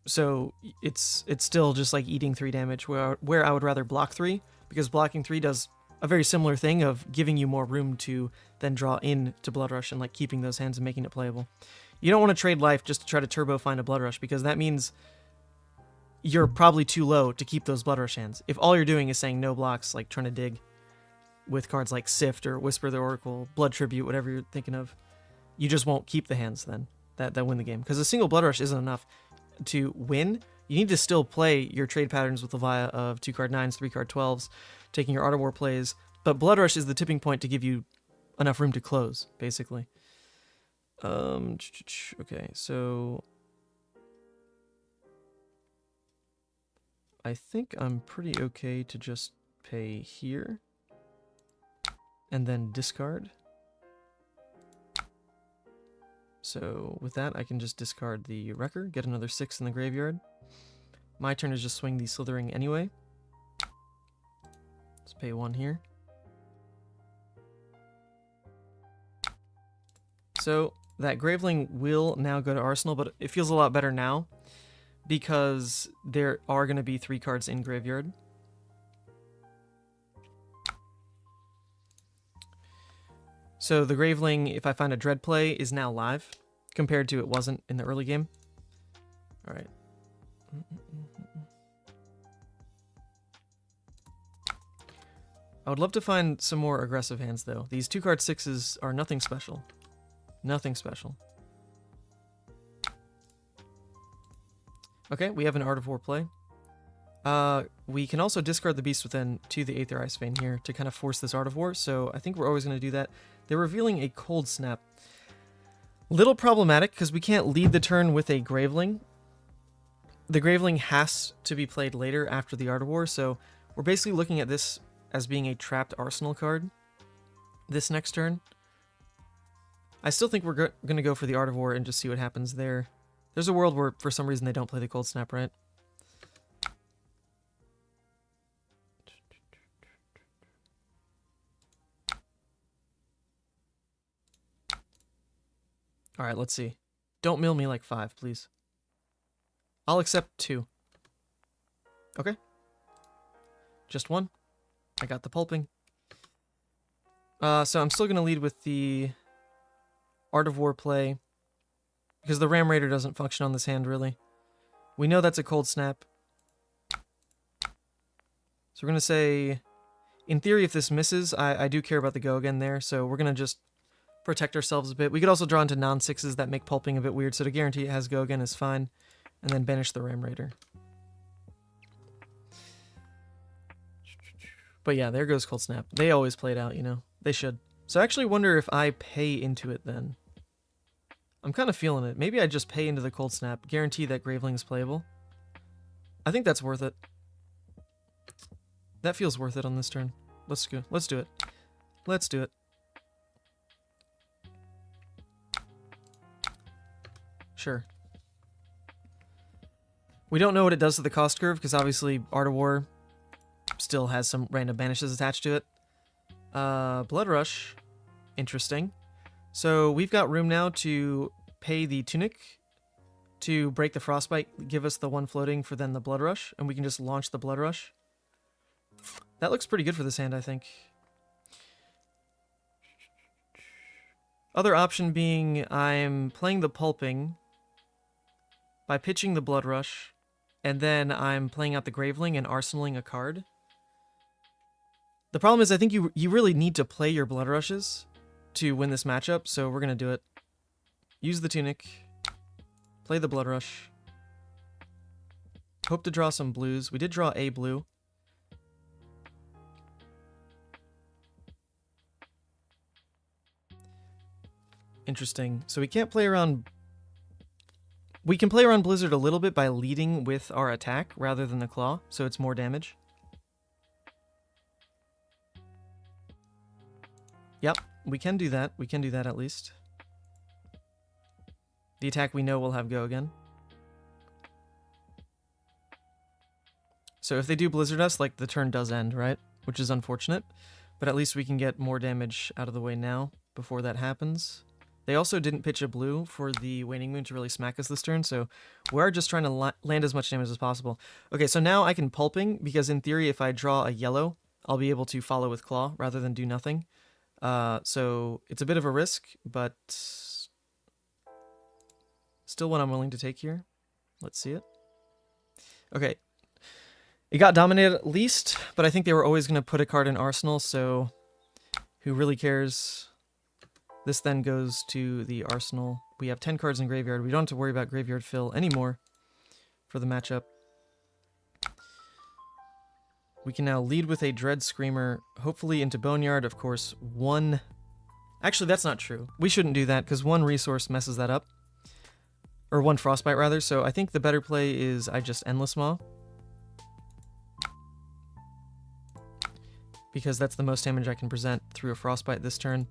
So it's still just like eating 3 damage, where I would rather block 3, because blocking 3 does a very similar thing of giving you more room to then draw in to Blood Rush and like keeping those hands and making it playable. You don't want to trade life just to try to turbo find a Blood Rush, because that means you're probably too low to keep those Blood Rush hands. If all you're doing is saying no blocks, like trying to dig, with cards like Sift or Whisper the Oracle, Blood Tribute, whatever you're thinking of, you just won't keep the hands then that win the game. Because a single Blood Rush isn't enough to win. You need to still play your trade patterns with Levia of 2-card 9s, 3-card 12s, taking your Art of War plays. But Blood Rush is the tipping point to give you enough room to close, basically. Okay, so I think I'm pretty okay to just pay here and then discard. So with that, I can just discard the Wrecker, get another 6 in the graveyard. My turn is just swing the Slithering anyway. Let's pay 1 here. So that Graveling will now go to Arsenal, but it feels a lot better now because there are going to be 3 cards in graveyard. So the Graveling, if I find a Dread play, is now live, compared to it wasn't in the early game. Alright. I would love to find some more aggressive hands, though. These 2-card 6s are nothing special. Nothing special. Okay, we have an Art of War play. We can also discard the Beast Within to the Aether Ice Vein here to kind of force this Art of War, so I think we're always going to do that. They're revealing a Cold Snap. Little problematic, because we can't lead the turn with a Graveling. The Graveling has to be played later after the Art of War, so we're basically looking at this as being a trapped Arsenal card this next turn. I still think we're going to go for the Art of War and just see what happens there. There's a world where, for some reason, they don't play the Cold Snap, right? Alright, let's see. Don't mill me like 5, please. I'll accept 2. Okay. Just 1. I got the pulping. So I'm still going to lead with the Art of War play, because the Ram Raider doesn't function on this hand, really. We know that's a Cold Snap. So we're going to say, in theory, if this misses, I do care about the go again there, so we're going to just protect ourselves a bit. We could also draw into non-6s that make pulping a bit weird, so to guarantee it has go again is fine. And then banish the Ram Raider. But yeah, there goes Cold Snap. They always play it out, you know. They should. So I actually wonder if I pay into it then. I'm kind of feeling it. Maybe I just pay into the Cold Snap, guarantee that Graveling is playable. I think that's worth it. That feels worth it on this turn. Let's go. Let's do it. Let's do it. Sure. We don't know what it does to the cost curve, because obviously Art of War still has some random banishes attached to it. Blood Rush. Interesting. So we've got room now to pay the Tunic to break the Frostbite, give us the 1 floating for then the Blood Rush, and we can just launch the Blood Rush. That looks pretty good for this hand, I think. Other option being I'm playing the Pulping by pitching the Blood Rush, and then I'm playing out the Graveling and arsenaling a card. The problem is I think you really need to play your Blood Rushes to win this matchup, so we're going to do it. Use the Tunic, play the Blood Rush, hope to draw some blues. We did draw a blue. Interesting. So we can't play around... We can play around Blizzard a little bit by leading with our attack rather than the Claw, so it's more damage. Yep, we can do that. We can do that at least. The attack we know will have go again. So if they do Blizzard us, like, the turn does end, right? Which is unfortunate. But at least we can get more damage out of the way now before that happens. They also didn't pitch a blue for the Waning Moon to really smack us this turn, so we're just trying to land as much damage as possible. Okay, so now I can Pulping, because in theory if I draw a yellow, I'll be able to follow with Claw rather than do nothing. So it's a bit of a risk, but still one I'm willing to take here. Let's see it. Okay. It got dominated at least, but I think they were always going to put a card in Arsenal, so Who really cares? This then goes to the arsenal. We have 10 cards in graveyard. We don't have to worry about graveyard fill anymore for the matchup. We can now lead with a Dread Screamer, hopefully into Boneyard. Of course, one... Actually, that's not true. We shouldn't do that, because one resource messes that up. Or one Frostbite, rather. So I think the better play is I just Endless Maw. Because that's the most damage I can present through a Frostbite this turn.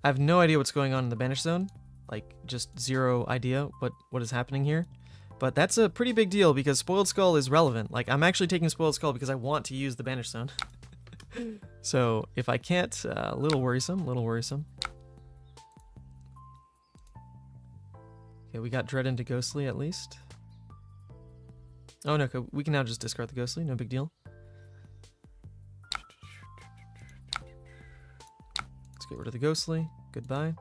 I have no idea what's going on in the Banish Zone. Like, just zero idea what is happening here. But that's a pretty big deal because Spoiled Skull is relevant. Like, I'm actually taking Spoiled Skull because I want to use the Banish Zone. So, if I can't, a little worrisome, Okay, we got Dread into Ghostly at least. Oh no, we can now just discard the Ghostly, no big deal. Let's get rid of the Ghostly, goodbye.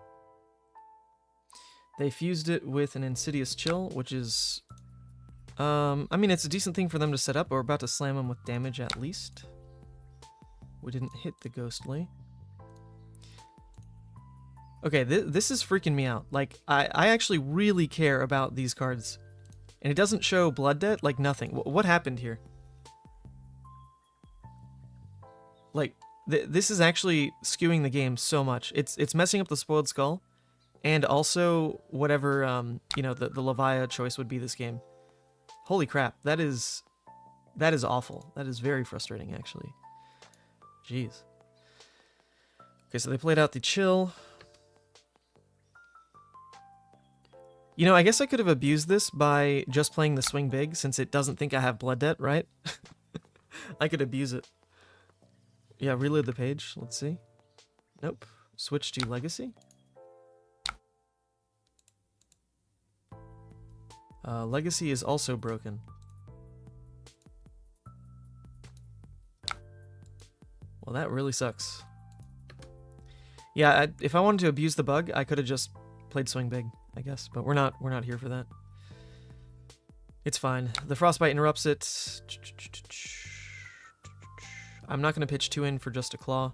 They fused it with an Insidious Chill, which is... I mean, it's a decent thing for them to set up, but we're about to slam them with damage at least. We didn't hit the Ghostly. Okay, this is freaking me out. Like, I actually really care about these cards. And it doesn't show Blood Debt, like nothing. What happened here? Like, this is actually skewing the game so much. It's messing up the Spoiled Skull, and also whatever, you know, the Levia choice would be this game. Holy crap, that is awful. That is very frustrating, actually. Jeez. Okay, so they played out the Chill. You know, I guess I could have abused this by just playing the Swing Big, since it doesn't think I have Blood Debt, right? I could abuse it. Yeah, reload the page. Let's see. Nope. Switch to Legacy. Legacy is also broken. Well, that really sucks. Yeah, if I wanted to abuse the bug, I could have just played Swing Big, I guess, but we're not here for that. It's fine. The Frostbite interrupts it. I'm not going to pitch 2 in for just a Claw.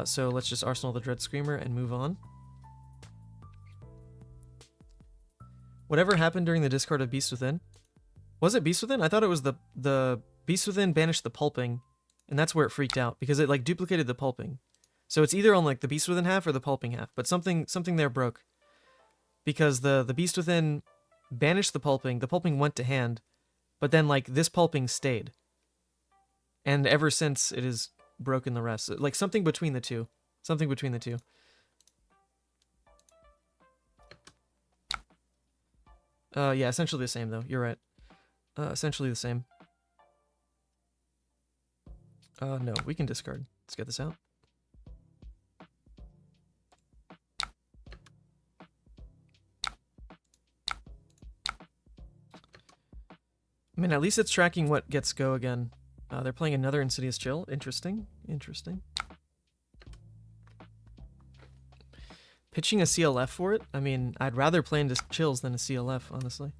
So let's just Arsenal the Dread Screamer and move on. Whatever happened during the discard of Beast Within? Was it Beast Within? I thought it was the Beast Within banished the Pulping, and that's where it freaked out, because it like duplicated the Pulping. So it's either on like the Beast Within half or the Pulping half, but something there broke. Because the Beast Within banished the Pulping went to hand, but then like this Pulping stayed. And ever since it has broken the rest. Like something between the two. Something between the two. Yeah, essentially the same though. You're right. Essentially the same. No, we can discard. Let's get this out. I mean, at least it's tracking what gets go again. They're playing another Insidious Chill. Interesting. Interesting. Pitching a CLF for it? I mean, I'd rather play into Chills than a CLF, honestly.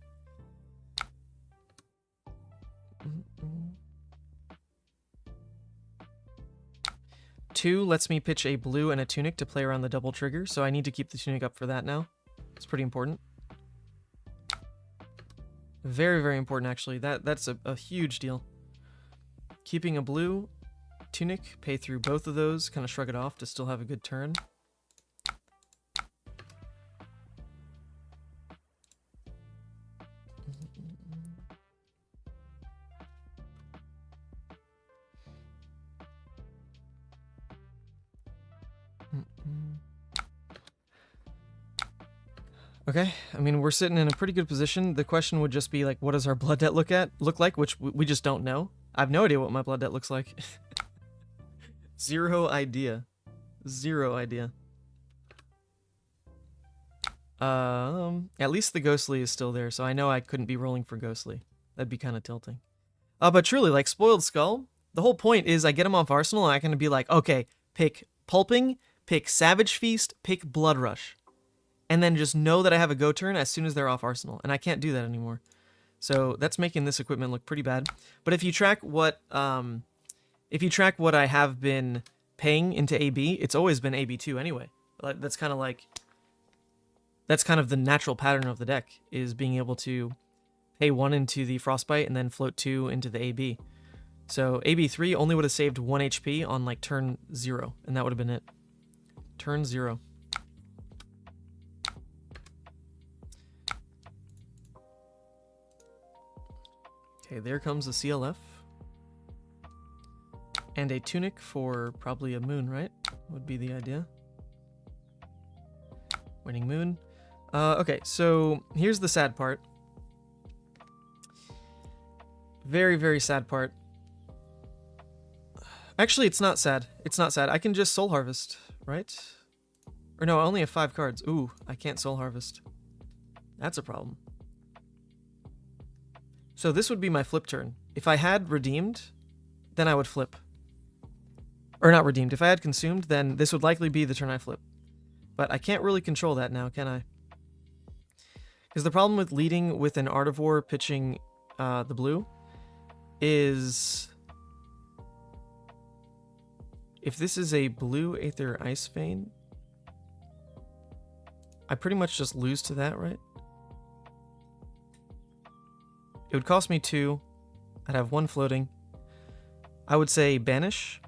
Two lets me pitch a blue and a Tunic to play around the double trigger, so I need to keep the Tunic up for that now. It's pretty important. Very, very important, actually. That's a huge deal. Keeping a blue Tunic, pay through both of those, kind of shrug it off to still have a good turn. Okay, I mean, we're sitting in a pretty good position. The question would just be, like, what does our blood debt look like, which we just don't know. I have no idea what my blood debt looks like. Zero idea. Zero idea. At least the Ghostly is still there, so I know I couldn't be rolling for Ghostly. That'd be kind of tilting. But truly, like, Spoiled Skull, the whole point is I get him off Arsenal, and I can be like, okay, pick Pulping, pick Savage Feast, pick Blood Rush. And then just know that I have a go turn as soon as they're off Arsenal. And I can't do that anymore. So that's making this equipment look pretty bad. But if you track what if you track what I have been paying into AB, it's always been AB2 anyway. That's kind of the natural pattern of the deck, is being able to pay 1 into the Frostbite and then float 2 into the AB. So AB3 only would have saved 1 HP on like turn 0, and that would have been it. Turn 0. Okay, there comes a CLF. And a tunic for probably a moon, right? Would be the idea. Winning moon. Okay, so here's the sad part. Very, very sad part. Actually, it's not sad. It's not sad. I can just soul harvest, right? Or no, I only have 5 cards. Ooh, I can't soul harvest. That's a problem. So this would be my flip turn. If I had redeemed, then I would flip. Or not redeemed. If I had consumed, then this would likely be the turn I flip. But I can't really control that now, can I? Because the problem with leading with an Artivore pitching the blue is... if this is a blue Aether Ice Vein, I pretty much just lose to that, right? It would cost me 2. I'd have 1 floating. I would say banish.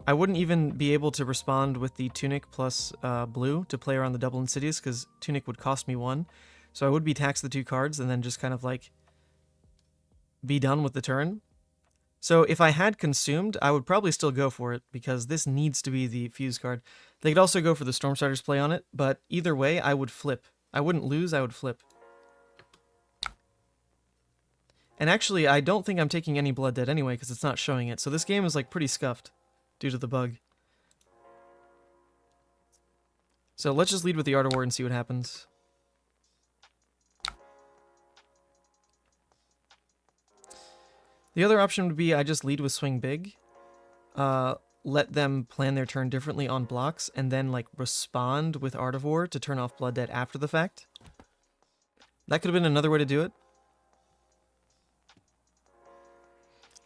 I wouldn't even be able to respond with the Tunic plus blue to play around the double Insidious, because Tunic would cost me 1. So I would be tax the 2 cards and then just kind of like be done with the turn. So if I had consumed, I would probably still go for it, because this needs to be the fuse card. They could also go for the Stormstarter's play on it, but either way, I would flip. I wouldn't lose, I would flip. And actually, I don't think I'm taking any Blood Dead anyway, because it's not showing it. So this game is like pretty scuffed due to the bug. So let's just lead with the Art of War and see what happens. The other option would be I just lead with Swing Big, let them plan their turn differently on blocks, and then like respond with Art of War to turn off Blood Dead after the fact. That could have been another way to do it.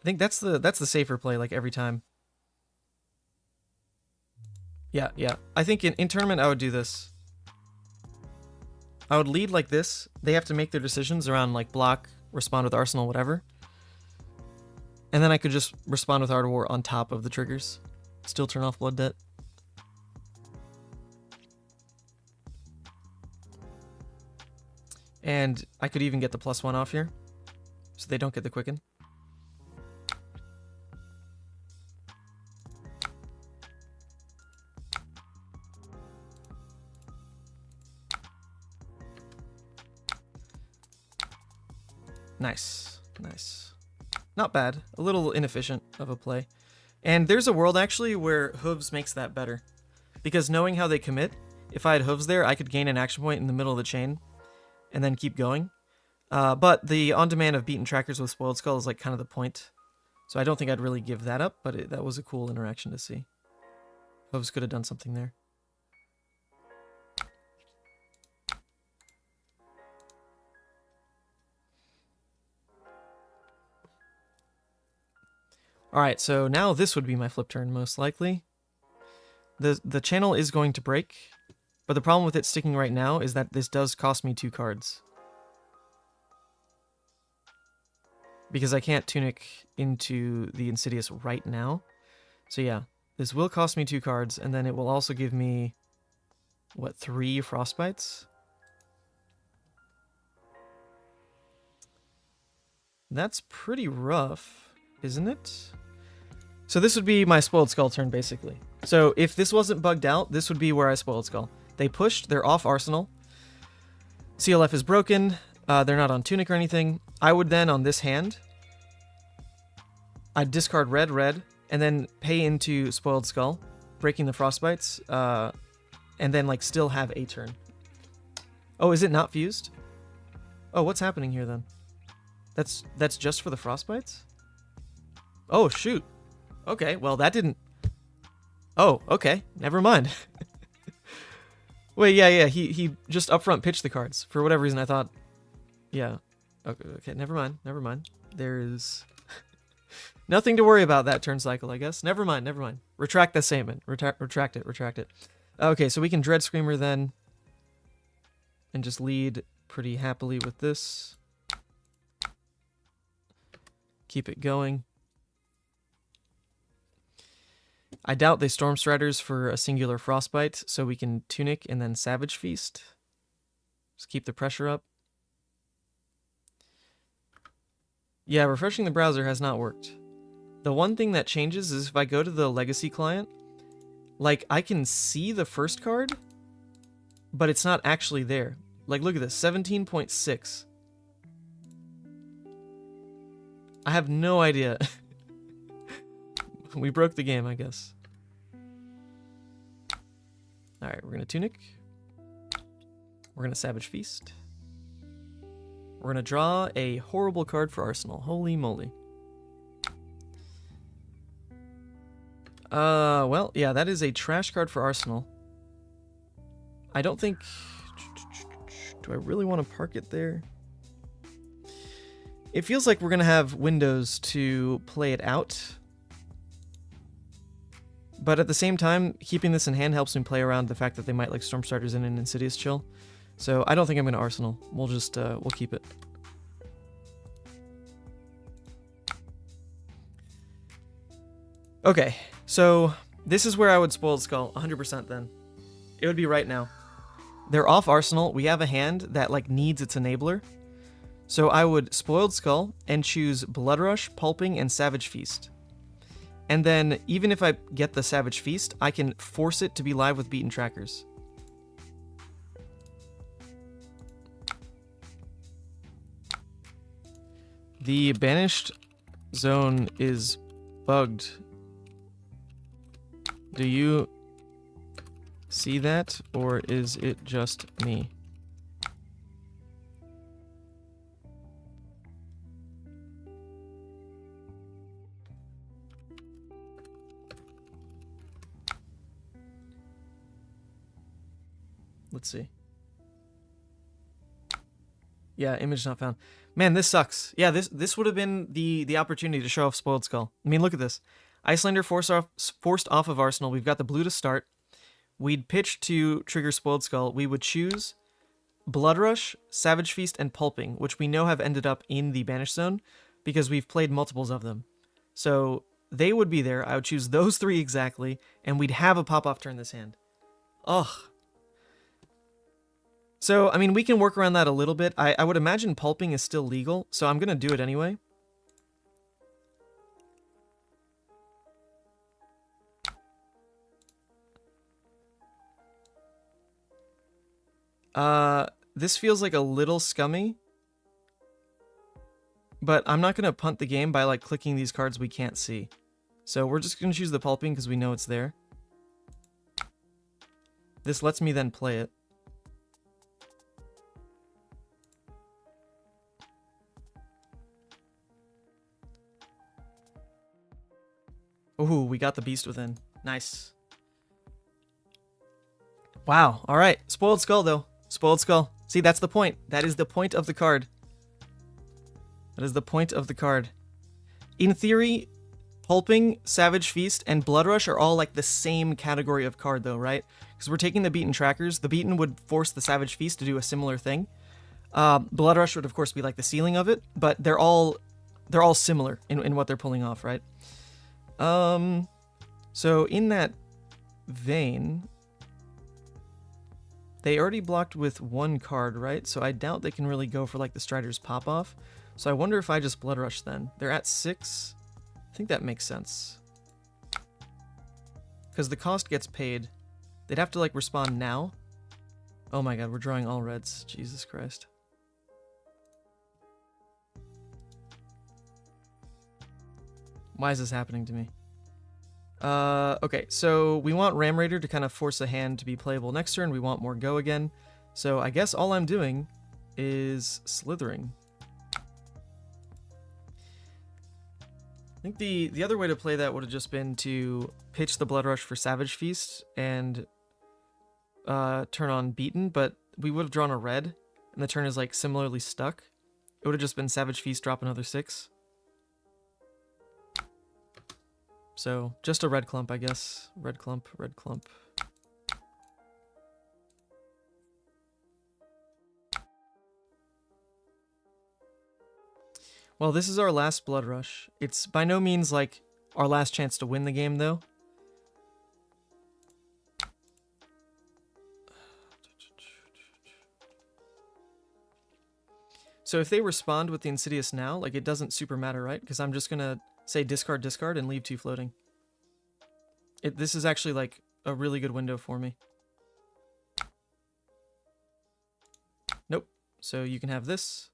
I think that's the safer play, like every time. Yeah. I think in tournament I would do this. I would lead like this. They have to make their decisions around like block, respond with Arsenal, whatever. And then I could just respond with Art of War on top of the triggers. Still turn off Blood Debt. And I could even get the +1 off here, so they don't get the Quicken. Nice. Not bad. A little inefficient of a play. And there's a world actually where Hooves makes that better. Because knowing how they commit, if I had Hooves there, I could gain an action point in the middle of the chain and then keep going. But the on-demand of beaten trackers with Spoiled Skull is like kind of the point. So I don't think I'd really give that up, but that was a cool interaction to see. Hooves could have done something there. Alright, so now this would be my flip turn, most likely. The channel is going to break, but the problem with it sticking right now is that this does cost me 2 cards. Because I can't Tunic into the Insidious right now. So yeah, this will cost me 2 cards, and then it will also give me, what, 3 Frostbites? That's pretty rough, isn't it? So this would be my Spoiled Skull turn, basically. So if this wasn't bugged out, this would be where I Spoiled Skull. They pushed, they're off Arsenal. CLF is broken, they're not on Tunic or anything. I would then, on this hand, I'd discard red, and then pay into Spoiled Skull, breaking the Frostbites, and then like still have a turn. Oh, is it not fused? Oh, what's happening here then? That's just for the Frostbites? Oh, shoot. Okay, well, that didn't... Oh, okay. Never mind. Wait, yeah, he just upfront pitched the cards. For whatever reason, I thought... Yeah. Okay, never mind. There's... Nothing to worry about that turn cycle, I guess. Never mind, never mind. Retract the statement. Retract it. Okay, so we can Dread Screamer then. And just lead pretty happily with this. Keep it going. I doubt they Storm Striders for a singular Frostbite, so we can Tunic and then Savage Feast. Just keep the pressure up. Yeah, refreshing the browser has not worked. The one thing that changes is if I go to the Legacy client, like, I can see the first card, but it's not actually there. Like, look at this, 17.6. I have no idea. We broke the game, I guess. Alright, we're going to Tunic. We're going to Savage Feast. We're going to draw a horrible card for Arsenal. Holy moly. Well, yeah, that is a trash card for Arsenal. I don't think... Do I really want to park it there? It feels like we're going to have windows to play it out. But at the same time, keeping this in hand helps me play around the fact that they might like Storm Starters in an Insidious Chill. So I don't think I'm going to Arsenal. We'll just, we'll keep it. Okay, so this is where I would Spoiled Skull 100% then. It would be right now. They're off Arsenal. We have a hand that like needs its enabler. So I would Spoiled Skull and choose Blood Rush, Pulping, and Savage Feast. And then, even if I get the Savage Feast, I can force it to be live with Beaten Trackers. The Banished Zone is bugged. Do you see that, or is it just me? Let's see. Yeah, image not found. Man, this sucks. Yeah, this would have been the opportunity to show off Spoiled Skull. I mean, look at this. Iyslander forced off of Arsenal. We've got the blue to start. We'd pitch to trigger Spoiled Skull. We would choose Blood Rush, Savage Feast, and Pulping, which we know have ended up in the Banished Zone because we've played multiples of them. So they would be there. I would choose those three exactly, and we'd have a pop-off turn this hand. Ugh. So, I mean, we can work around that a little bit. I would imagine Pulping is still legal, so I'm going to do it anyway. This feels like a little scummy. But I'm not going to punt the game by, like, clicking these cards we can't see. So we're just going to choose the Pulping because we know it's there. This lets me then play it. Ooh, we got the Beast Within. Nice. Wow. All right. Spoiled Skull, though. Spoiled Skull. See, that's the point. That is the point of the card. That is the point of the card. In theory, Pulping, Savage Feast, and Blood Rush are all like the same category of card, though, right? Because we're taking the Beaten Trackers. The Beaten would force the Savage Feast to do a similar thing. Blood Rush would, of course, be like the ceiling of it, but they're all similar in what they're pulling off, right? So in that vein, they already blocked with one card, right? So I doubt they can really go for like the Strider's pop-off. So I wonder if I just Blood Rush then. They're at 6. I think that makes sense. Because the cost gets paid. They'd have to like respond now. Oh my god, we're drawing all reds. Jesus Christ. Why is this happening to me? Okay, so we want Ram Raider to kind of force a hand to be playable next turn. We want more Go again. So I guess all I'm doing is slithering. I think the other way to play that would have just been to pitch the Blood Rush for Savage Feast and turn on Beaten, but we would have drawn a red, and the turn is like similarly stuck. It would have just been Savage Feast, drop another 6. So just a red clump, I guess. Red clump, red clump. Well, this is our last blood rush. It's by no means like our last chance to win the game, though. So if they respond with the Insidious now, like, it doesn't super matter, right? Because I'm just gonna say discard, discard, and leave 2 floating. This is actually, like, a really good window for me. Nope. So you can have this.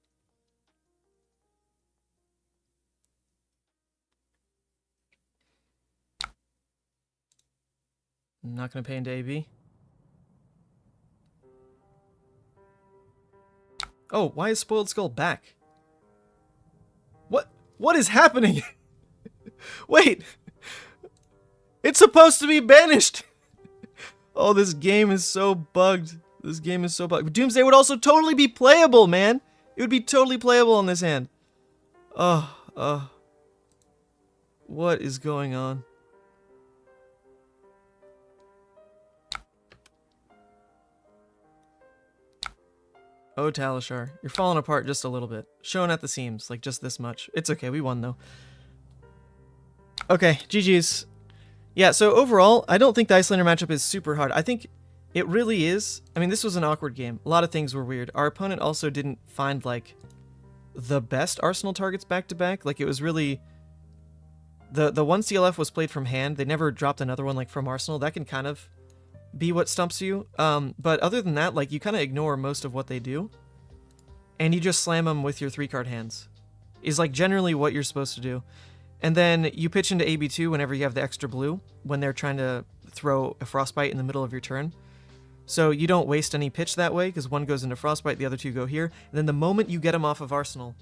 I'm not gonna pay into AB. Oh, why is Spoiled Skull back? What is happening? Wait! It's supposed to be banished! Oh, this game is so bugged. This game is so bugged. Doomsday would also totally be playable, man! It would be totally playable on this hand. What is going on? Oh, Talishar, you're falling apart just a little bit. Showing at the seams, like just this much. It's okay, we won though. Okay, GG's. Yeah, so overall, I don't think the Iyslander matchup is super hard. I think it really is. I mean, this was an awkward game. A lot of things were weird. Our opponent also didn't find, like, the best Arsenal targets back-to-back. Like, it was really... The one CLF was played from hand. They never dropped another one, like, from Arsenal. That can kind of be what stumps you. But other than that, like, you kind of ignore most of what they do. And you just slam them with your 3-card hands. Is, like, generally what you're supposed to do. And then you pitch into AB2 whenever you have the extra blue, when they're trying to throw a Frostbite in the middle of your turn. So you don't waste any pitch that way, because one goes into Frostbite, the other 2 go here. And then the moment you get them off of Arsenal,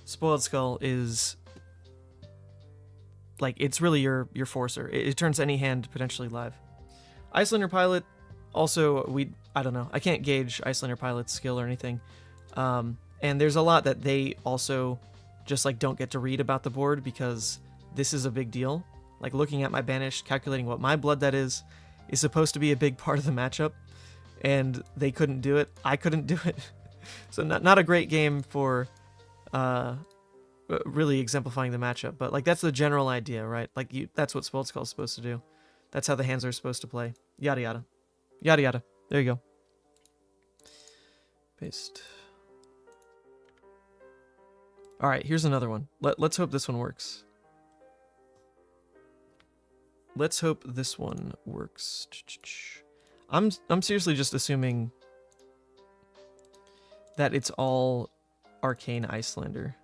Spoiled Skull is... like, it's really your forcer. It turns any hand potentially live. Iyslander Pilot, also, I don't know. I can't gauge Iyslander Pilot's skill or anything. And there's a lot that they also just, like, don't get to read about the board, because this is a big deal. Like, looking at my banished, calculating what my blood that is supposed to be a big part of the matchup. And they couldn't do it. I couldn't do it. So not a great game for really exemplifying the matchup. But, like, that's the general idea, right? Like, that's what Spoiled Skull is supposed to do. That's how the hands are supposed to play. Yada yada. Yada yada. There you go. Paste. Alright, here's another one. Let's hope this one works. Let's hope this one works. I'm seriously just assuming that it's all Arcane Iyslander.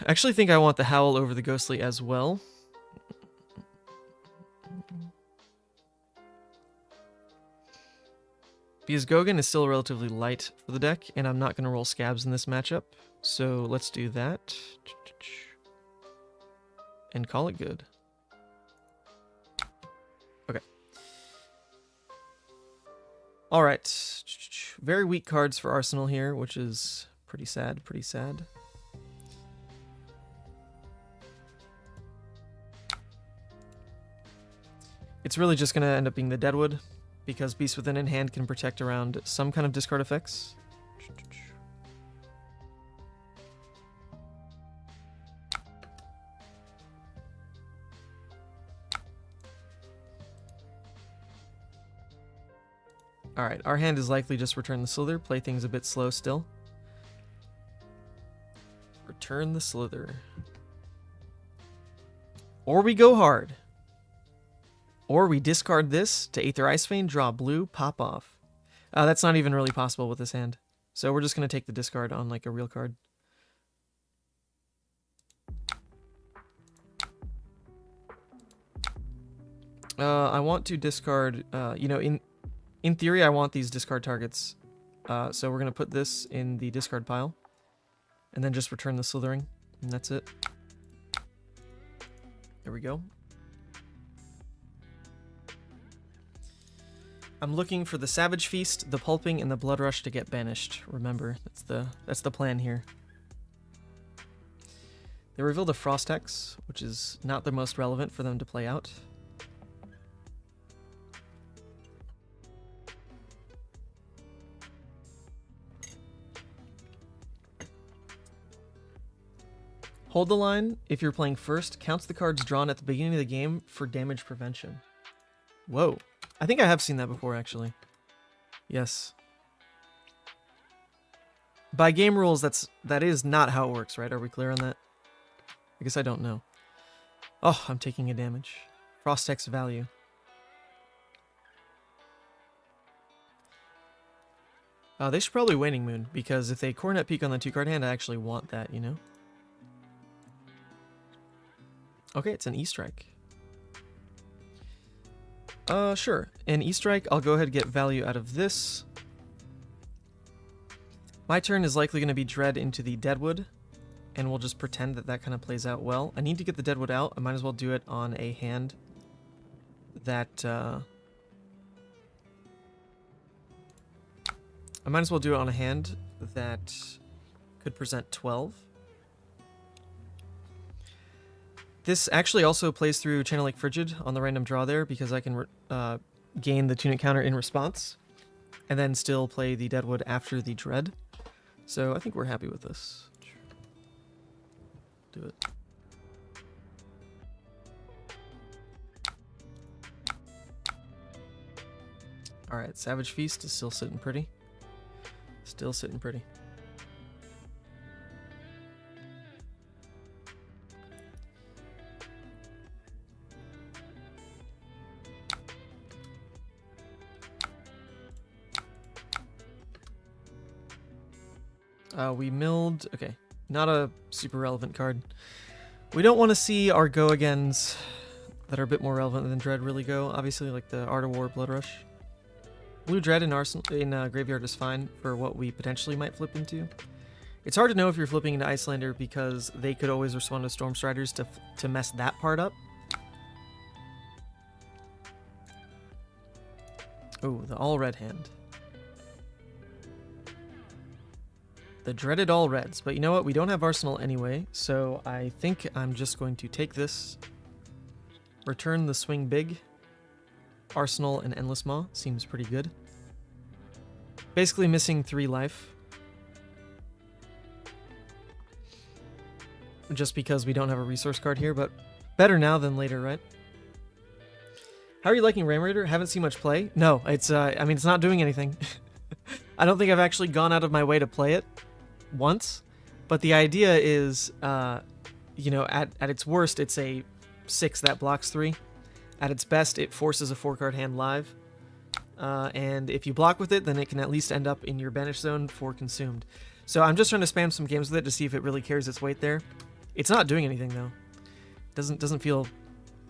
I actually think I want the Howl over the Ghostly as well. Because Gogan is still relatively light for the deck, and I'm not going to roll Scabs in this matchup. So let's do that. And call it good. Okay. Alright. Very weak cards for Arsenal here, which is pretty sad, pretty sad. It's really just going to end up being the Deadwood, because Beast Within in hand can protect around some kind of discard effects. Alright, our hand is likely just Return the Slither, play things a bit slow still. Return the Slither. Or we go hard. Or we discard this to Aether Icevein, draw blue, pop off. That's not even really possible with this hand. So we're just going to take the discard on, like, a real card. I want to discard, you know, in theory I want these discard targets. So we're going to put this in the discard pile. And then just return the Slithering. And that's it. There we go. I'm looking for the Savage Feast, the Pulping, and the Blood Rush to get banished. Remember, that's the plan here. They revealed a Frost Hex, which is not the most relevant for them to play out. Hold the line, if you're playing first, counts the cards drawn at the beginning of the game for damage prevention. Whoa. I think I have seen that before, actually. Yes. By game rules, that is not how it works, right? Are we clear on that? I guess I don't know. Oh, I'm taking a damage. Frost Hex value. They should probably Waning Moon, because if they Coronet Peak on the 2-card hand, I actually want that, you know? Okay, it's an E-Strike. Sure. An E-Strike, I'll go ahead and get value out of this. My turn is likely going to be Dread into the Deadwood, and we'll just pretend that that kind of plays out well. I need to get the Deadwood out. I might as well do it on a hand that, I might as well do it on a hand that could present 12. This actually also plays through Channel Lake Frigid on the random draw there, because I can gain the Tunic counter in response, and then still play the Deadwood after the Dread. So I think we're happy with this. Do it. Alright, Savage Feast is still sitting pretty. Still sitting pretty. We milled... Okay, not a super relevant card. We don't want to see our go-agains that are a bit more relevant than Dread really go. Obviously, like the Art of War, Blood Rush. Blue Dread in Graveyard is fine for what we potentially might flip into. It's hard to know if you're flipping into Iyslander because they could always respond to Storm Striders to mess that part up. Oh, the all-red hand. The dreaded all reds, but you know what? We don't have Arsenal anyway, so I think I'm just going to take this, return the Swing Big, Arsenal, and Endless Maw. Seems pretty good. Basically missing 3 life. Just because we don't have a resource card here, but better now than later, right? How are you liking Ram Raider? Haven't seen much play. No, it's, I mean, it's not doing anything. I don't think I've actually gone out of my way to play it once, but the idea is, you know, at its worst, it's a 6 that blocks 3. At its best, it forces a 4-card hand live, and if you block with it, then it can at least end up in your banish zone for consumed. So I'm just trying to spam some games with it to see if it really carries its weight there. It's not doing anything though. Doesn't feel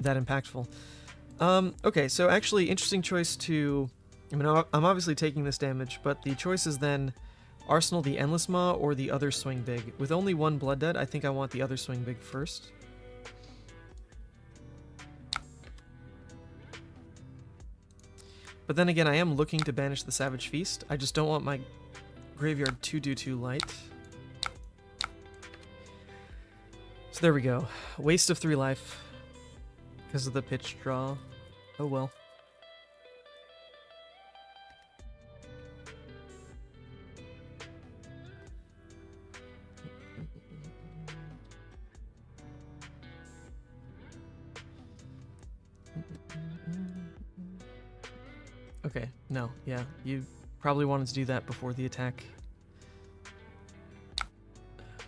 that impactful. Okay, so actually, interesting choice to. I mean, I'm obviously taking this damage, but the choice is then Arsenal the Endless Maw or the other Swing Big. With only 1 Blood Dead, I think I want the other Swing Big first. But then again, I am looking to banish the Savage Feast. I just don't want my graveyard to do too light. So there we go. Waste of 3 life because of the pitch draw. Oh well. Okay, no, yeah, you probably wanted to do that before the attack.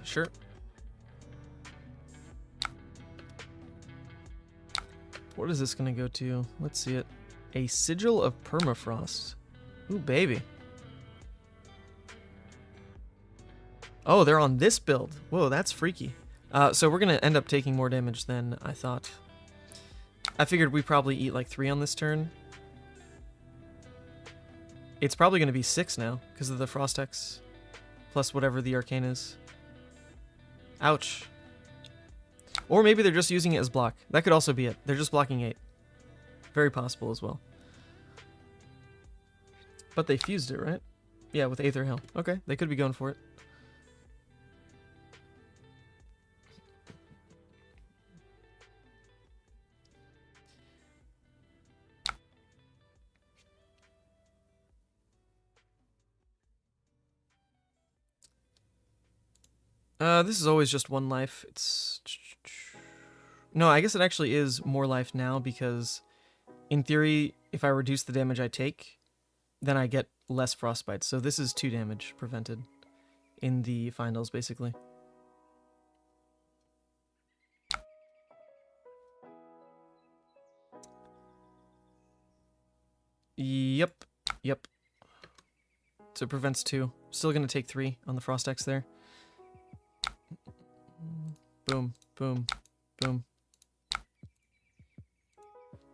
Sure. What is this gonna go to? Let's see it. A Sigil of Permafrost. Ooh, baby. Oh, they're on this build. Whoa, that's freaky. So we're gonna end up taking more damage than I thought. I figured we probably eat like 3 on this turn. It's probably gonna be 6 now because of the Frost Hex plus whatever the Arcane is. Ouch. Or maybe they're just using it as block. That could also be it. They're just blocking 8. Very possible as well. But they fused it, right? Yeah, with Aether Hail. Okay, they could be going for it. This is always just 1 life. It's... No, I guess it actually is more life now because, in theory, if I reduce the damage I take, then I get less frostbite. So this is 2 damage prevented in the finals, basically. Yep. So it prevents 2. Still gonna take 3 on the Frost X there. Boom, boom, boom.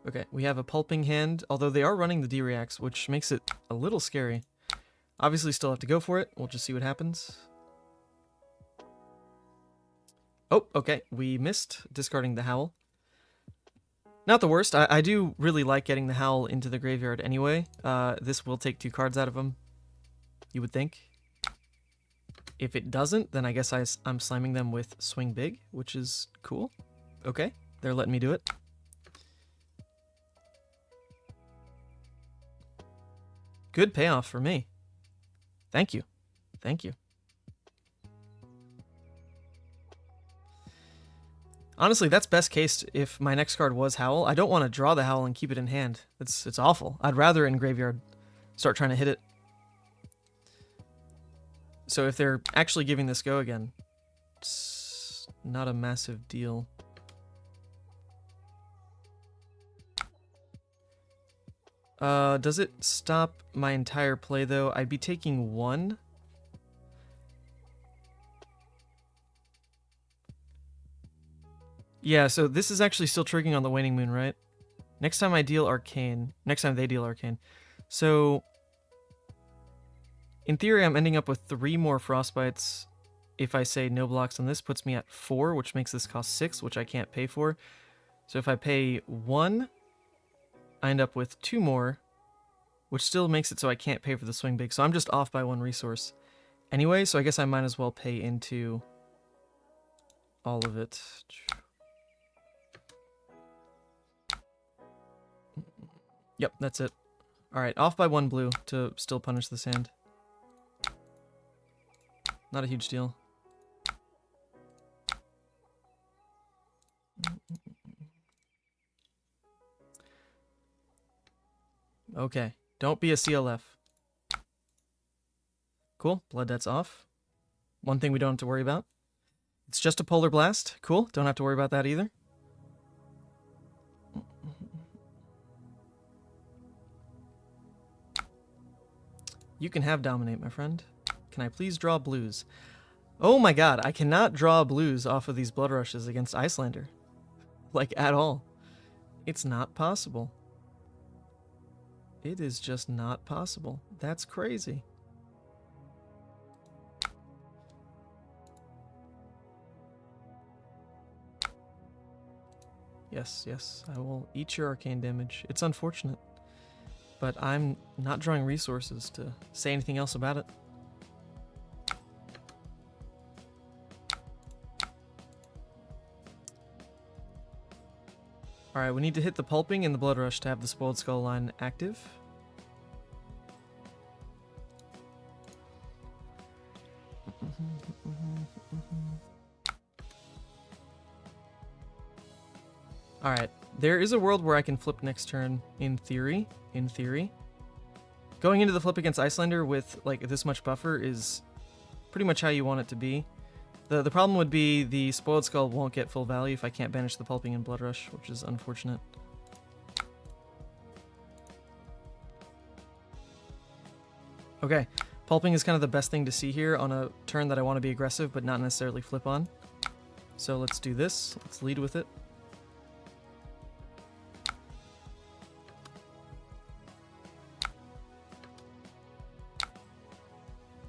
Okay, we have a pulping hand, although they are running the D-Reacts, which makes it a little scary. Obviously still have to go for it. We'll just see what happens. Oh, okay, we missed, discarding the Howl. Not the worst. I do really like getting the Howl into the graveyard anyway. This will take 2 cards out of him, you would think. If it doesn't, then I guess I'm slamming them with Swing Big, which is cool. Okay, they're letting me do it. Good payoff for me. Thank you. Thank you. Honestly, that's best case if my next card was Howl. I don't want to draw the Howl and keep it in hand. It's awful. I'd rather in graveyard start trying to hit it. So if they're actually giving this go again, it's not a massive deal. Does it stop my entire play though? I'd be taking 1. Yeah, so this is actually still triggering on the Waning Moon, right? Next time I deal Arcane. Next time they deal Arcane. So, in theory, I'm ending up with 3 more Frostbites. If I say no blocks on this, puts me at 4, which makes this cost 6, which I can't pay for. So if I pay 1, I end up with 2 more, which still makes it so I can't pay for the Swing Big. So I'm just off by 1 resource anyway, so I guess I might as well pay into all of it. Yep, that's it. Alright, off by 1 blue to still punish this hand. Not a huge deal. Okay, don't be a CLF. Cool, Blood Debt's off. One thing we don't have to worry about. It's just a Polar Blast. Cool, don't have to worry about that either. You can have Dominate, my friend. Can I please draw blues? Oh my god, I cannot draw blues off of these Blood Rushes against Iyslander. Like, at all. It's not possible. It is just not possible. That's crazy. Yes, yes, I will eat your arcane damage. It's unfortunate, but I'm not drawing resources to say anything else about it. Alright, we need to hit the Pulping and the Blood Rush to have the Spoiled Skull line active. Alright, there is a world where I can flip next turn, in theory. Going into the flip against Iyslander with, like, this much buffer is pretty much how you want it to be. The problem would be the Spoiled Skull won't get full value if I can't banish the Pulping and Blood Rush, which is unfortunate. Okay, Pulping is kind of the best thing to see here on a turn that I want to be aggressive but not necessarily flip on. So let's do this. Let's lead with it.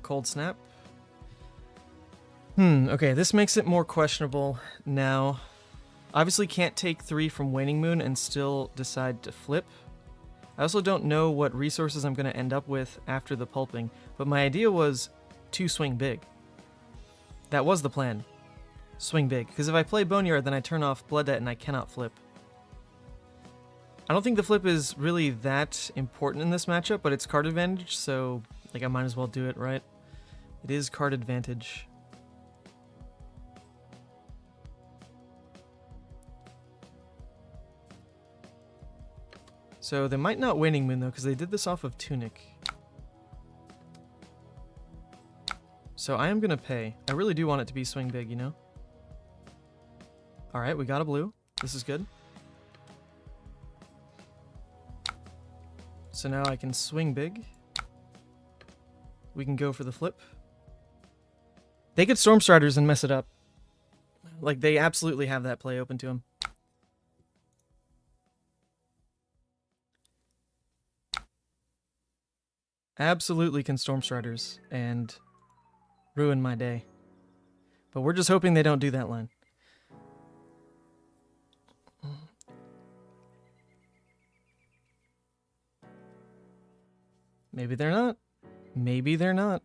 Cold Snap. Okay, this makes it more questionable now. Obviously can't take 3 from Waning Moon and still decide to flip. I also don't know what resources I'm going to end up with after the Pulping, but my idea was to swing big. That was the plan. Swing big, because if I play Boneyard, then I turn off Blood Debt and I cannot flip. I don't think the flip is really that important in this matchup, but it's card advantage, so like I might as well do it, right? It is card advantage. So they might not Waning Moon though, because they did this off of Tunic. So I am going to pay. I really do want it to be swing big, you know? Alright, we got a blue. This is good. So now I can swing big. We can go for the flip. They could Storm Striders and mess it up. Like, they absolutely have that play open to them. Absolutely can Storm Striders and ruin my day. But we're just hoping they don't do that line. Maybe they're not. Maybe they're not.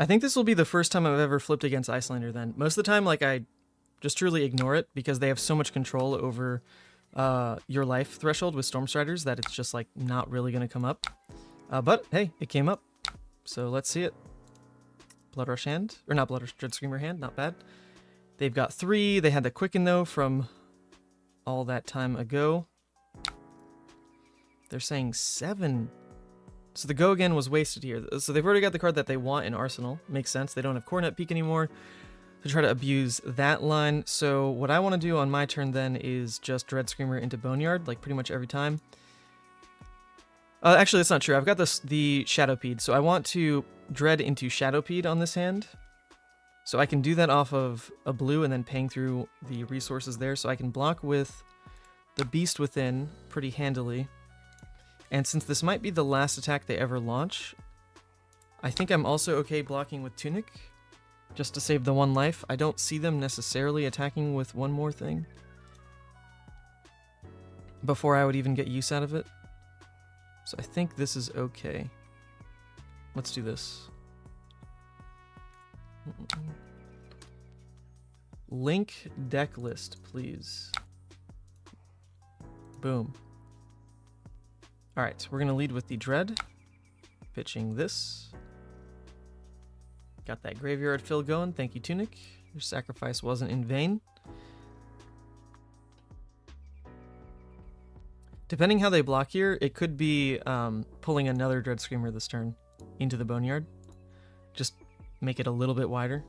I think this will be the first time I've ever flipped against Iyslander then. Most of the time, like, I just truly ignore it because they have so much control over your life threshold with Storm Striders that it's just, like, not really going to come up. But, hey, it came up. So let's see it. Blood Rush hand. Or not Blood Rush, Dread Screamer hand. Not bad. They've got 3. They had the Quicken, though, from all that time ago. They're saying 7. So the Go Again was wasted here. So they've already got the card that they want in Arsenal. Makes sense. They don't have Coronet Peak anymore to try to abuse that line. So what I want to do on my turn then is just Dread Screamer into Boneyard, like pretty much every time. Actually, that's not true. I've got the Shadowpede. So I want to Dread into Shadowpede on this hand. So I can do that off of a blue and then paying through the resources there. So I can block with the Beast Within pretty handily. And since this might be the last attack they ever launch, I think I'm also okay blocking with Tunic, just to save the 1 life. I don't see them necessarily attacking with one more thing before I would even get use out of it. So I think this is okay. Let's do this. Link deck list, please. Boom. Alright, we're going to lead with the Dread. Pitching this. Got that graveyard fill going. Thank you, Tunic. Your sacrifice wasn't in vain. Depending how they block here, it could be pulling another Dread Screamer this turn into the Boneyard. Just make it a little bit wider.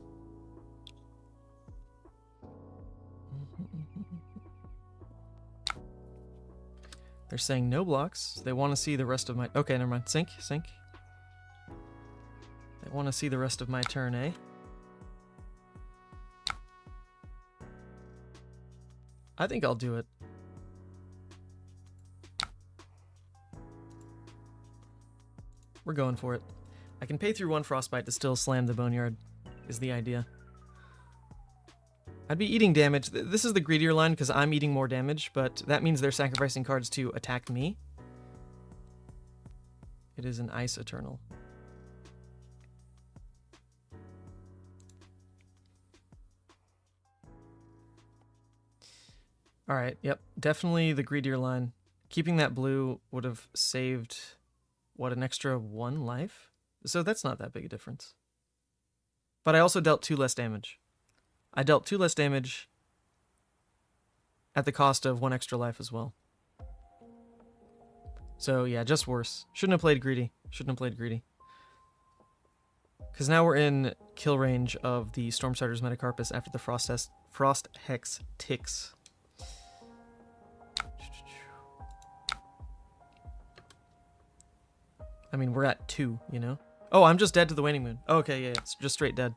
They're saying no blocks. They want to see the rest of my... Okay, never mind. Sink, sink. They want to see the rest of my turn, eh? I think I'll do it. We're going for it. I can pay through 1 Frostbite to still slam the Boneyard, is the idea. I'd be eating damage. This is the greedier line because I'm eating more damage, but that means they're sacrificing cards to attack me. It is an Ice Eternal. Alright, yep. Definitely the greedier line. Keeping that blue would have saved, what, an extra 1 life? So that's not that big a difference. But I also dealt 2 less damage. I dealt 2 less damage at the cost of 1 extra life as well. So yeah, just worse. Shouldn't have played greedy. Shouldn't have played greedy. Because now we're in kill range of the Stormstriders Metacarpus after the Frost Hex ticks. I mean, we're at 2, you know? Oh, I'm just dead to the Waning Moon. Oh, okay, yeah, it's just straight dead.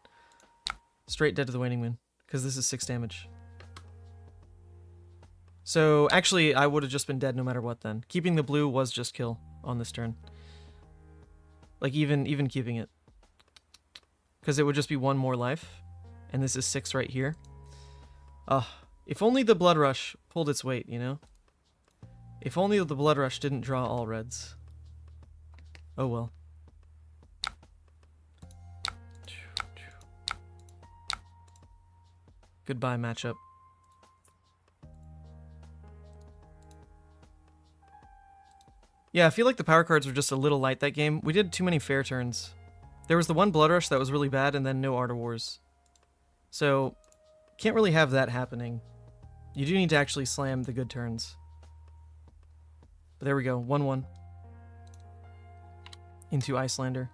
Straight dead to the Waning Moon. Because this is 6 damage. So, actually, I would have just been dead no matter what then. Keeping the blue was just kill on this turn. Like, even keeping it. Because it would just be 1 more life. And this is 6 right here. If only the Blood Rush pulled its weight, you know? If only the Blood Rush didn't draw all reds. Oh well. Goodbye, matchup. Yeah, I feel like the power cards were just a little light that game. We did too many fair turns. There was the 1 Blood Rush that was really bad, and then no Art of Wars. So, can't really have that happening. You do need to actually slam the good turns. But there we go, 1-1. Into Iyslander.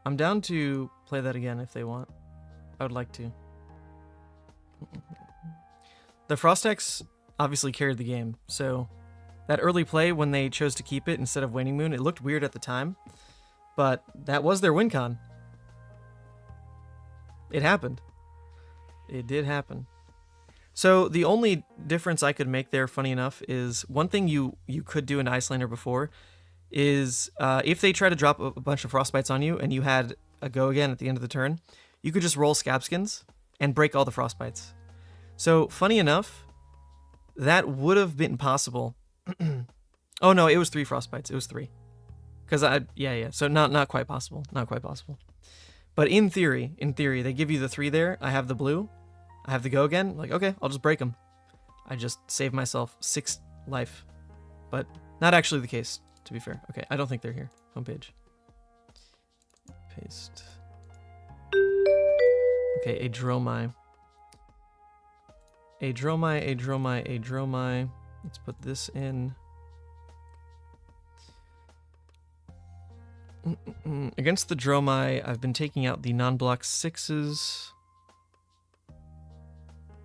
I'm down to play that again if they want. I would like to. The Frostex obviously carried the game, so that early play when they chose to keep it instead of Waning Moon, it looked weird at the time, but that was their win con. It happened. It did happen. So the only difference I could make there, funny enough, is one thing you could do in Iyslander before is if they try to drop a bunch of Frostbites on you and you had a go again at the end of the turn, you could just roll Scabskins and break all the Frostbites. So funny enough, that would have been possible. Oh no, it was 3 Frostbites. It was 3. Because yeah. So not quite possible. Not quite possible. But in theory, they give you the 3 there. I have the blue. I have the go again. Like, okay, I'll just break them. I just saved myself 6 life. But not actually the case, to be fair. Okay, I don't think they're here. Homepage. Paste. Okay, a Dromai. A Dromai. Let's put this in. Against the Dromai, I've been taking out the non-block 6s.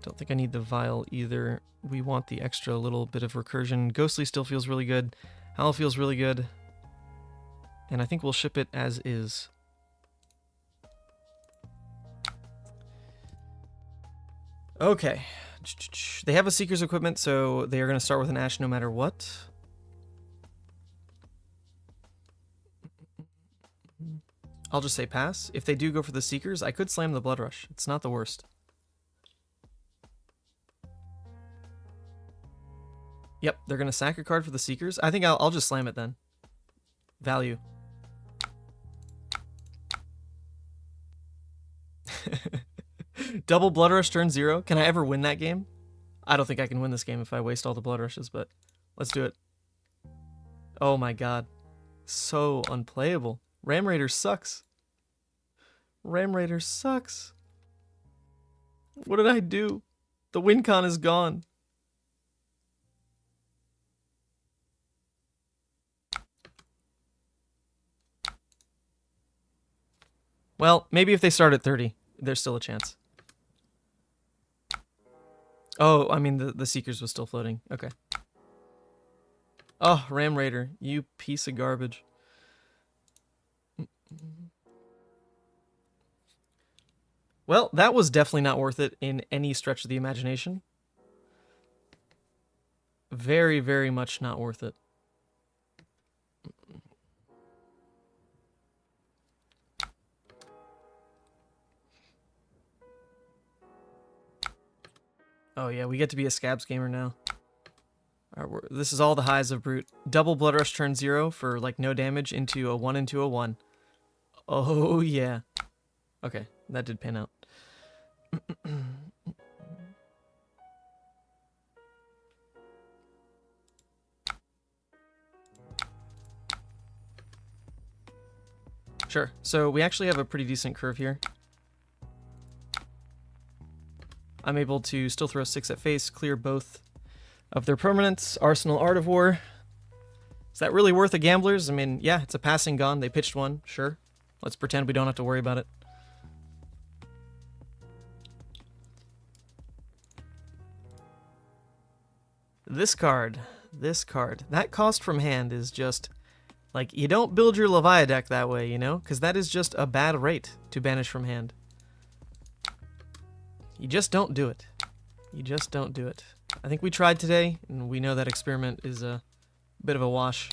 Don't think I need the Vial either. We want the extra little bit of recursion. Ghostly still feels really good. Howl feels really good. And I think we'll ship it as is. Okay. They have a Seeker's equipment, so they are going to start with an Ash no matter what. I'll just say pass. If they do go for the Seekers, I could slam the Blood Rush. It's not the worst. Yep, they're going to sack a card for the Seekers. I think I'll just slam it then. Value. Double Blood Rush turn 0. Can I ever win that game? I don't think I can win this game if I waste all the Blood Rushes, but let's do it. Oh my god. So unplayable. Ram Raider sucks. Ram Raider sucks. What did I do? The win con is gone. Well, maybe if they start at 30, there's still a chance. Oh, I mean, the Seekers was still floating. Okay. Oh, Ram Raider, you piece of garbage. Well, that was definitely not worth it in any stretch of the imagination. Very, very much not worth it. Oh yeah, we get to be a Scabs gamer now. Alright, this is all the highs of Brute. Double Blood Rush turn 0 for like no damage into a 1 into a 1. Oh yeah. Okay, that did pan out. Sure, so we actually have a pretty decent curve here. I'm able to still throw 6 at face, clear both of their permanents. Arsenal Art of War. Is that really worth a Gamblers? I mean, yeah, it's a passing gun. They pitched one, sure. Let's pretend we don't have to worry about it. This card. That cost from hand is just, like, you don't build your Levia deck that way, you know? Because that is just a bad rate to banish from hand. You just don't do it. You just don't do it. I think we tried today, and we know that experiment is a bit of a wash.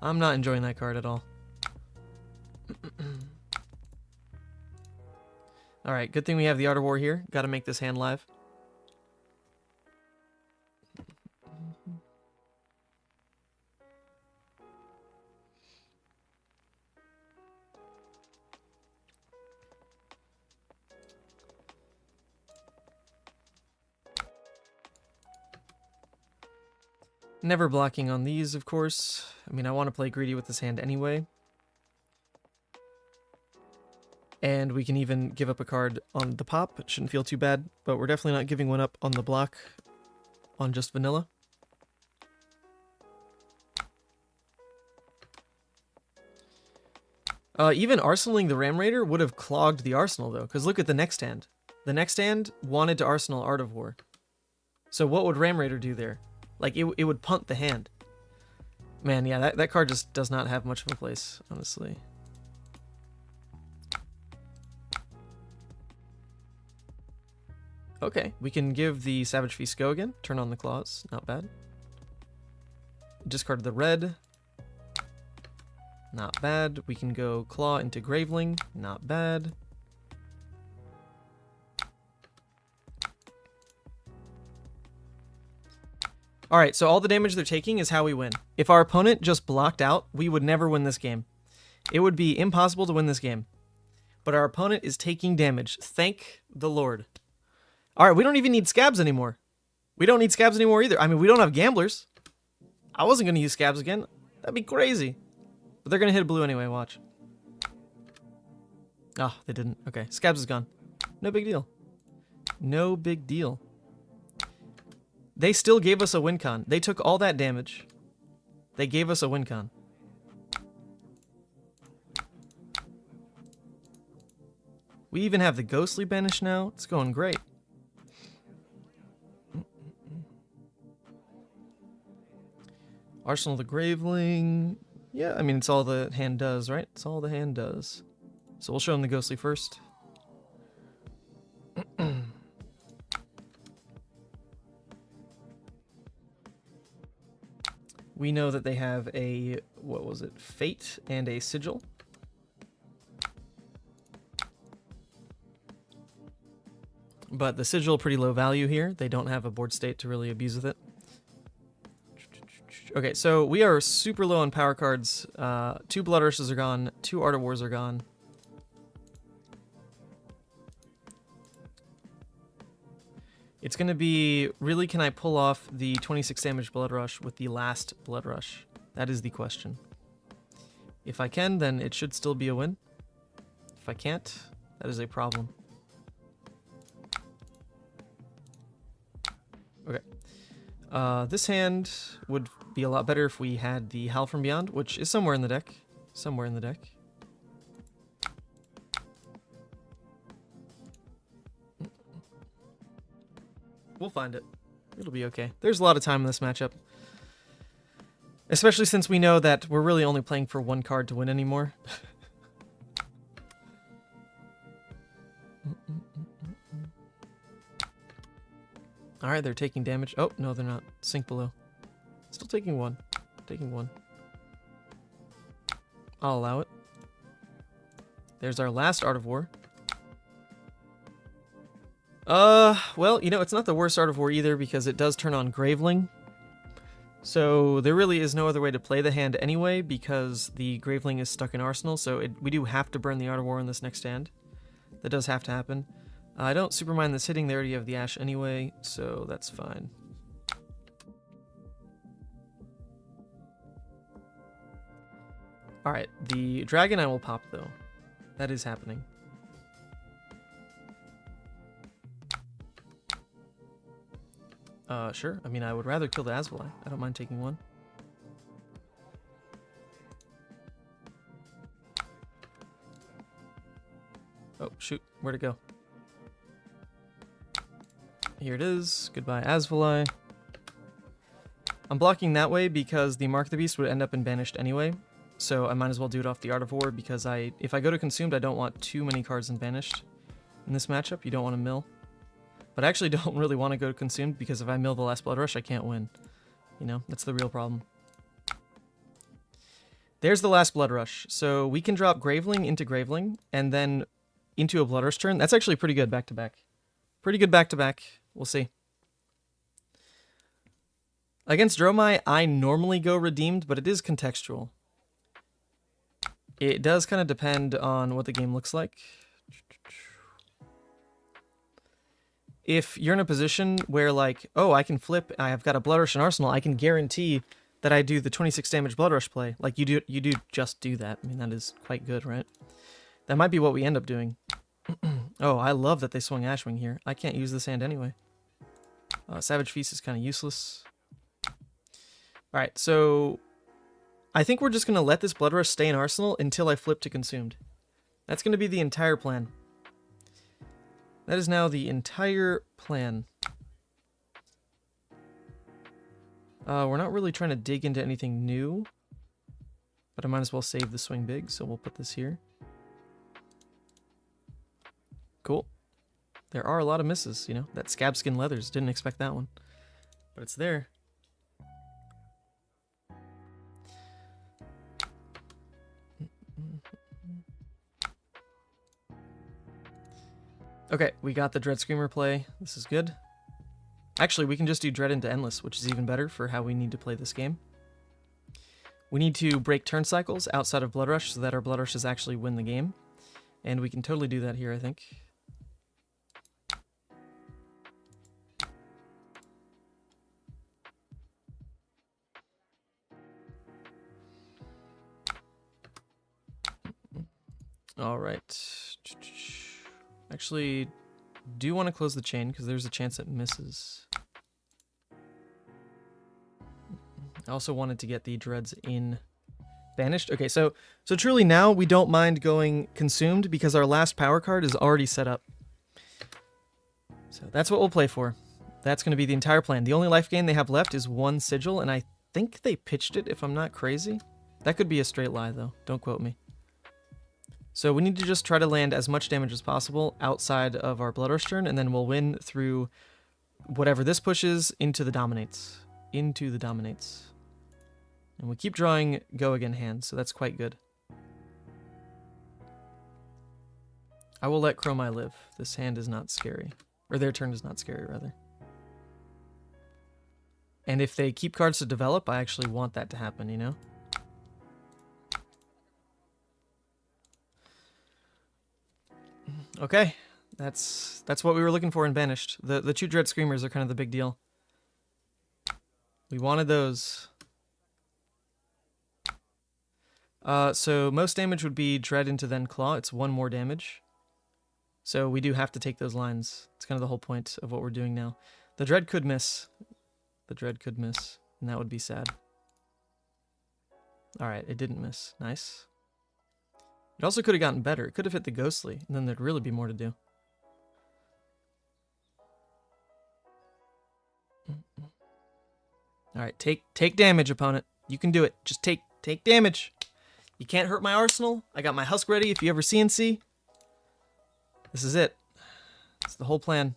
I'm not enjoying that card at all. Alright, good thing we have the Art of War here. Gotta make this hand live. Never blocking on these, of course. I mean, I want to play greedy with this hand anyway. And we can even give up a card on the pop. It shouldn't feel too bad, but we're definitely not giving one up on the block on just vanilla. Even arsenaling the Ram Raider would have clogged the arsenal, though, because look at the next hand. The next hand wanted to arsenal Art of War. So what would Ram Raider do there? Like, it would punt the hand. Man, yeah, that card just does not have much of a place, honestly. Okay, we can give the Savage Feast go again. Turn on the claws. Not bad. Discard the red. Not bad. We can go Claw into Graveling. Not bad. Alright, so all the damage they're taking is how we win. If our opponent just blocked out, we would never win this game. It would be impossible to win this game. But our opponent is taking damage. Thank the Lord. Alright, we don't even need Scabs anymore. We don't need Scabs anymore either. I mean, we don't have Gamblers. I wasn't going to use Scabs again. That'd be crazy. But they're going to hit a blue anyway, watch. Oh, they didn't. Okay, Scabs is gone. No big deal. No big deal. They still gave us a win con. They took all that damage. They gave us a win con. We even have the Ghostly banished now. It's going great. Arsenal the Graveling. Yeah, I mean, it's all the hand does, right? It's all the hand does. So we'll show them the Ghostly first. We know that they have a, what was it, Fate and a Sigil. But the Sigil, pretty low value here. They don't have a board state to really abuse with it. Okay, so we are super low on power cards. 2 Blood Rushes are gone. 2 Art of Wars are gone. It's going to be, really, can I pull off the 26 damage Blood Rush with the last Blood Rush? That is the question. If I can, then it should still be a win. If I can't, that is a problem. Okay. This hand would be a lot better if we had the Howl from Beyond, which is somewhere in the deck. Somewhere in the deck. We'll find it. It'll be okay. There's a lot of time in this matchup. Especially since we know that we're really only playing for 1 card to win anymore. Alright, they're taking damage. Oh, no, they're not. Sink below. Still taking 1. Taking 1. I'll allow it. There's our last Art of War. Well, you know, it's not the worst Art of War either because it does turn on Graveling. So there really is no other way to play the hand anyway because the Graveling is stuck in Arsenal, so we do have to burn the Art of War in this next hand. That does have to happen. I don't super mind this hitting. They already have the Ash anyway, so that's fine. Alright, the Dragon I will pop though. That is happening. Sure. I mean, I would rather kill the Asvali. I don't mind taking 1. Oh, shoot. Where'd it go? Here it is. Goodbye, Asvali. I'm blocking that way because the Mark of the Beast would end up in banished anyway. So I might as well do it off the Art of War because if I go to Consumed, I don't want too many cards in banished in this matchup. You don't want to mill. But I actually don't really want to go to Consumed because if I mill the last Blood Rush, I can't win. You know, that's the real problem. There's the last Blood Rush. So we can drop Graveling into Graveling and then into a Blood Rush turn. That's actually pretty good back-to-back. Pretty good back-to-back. We'll see. Against Dromai, I normally go Redeemed, but it is contextual. It does kind of depend on what the game looks like. If you're in a position where, like, oh, I can flip, I've got a Blood Rush in Arsenal, I can guarantee that I do the 26 damage Blood Rush play. Like, you do just do that. I mean, that is quite good, right? That might be what we end up doing. Oh, I love that they swung Ashwing here. I can't use this hand anyway. Savage Feast is kind of useless. Alright, so I think we're just going to let this Blood Rush stay in Arsenal until I flip to Consumed. That's going to be the entire plan. That is now the entire plan. We're not really trying to dig into anything new, but I might as well save the swing big, so we'll put this here. Cool. There are a lot of misses, you know. That scab skin leathers, didn't expect that one. But it's there. Okay, we got the Dread Screamer play. This is good. Actually, we can just do Dread into Endless, which is even better for how we need to play this game. We need to break turn cycles outside of Blood Rush so that our Blood Rushes actually win the game. And we can totally do that here, I think. All right. Actually, do want to close the chain because there's a chance it misses. I also wanted to get the dreads in banished. Okay, so truly now we don't mind going consumed because our last power card is already set up. So that's what we'll play for. That's going to be the entire plan. The only life gain they have left is 1 sigil, and I think they pitched it if I'm not crazy. That could be a straight lie though. Don't quote me. So we need to just try to land as much damage as possible outside of our Blood Rush turn, and then we'll win through whatever this pushes into the Dominates. Into the Dominates. And we keep drawing Go Again hands, so that's quite good. I will let Chromai live. This hand is not scary. Or their turn is not scary, rather. And if they keep cards to develop, I actually want that to happen, you know? Okay, that's what we were looking for in Banished. The 2 Dread Screamers are kind of the big deal. We wanted those. So most damage would be Dread into then Claw. It's 1 more damage. So we do have to take those lines. It's kind of the whole point of what we're doing now. The Dread could miss. The Dread could miss, and that would be sad. Alright, it didn't miss. Nice. It also could have gotten better. It could have hit the Ghostly, and then there'd really be more to do. Alright, take damage, opponent. You can do it. Just take damage. You can't hurt my arsenal. I got my Husk ready if you ever CNC. This is it. It's the whole plan.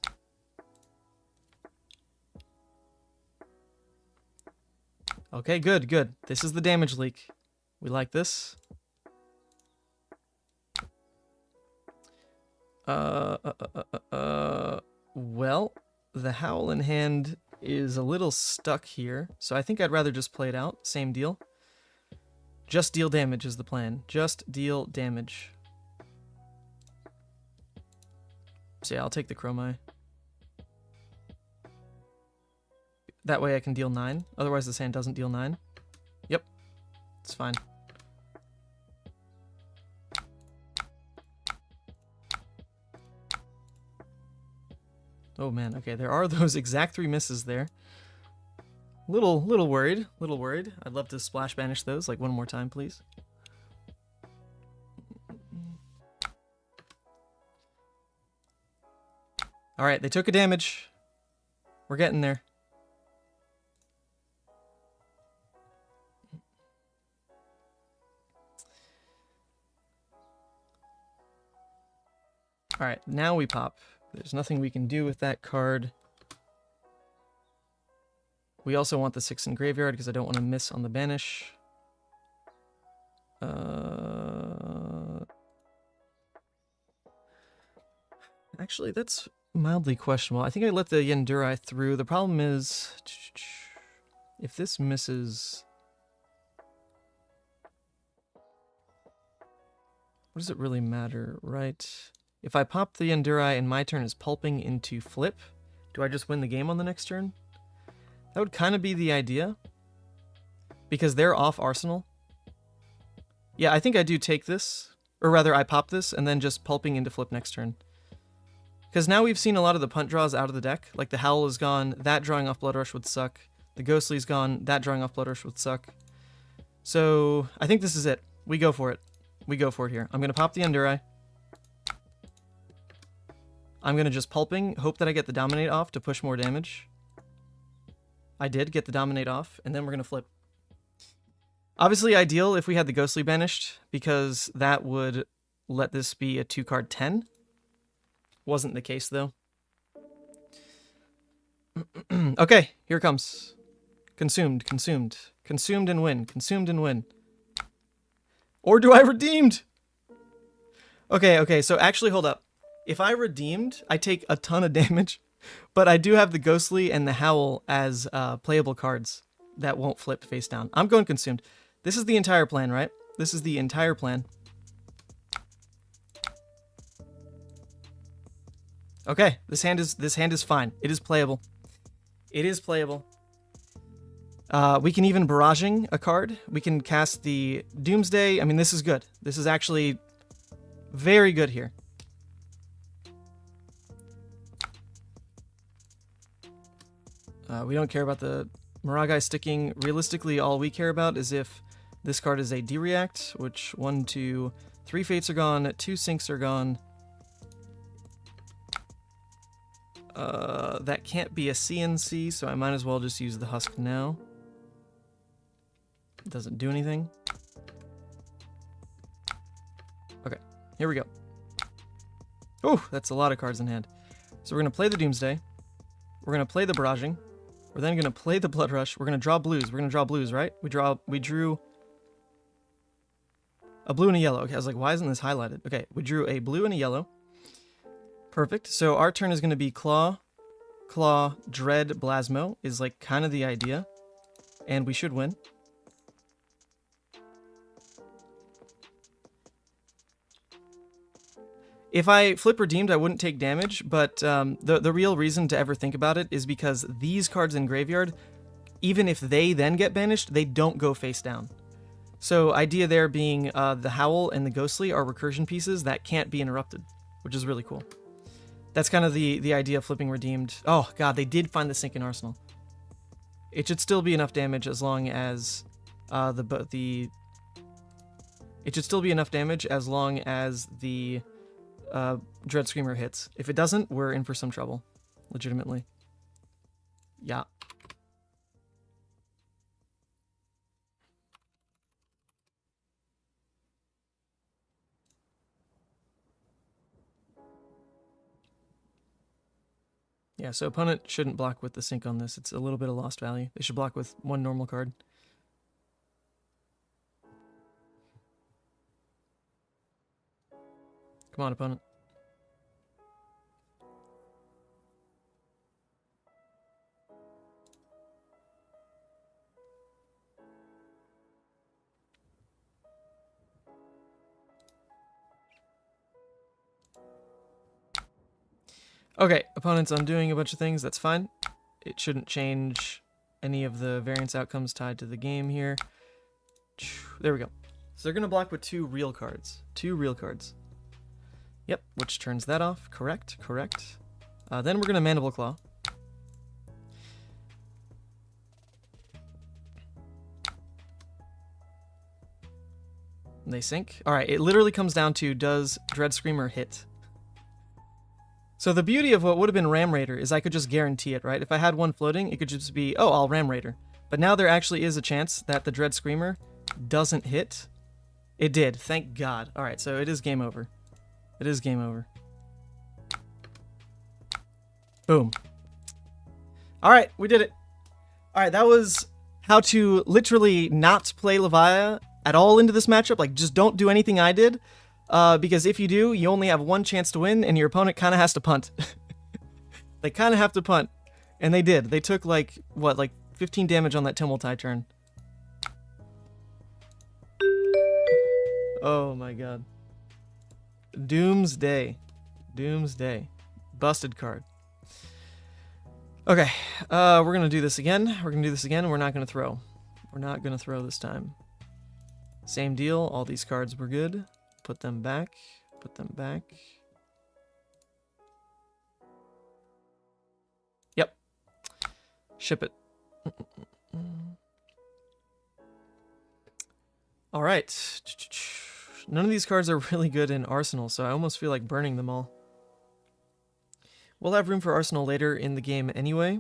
Okay, good. This is the damage leak. We like this. Well, the Howl in hand is a little stuck here, so I think I'd rather just play it out. Same deal. Just deal damage is the plan. Just deal damage. So yeah, I'll take the Chromai. That way I can deal 9. Otherwise this hand doesn't deal 9. Yep. It's fine. Oh man, okay, there are those exact 3 misses there. Little worried. I'd love to splash banish those, like 1 more time, please. Alright, they took a damage. We're getting there. Alright, now we pop. There's nothing we can do with that card. We also want the 6 in graveyard because I don't want to miss on the banish. Actually, that's mildly questionable. I think I let the Yanduri through. The problem is, if this misses, what does it really matter, right? If I pop the Yanduri and my turn is pulping into flip, do I just win the game on the next turn? That would kind of be the idea, because they're off Arsenal. Yeah, I think I do take this, or rather I pop this and then just pulping into flip next turn. Because now we've seen a lot of the punt draws out of the deck. Like the Howl is gone, that drawing off Blood Rush would suck. The Ghostly's gone, that drawing off Blood Rush would suck. So I think this is it. We go for it. We go for it here. I'm going to pop the Endurai. I'm going to just Pulping, hope that I get the Dominate off to push more damage. I did get the Dominate off, and then we're going to flip. Obviously ideal if we had the Ghostly banished, because that would let this be a 2-card 10. Wasn't the case, though. Okay, here it comes. Consumed, consumed. Consumed and win. Consumed and win. Or do I redeemed? Okay, so actually, hold up. If I redeemed, I take a ton of damage, but I do have the Ghostly and the Howl as playable cards that won't flip face down. I'm going consumed. This is the entire plan, right? This is the entire plan. Okay, this hand is fine. It is playable. It is playable. We can even barraging a card. We can cast the Doomsday. I mean, this is good. This is actually very good here. We don't care about the Miragai sticking. Realistically, all we care about is if this card is a D-React, which 1, 2, 3 Fates are gone, 2 Sinks are gone. That can't be a CNC, so I might as well just use the Husk now. It doesn't do anything. Okay, here we go. Oh, that's a lot of cards in hand. So we're going to play the Doomsday. We're going to play the Barraging. We're then going to play the Blood Rush. We're going to draw blues. We're going to draw blues, right? We drew a blue and a yellow. Okay, I was like, why isn't this highlighted? Okay, we drew a blue and a yellow. Perfect. So our turn is going to be Claw, Dread, Blasmo is like kind of the idea. And we should win. If I flip redeemed, I wouldn't take damage, but the real reason to ever think about it is because these cards in graveyard, even if they then get banished, they don't go face down. So idea there being the Howl and the Ghostly are recursion pieces that can't be interrupted, which is really cool. That's kind of the idea of flipping redeemed. Oh god, they did find the Sink in Arsenal. It should still be enough damage as long as it should still be enough damage as long as the Dread Screamer hits. If it doesn't, we're in for some trouble. Legitimately. Yeah. Yeah, so opponent shouldn't block with the Sink on this. It's a little bit of lost value. They should block with one normal card. Come on, opponent. Okay, opponent's undoing a bunch of things. That's fine. It shouldn't change any of the variance outcomes tied to the game here. There we go. So they're going to block with 2 real cards. 2 real cards. Yep, which turns that off. Correct, correct. Then we're going to Mandible Claw. And they sink. Alright, it literally comes down to, does Dread Screamer hit? So the beauty of what would have been Ram Raider is I could just guarantee it, right? If I had one floating, it could just be, oh, I'll Ram Raider. But now there actually is a chance that the Dread Screamer doesn't hit. It did, thank God. Alright, so it is game over. It is game over. Boom. Alright, we did it. Alright, that was how to literally not play Levia at all into this matchup. Like, just don't do anything I did. Because if you do, you only have one chance to win, and your opponent kind of has to punt. They kind of have to punt. And they did. They took, like, what, like 15 damage on that Timultai turn. Oh my god. Doomsday. Doomsday. Busted card. Okay, we're gonna do this again. We're gonna do this again, and we're not gonna throw. We're not gonna throw this time. Same deal. All these cards were good. Put them back. Put them back. Yep. Ship it. All right. None of these cards are really good in Arsenal, so I almost feel like burning them all. We'll have room for Arsenal later in the game anyway.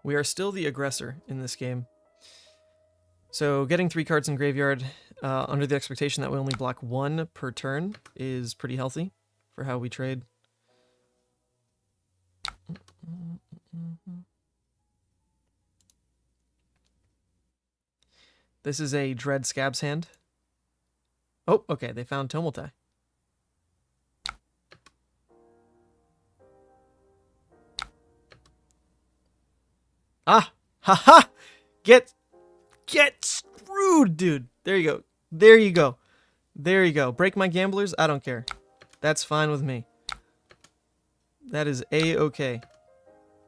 We are still the aggressor in this game. So getting 3 cards in graveyard under the expectation that we only block 1 per turn is pretty healthy for how we trade. This is a Dread Scab's hand. Oh, okay, they found Tomultai. Ah! Ha-ha! Get screwed, dude! There you go. There you go. There you go. Break my gamblers? I don't care. That's fine with me. That is A-okay.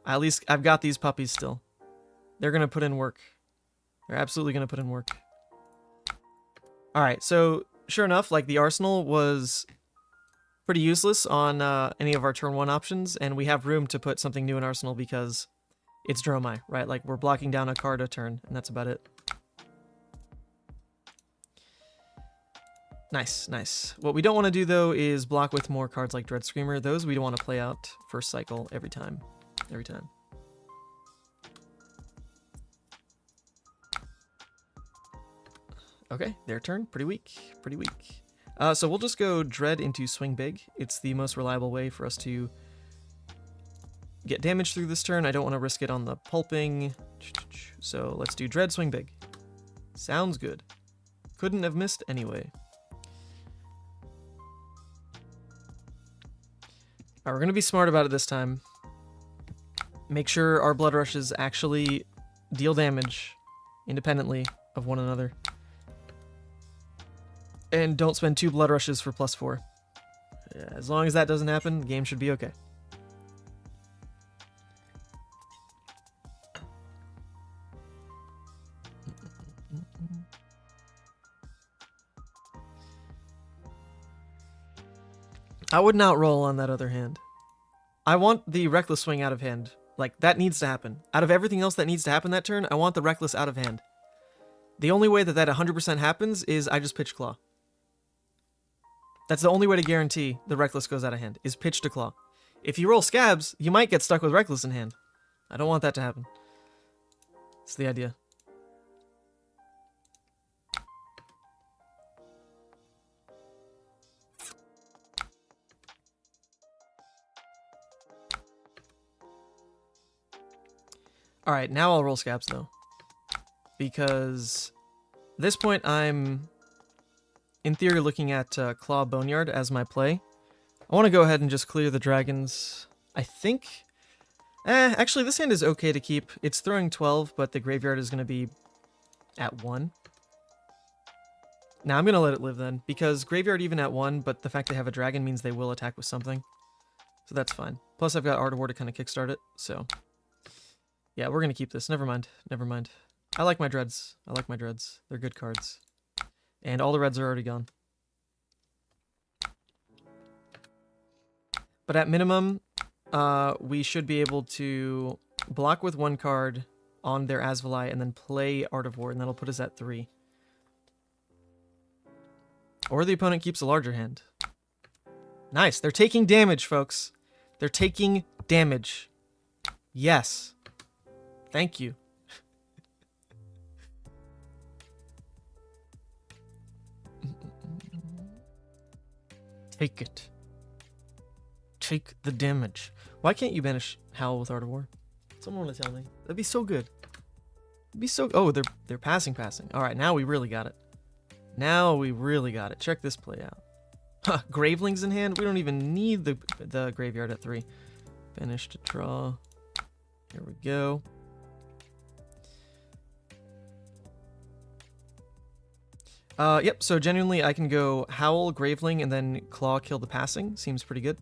At least I've got these puppies still. They're gonna put in work. They're absolutely gonna put in work. Alright, so sure enough, like the Arsenal was pretty useless on any of our turn 1 options, and we have room to put something new in Arsenal because it's Dromai, right? Like, we're blocking down a card a turn, and that's about it. Nice, nice. What we don't want to do, though, is block with more cards like Dread Screamer. Those we don't want to play out first cycle every time. Every time. Okay, their turn. Pretty weak. Pretty weak. So we'll just go Dread into Swing Big. It's the most reliable way for us to get damage through this turn. I don't want to risk it on the pulping. So let's do Dread, Swing Big. Sounds good. Couldn't have missed anyway. Alright, we're going to be smart about it this time. Make sure our Blood Rushes actually deal damage independently of one another. And don't spend 2 Blood Rushes for +4. Yeah, as long as that doesn't happen, the game should be okay. I would not roll on that other hand. I want the Reckless Swing out of hand. Like, that needs to happen. Out of everything else that needs to happen that turn, I want the Reckless out of hand. The only way that that 100% happens is I just pitch Claw. That's the only way to guarantee the Reckless goes out of hand, is pitch to Claw. If you roll Scabs, you might get stuck with Reckless in hand. I don't want that to happen. That's the idea. Alright, now I'll roll Scabs, though. Because at this point, I'm, in theory, looking at Claw Boneyard as my play. I want to go ahead and just clear the dragons. I think... actually, this hand is okay to keep. It's throwing 12, but the graveyard is going to be at 1. Now, I'm going to let it live then, because graveyard even at 1, but the fact they have a dragon means they will attack with something. So that's fine. Plus, I've got Art of War to kind of kickstart it, so... Yeah, we're going to keep this. Never mind. Never mind. I like my Dreads. I like my Dreads. They're good cards. And all the reds are already gone. But at minimum, we should be able to block with 1 card on their Asvalai and then play Art of War, and that'll put us at 3. Or the opponent keeps a larger hand. Nice. They're taking damage, folks. They're taking damage. Yes. Thank you. Take it. Take the damage. Why can't you banish Howl with Art of War? Someone want to tell me. That'd be so good. It'd be so... Oh, they're passing. Alright, now we really got it. Now we really got it. Check this play out. Huh, Gravelings in hand? We don't even need the graveyard at 3. Banish to draw. Here we go. Yep, so genuinely I can go Howl, Graveling, and then Claw, kill the passing. Seems pretty good.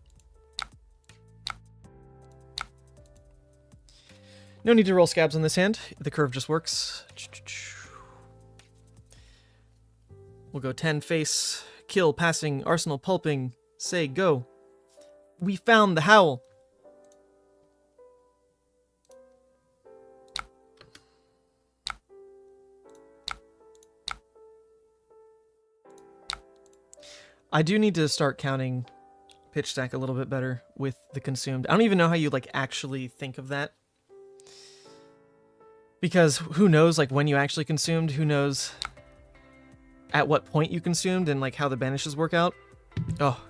No need to roll Scabs on this hand. The curve just works. We'll go 10 face, kill, passing, arsenal, pulping, say go. We found the howl. I do need to start counting pitch stack a little bit better with the consumed. I don't even know how you like actually think of that. Because who knows like when you actually consumed, who knows at what point you consumed and like how the banishes work out. Oh,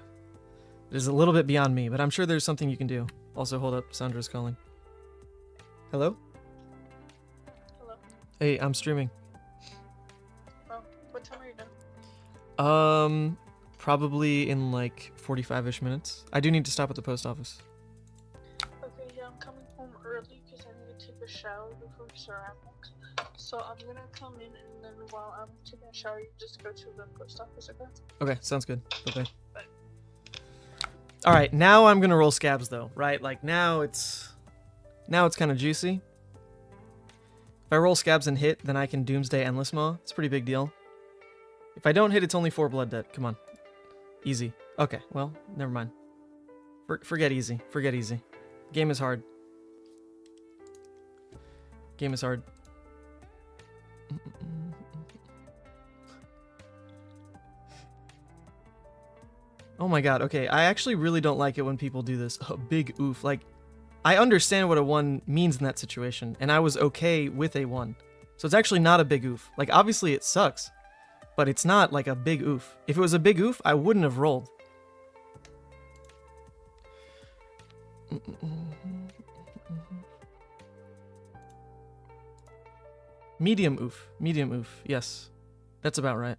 it is a little bit beyond me, but I'm sure there's something you can do. Also, hold up, Sandra's calling. Hello? Hello. Hey, I'm streaming. Oh, what time are you done? Probably in like 45-ish minutes. I do need to stop at the post office. Okay, yeah, I'm coming home early because I need to take a shower before ceramics. So I'm gonna come in and then while I'm taking a shower, you just go to the post office, okay? Okay, sounds good. Okay. All right, now I'm gonna roll scabs though, right? Like now it's kind of juicy. If I roll scabs and hit, then I can Doomsday Endless Maw. It's a pretty big deal. If I don't hit, it's only 4 blood debt. Come on. Easy. Okay, well, never mind. Forget easy. Forget easy. Game is hard. Game is hard. Oh my god, okay. I actually really don't like it when people do this. A big oof. Like, I understand what a 1 means in that situation, and I was okay with a 1. So it's actually not a big oof. Like, obviously it sucks. But it's not like a big oof. If it was a big oof, I wouldn't have rolled. Medium oof. Medium oof. Yes. That's about right.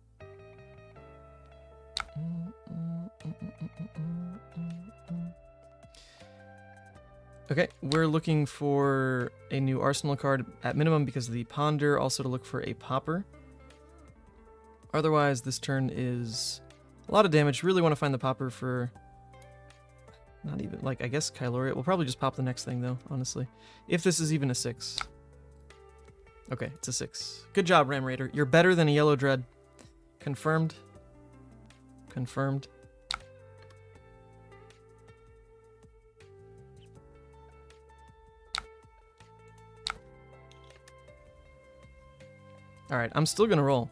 Okay, we're looking for a new arsenal card at minimum because of the ponder, also to look for a popper. Otherwise, this turn is a lot of damage. Really want to find the popper for... Not even, like, I guess Kyloria. We'll probably just pop the next thing, though, honestly. If this is even a 6. Okay, it's a 6. Good job, Ram Raider. You're better than a Yellow Dread. Confirmed. Confirmed. Alright, I'm still gonna roll.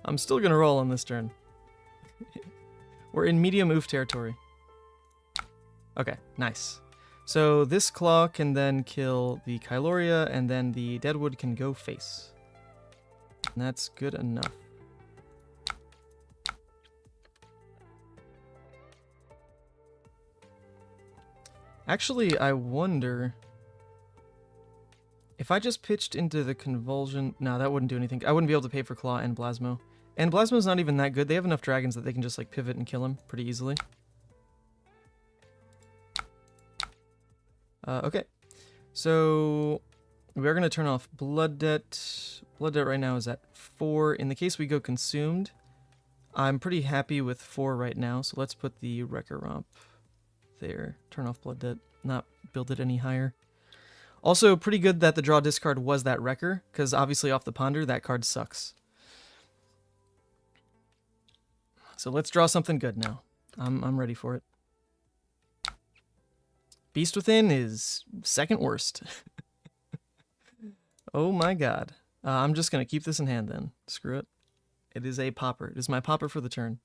I'm still gonna roll on this turn. We're in medium oof territory. Okay, nice. So this claw can then kill the Kyloria, and then the Deadwood can go face. And that's good enough. Actually, I wonder... If I just pitched into the Convulsion... No, that wouldn't do anything. I wouldn't be able to pay for Claw and Blasmo. And Blasmo's not even that good. They have enough dragons that they can just like pivot and kill him pretty easily. Okay. So we're going to turn off Blood Debt. Blood Debt right now is at 4. In the case we go Consumed, I'm pretty happy with 4 right now. So let's put the Wrecker Romp there. Turn off Blood Debt. Not build it any higher. Also, pretty good that the draw discard was that Wrecker, because obviously off the Ponder, that card sucks. So let's draw something good now. I'm ready for it. Beast Within is second worst. Oh my god. I'm just going to keep this in hand then. Screw it. It is a popper. It is my popper for the turn.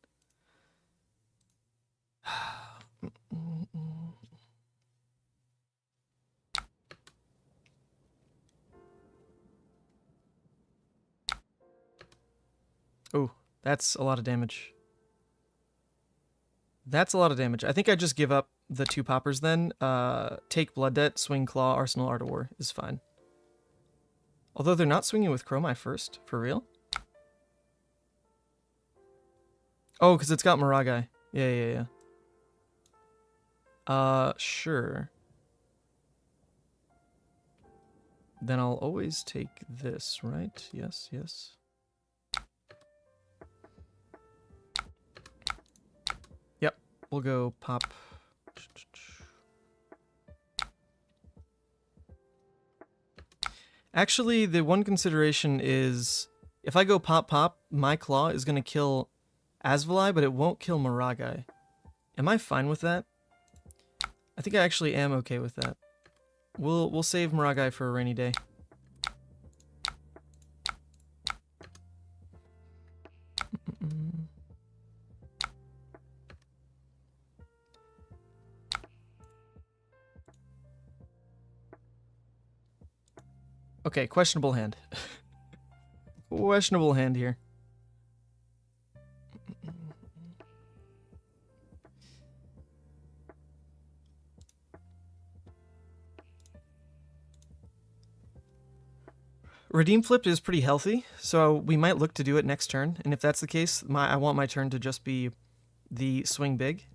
Oh, that's a lot of damage. That's a lot of damage. I think I just give up the 2 poppers then. Take Blood Debt, swing Claw, Arsenal, Art of War is fine. Although they're not swinging with Chromai first. For real? Oh, because it's got Maragai. Yeah. Sure. Then I'll always take this, right? Yes. Yep, we'll go pop. Actually, the one consideration is if I go pop, my claw is going to kill Asvali, but it won't kill Maragai. Am I fine with that? I think I actually am okay with that. We'll save Maragai for a rainy day. Okay, questionable hand. Questionable hand here. Redeem flip is pretty healthy, so we might look to do it next turn. And if that's the case, I want my turn to just be the swing big.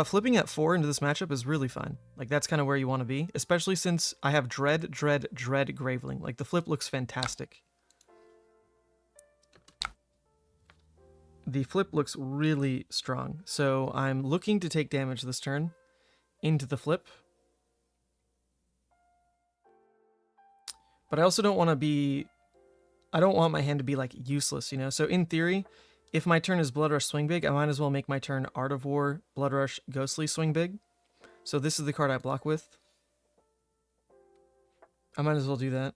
Flipping at 4 into this matchup is really fine. Like, that's kind of where you want to be, especially since I have Dread Graveling. Like, the flip looks fantastic. The flip looks really strong, so I'm looking to take damage this turn into the flip. But I also don't want to be... I don't want my hand to be, like, useless, you know? So in theory, if my turn is Blood Rush Swing Big, I might as well make my turn Art of War, Blood Rush, Ghostly Swing Big. So this is the card I block with. I might as well do that.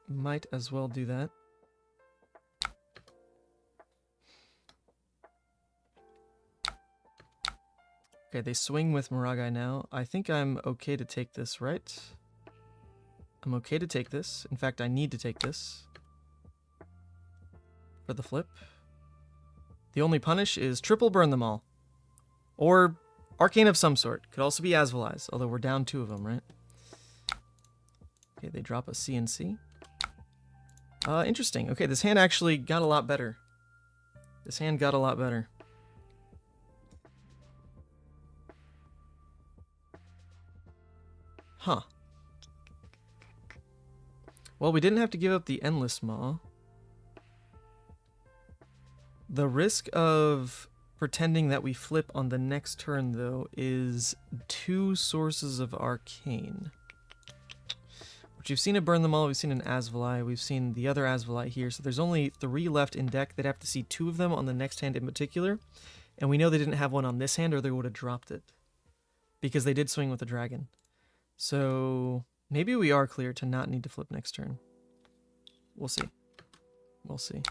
Might as well do that. Okay, they swing with Maragai now. I think I'm okay to take this, right? I'm okay to take this. In fact, I need to take this for the flip. The only punish is triple burn them all. Or Arcane of some sort. Could also be Asvalize, although we're down 2 of them, right? Okay, they drop a CNC. Interesting. Okay, this hand actually got a lot better. This hand got a lot better. Huh. Well, we didn't have to give up the Endless Maw. The risk of pretending that we flip on the next turn, though, is 2 sources of Arcane. Which you've seen it burn them all. We've seen an Asvali. We've seen the other Asvali here. So there's only 3 left in deck. They'd have to see 2 of them on the next hand in particular. And we know they didn't have one on this hand or they would have dropped it. Because they did swing with the dragon. So maybe we are clear to not need to flip next turn. We'll see. We'll see.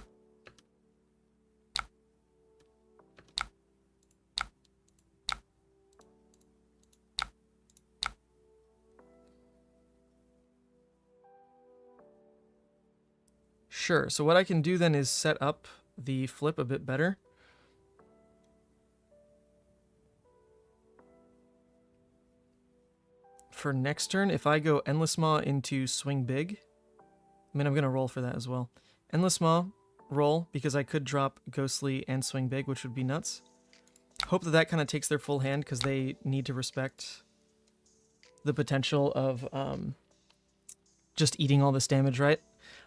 Sure, so what I can do then is set up the flip a bit better. For next turn, if I go Endless Maw into Swing Big, I mean, I'm going to roll for that as well. Endless Maw, roll, because I could drop Ghostly and Swing Big, which would be nuts. Hope that that kind of takes their full hand, because they need to respect the potential of just eating all this damage, right?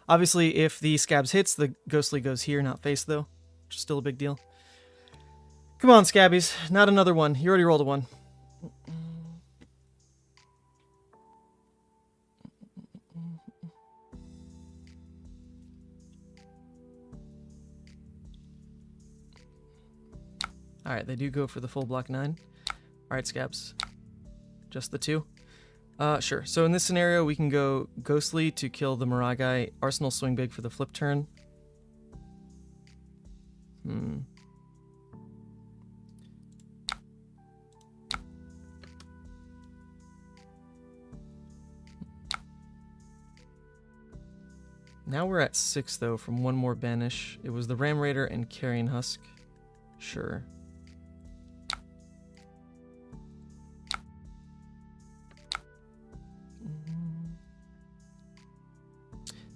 Obviously, if the Scabs hits, the Ghostly goes here, not face, though, which is still a big deal. Come on, Scabbies. Not another one. You already rolled a 1. Alright, they do go for the full block 9. Alright, Scabs. Just the 2? Sure. So in this scenario, we can go Ghostly to kill the Maragai, Arsenal Swing Big for the flip turn. Now we're at 6, though, from 1 more banish. It was the Ram Raider and Carrion Husk. Sure.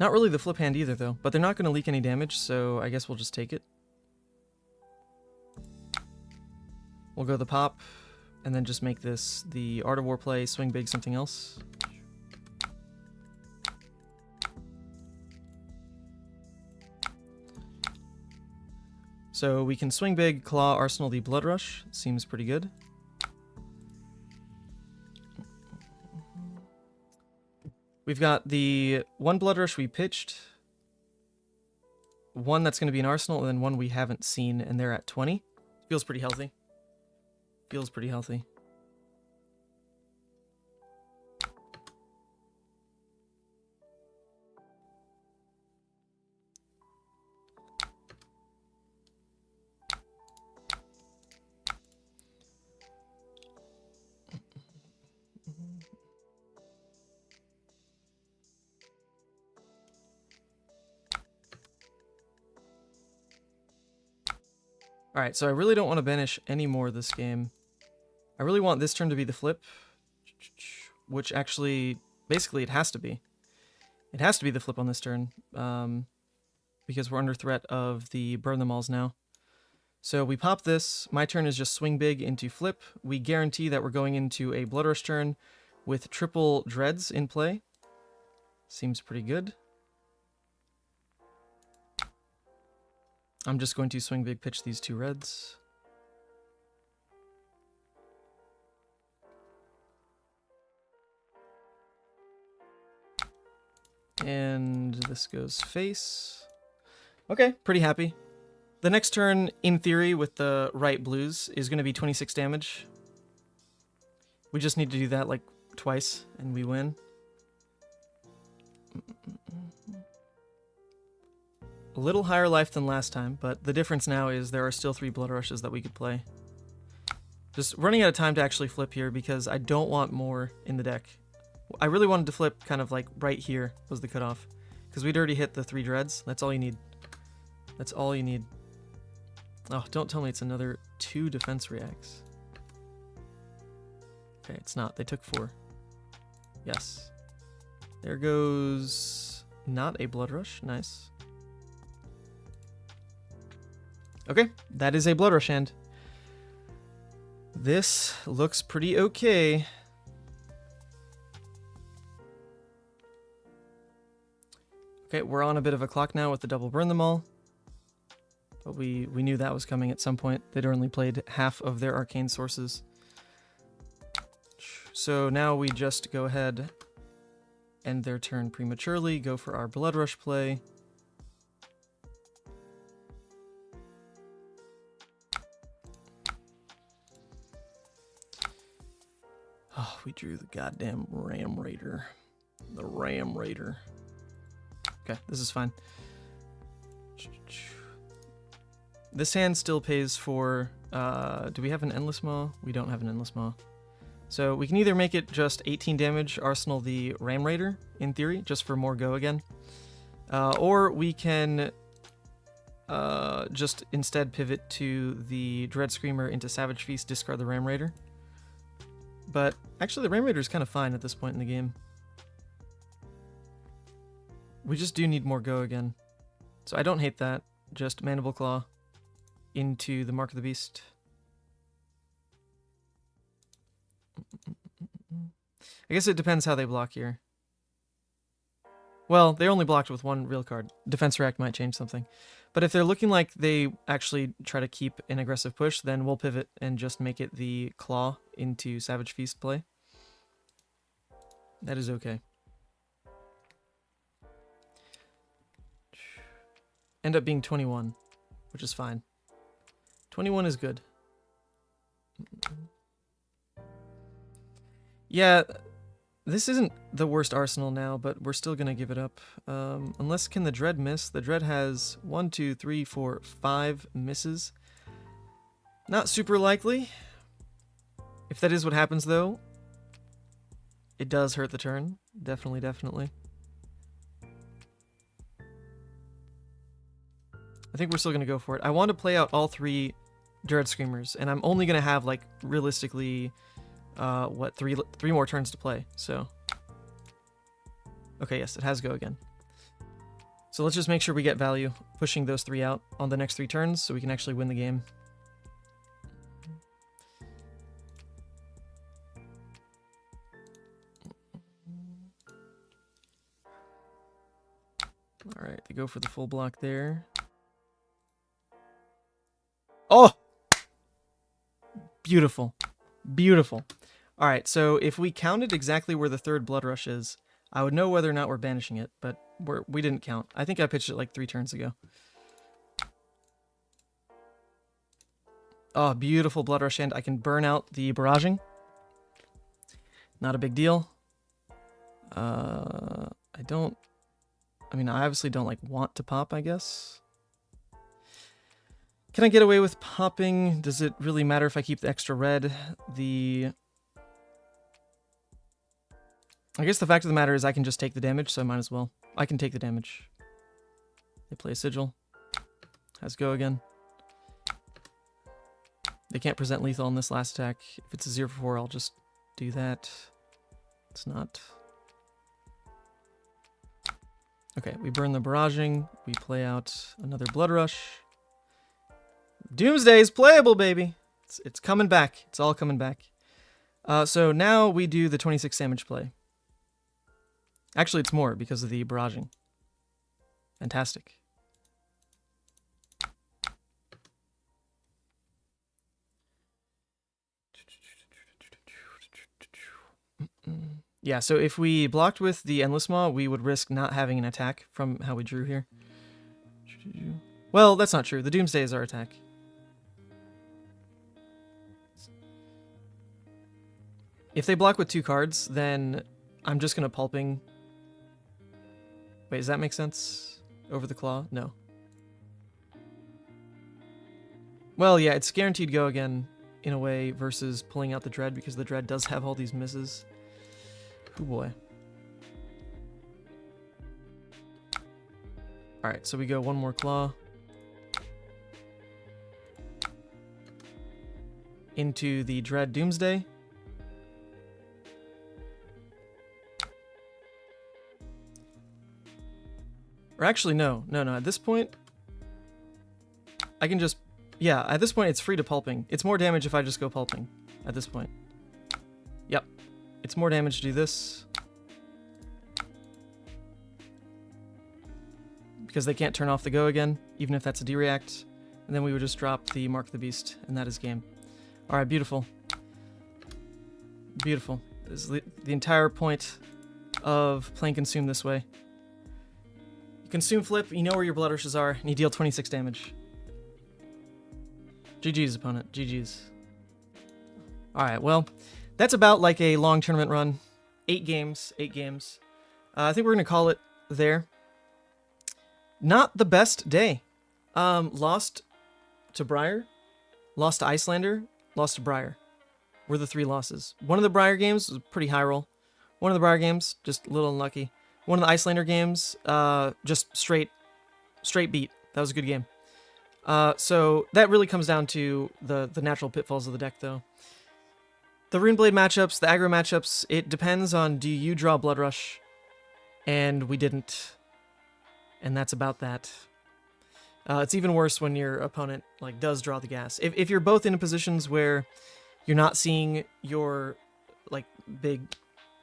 Not really the flip hand either, though. But they're not going to leak any damage, so I guess we'll just take it. We'll go the pop, and then just make this the Art of War play, Swing Big, something else. So we can Swing Big, Claw, Arsenal the Blood Rush. Seems pretty good. We've got the 1 Blood Rush we pitched. one that's going to be an arsenal, and then one we haven't seen, and they're at 20. Feels pretty healthy. Feels pretty healthy. Alright, so I really don't want to banish any more this game. I really want this turn to be the flip, which actually, basically it has to be. It has to be the flip on this turn, because we're under threat of the burn them alls now. So we pop this, my turn is just swing big into flip. We guarantee that we're going into a Blood Rush turn with triple dreads in play. Seems pretty good. I'm just going to swing big pitch these 2 reds. And this goes face. Okay, pretty happy. The next turn, in theory, with the right blues, is going to be 26 damage. We just need to do that like twice, and we win. A little higher life than last time, but the difference now is there are still 3 Blood Rushes that we could play. Just running out of time to actually flip here because I don't want more in the deck. I really wanted to flip kind of like right here was the cutoff, because we'd already hit the 3 dreads. That's all you need. That's all you need. Oh, don't tell me it's another 2 defense reacts. Okay, it's not. They took 4. Yes. There goes not a Blood Rush. Nice. Okay, that is a Blood Rush hand. This looks pretty okay. Okay, we're on a bit of a clock now with the double burn them all. But we knew that was coming at some point. They'd only played half of their arcane sources. So now we just go ahead, end their turn prematurely, go for our Blood Rush play. Oh, we drew the goddamn Ram Raider. The Ram Raider. Okay, this is fine. This hand still pays for... do we have an Endless Maw? We don't have an Endless Maw. So we can either make it just 18 damage, arsenal the Ram Raider, in theory, just for more go again. Or we can just instead pivot to the Dread Screamer into Savage Feast, discard the Ram Raider. But actually the Ram Raider is kind of fine at this point in the game. We just do need more go again. So I don't hate that. Just Mandible Claw into the Mark of the Beast. I guess it depends how they block here. Well, they only blocked with 1 real card. Defense React might change something. But if they're looking like they actually try to keep an aggressive push, then we'll pivot and just make it the Claw into Savage Feast play. That is okay. End up being 21, which is fine. 21 is good. Yeah, this isn't the worst arsenal now, but we're still gonna give it up. Unless, can the Dread miss? The Dread has 1, 2, 3, 4, 5 misses. Not super likely. If that is what happens, though, it does hurt the turn. Definitely, definitely. I think we're still going to go for it. I want to play out all 3 Dread Screamers, and I'm only going to have, like, realistically, what, 3 more turns to play, so. Okay, yes, it has go again. So let's just make sure we get value, pushing those 3 out on the next 3 turns, so we can actually win the game. Alright, they go for the full block there. Oh! Beautiful. Beautiful. Alright, so if we counted exactly where the 3rd Blood Rush is, I would know whether or not we're banishing it, but we didn't count. I think I pitched it like 3 turns ago. Oh, beautiful Blood Rush hand. I can burn out the barraging. Not a big deal. I obviously don't like want to pop, I guess. Can I get away with popping? Does it really matter if I keep the extra red? I guess the fact of the matter is I can just take the damage, so I might as well. I can take the damage. They play Sigil. Has go again. They can't present lethal on this last attack. If it's a 0 for 4, I'll just do that. It's not. Okay, we burn the barraging. We play out another Blood Rush. Doomsday is playable, baby. It's coming back. It's all coming back. So now we do the 26 damage play. Actually, it's more because of the barraging. Fantastic. Yeah, so if we blocked with the Endless Maw, we would risk not having an attack from how we drew here. Well, that's not true. The Doomsday is our attack. If they block with 2 cards, then I'm just going to pulping. Wait, does that make sense? Over the claw? No. Well, yeah, it's guaranteed go again in a way versus pulling out the Dread because the Dread does have all these misses. Oh boy. Alright, so we go one more claw. Into the Dread Doomsday. Or actually, no. At this point, I can just... Yeah, at this point, it's free to pulping. It's more damage if I just go pulping at this point. Yep. It's more damage to do this. Because they can't turn off the go again, even if that's a D-react. And then we would just drop the Mark the Beast, and that is game. Alright, beautiful. Beautiful. This is the entire point of playing Consume this way. You consume flip, you know where your Blood Rushes are, and you deal 26 damage. GG's, opponent. GG's. Alright, well, that's about like a long tournament run. 8 games. I think we're going to call it there. Not the best day. Lost to Briar, lost to Iyslander, lost to Briar. Were the 3 losses. One of the Briar games was a pretty high roll. One of the Briar games, just a little unlucky. One of the Iyslander games, just straight beat. That was a good game. So that really comes down to the natural pitfalls of the deck, though. The Runeblade matchups, the aggro matchups, it depends on do you draw Blood Rush, and we didn't. And that's about that. It's even worse when your opponent does draw the gas. If you're both in positions where you're not seeing your big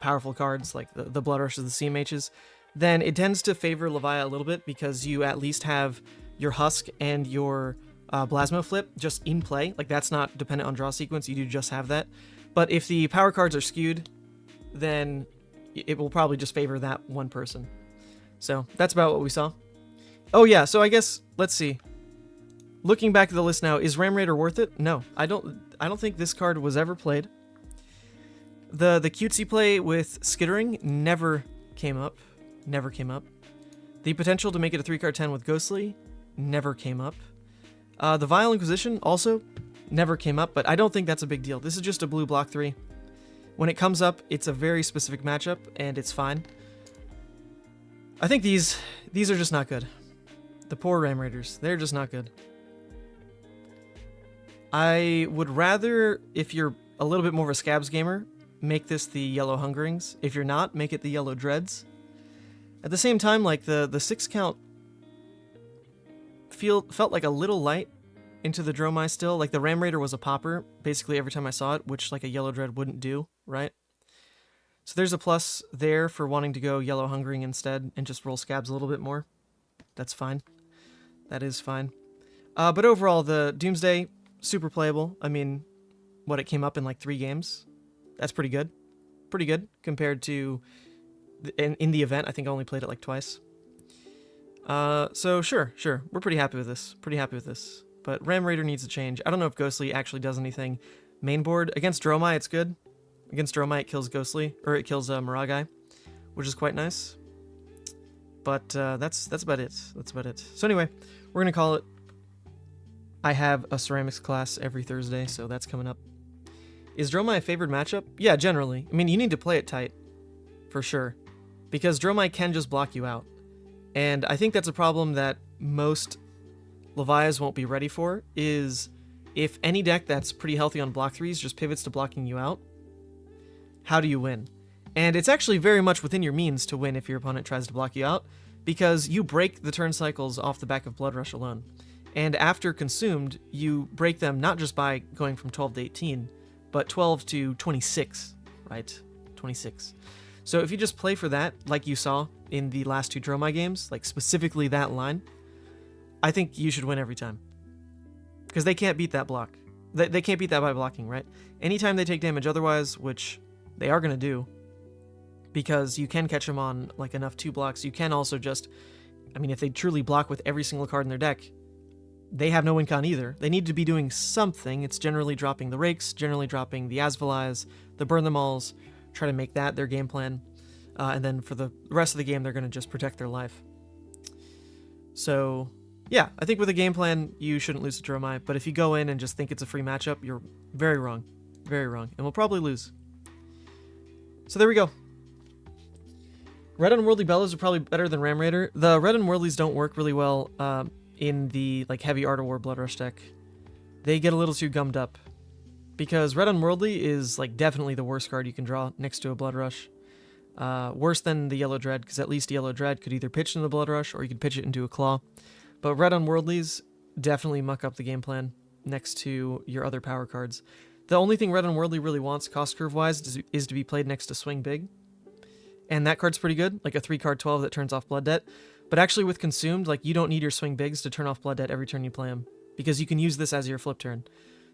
powerful cards like the Blood Rushes, the CMHs, then it tends to favor Levia a little bit because you at least have your Husk and your Plasma Flip just in play. That's not dependent on draw sequence, you do just have that. But if the power cards are skewed, then it will probably just favor that one person. So that's about what we saw. Oh yeah, so I guess, let's see. Looking back at the list now, is Ram Raider worth it? No, I don't think this card was ever played. The cutesy play with Skittering never came up. Never came up. The potential to make it a 3-card 10 with Ghostly never came up. The Vile Inquisition also never came up, but I don't think that's a big deal. This is just a blue block 3. When it comes up, it's a very specific matchup, and it's fine. I think these are just not good. The poor Ram Raiders, they're just not good. I would rather, if you're a little bit more of a Scabs gamer, make this the Yellow Hungerings. If you're not, make it the Yellow Dreads. At the same time, the 6 count felt like a little light into the Dromai still. The Ram Raider was a popper basically every time I saw it, which a Yellow Dread wouldn't do, right? So there's a plus there for wanting to go Yellow Hungering instead and just roll Scabs a little bit more. That's fine. That is fine. But overall, the Doomsday, super playable. I mean, what, it came up in 3 games? That's pretty good. Pretty good compared to... In the event, I think I only played it twice. So sure. We're pretty happy with this. but Ram Raider needs to change. I don't know if Ghostly actually does anything. Main board, against Dromai, it's good. Against Dromai, it kills Ghostly, or it kills Miragai, which is quite nice. But that's about it. That's about it. So anyway, we're going to call it. I have a ceramics class every Thursday, so that's coming up. Is Dromai a favored matchup? Yeah, generally. I mean, you need to play it tight, for sure, because Dromai can just block you out. And I think that's a problem that most Levias won't be ready for, is if any deck that's pretty healthy on block 3s just pivots to blocking you out, how do you win? And it's actually very much within your means to win if your opponent tries to block you out, because you break the turn cycles off the back of Blood Rush alone. And after consumed, you break them not just by going from 12 to 18, but 12 to 26, right? 26. So if you just play for that, like you saw in the last 2 Dromai games, like specifically that line, I think you should win every time. Because they can't beat that block. They can't beat that by blocking, right? Anytime they take damage otherwise, which they are going to do, because you can catch them on like enough 2 blocks, you can also just, I mean, if they truly block with every single card in their deck, they have no win con either. They need to be doing something. It's generally dropping the Rakes, generally dropping the Asvalize, the Burn Them Alls, try to make that their game plan. And then for the rest of the game, they're going to just protect their life. So, yeah, I think with a game plan, you shouldn't lose to Dromai. But if you go in and just think it's a free matchup, you're very wrong. Very wrong. And we'll probably lose. So there we go. Red Unworldly Bellows are probably better than Ram Raider. The Red Unworldlies don't work really well in the like heavy Art of War Blood Rush deck. They get a little too gummed up. Because Red Unworldly is like definitely the worst card you can draw next to a Blood Rush. Worse than the Yellow Dread, because at least Yellow Dread could either pitch into the Blood Rush or you could pitch it into a Claw. But Red Unworldlies definitely muck up the game plan next to your other power cards. The only thing Red Unworldly really wants, cost curve wise, is to be played next to Swing Big. And that card's pretty good, like a 3-card 12 that turns off Blood Debt. But actually with Consumed, like you don't need your Swing Bigs to turn off Blood Debt every turn you play them, because you can use this as your flip turn.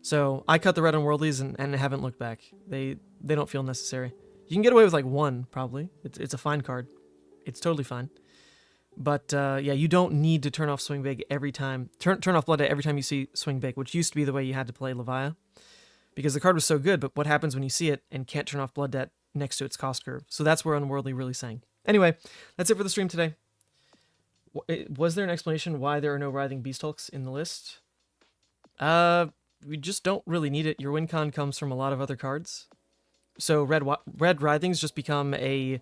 So I cut the Red Unworldlies and haven't looked back. They don't feel necessary. You can get away with like 1, probably. It's a fine card. It's totally fine. But yeah, you don't need to turn off Swing Big every time. Turn off Blood Debt every time you see Swing Big, which used to be the way you had to play Levia. Because the card was so good, but what happens when you see it and can't turn off Blood Debt next to its cost curve? So that's where Unworldly really sang. Anyway, that's it for the stream today. Was there an explanation why there are no Writhing Beast Hulks in the list? We just don't really need it. Your win con comes from a lot of other cards. So red Writhings just become a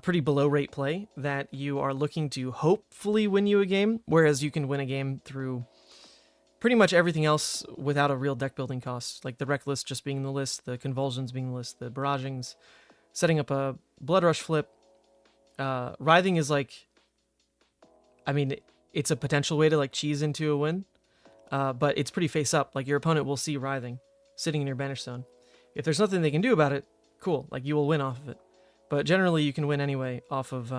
pretty below rate play that you are looking to hopefully win you a game, whereas you can win a game through pretty much everything else without a real deck building cost, like the Reckless just being in the list, the Convulsions being in the list, the Barragings, setting up a Blood Rush flip. Writhing is like, I mean, it's a potential way to like cheese into a win, but it's pretty face up. Like your opponent will see Writhing sitting in your banish zone. If there's nothing they can do about it, cool, like you will win off of it. But generally you can win anyway off of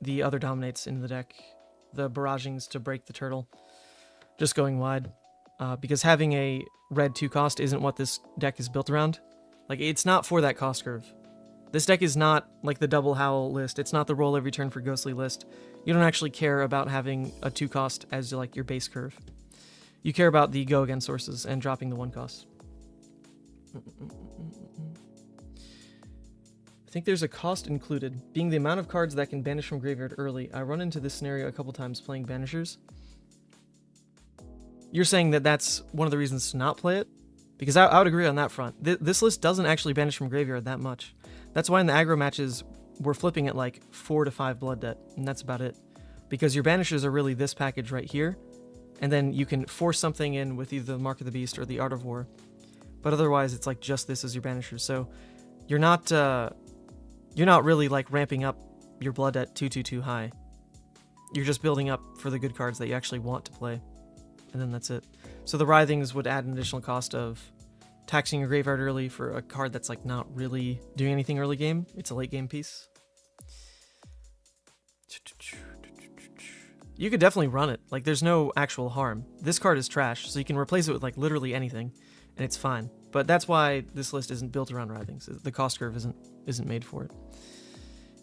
the other dominates in the deck, the Barragings to break the turtle, just going wide, because having a red 2 cost isn't what this deck is built around. Like it's not for that cost curve. This deck is not like the double howl list. It's not the roll every turn for Ghostly list. You don't actually care about having a 2 cost as like your base curve. You care about the go against sources and dropping the 1 cost. I think there's a cost included, being the amount of cards that can banish from graveyard early. I run into this scenario a couple times playing banishers. You're saying that that's one of the reasons to not play it? Because I would agree on that front. This list doesn't actually banish from graveyard that much. That's why in the aggro matches, we're flipping at like 4 to 5 Blood Debt, and that's about it. Because your banishers are really this package right here, and then you can force something in with either the Mark of the Beast or the Art of War. But otherwise, it's like just this as your banishers. So you're not really like ramping up your Blood Debt too high. You're just building up for the good cards that you actually want to play. And then that's it. So the Writhings would add an additional cost of taxing your graveyard early for a card that's like not really doing anything early game. It's a late game piece. You could definitely run it. Like there's no actual harm. This card is trash, so you can replace it with like literally anything, and it's fine. But that's why this list isn't built around Writhings. The cost curve isn't made for it.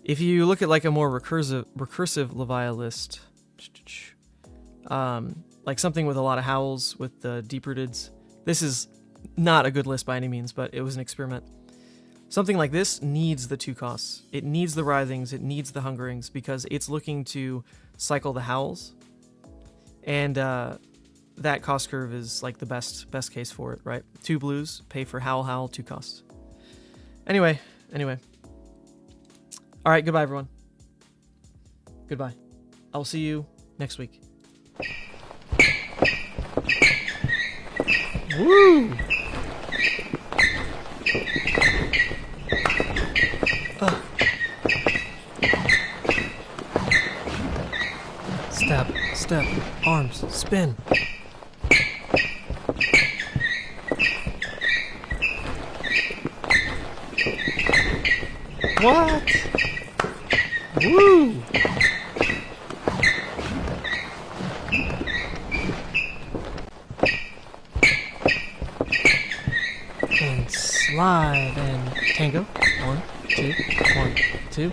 If you look at like a more recursive Levia list, like something with a lot of howls with the deep rooteds. This is not a good list by any means, but it was an experiment. Something like this needs the 2 costs. It needs the writhings, it needs the hungerings, because it's looking to cycle the howls. And that cost curve is like the best case for it, right? 2 blues, pay for howl, 2 costs. Anyway. All right, goodbye, everyone. Goodbye. I'll see you next week. Woo! Step, arms, spin. What? Woo! And slide and tango. 1, 2, 1, 2.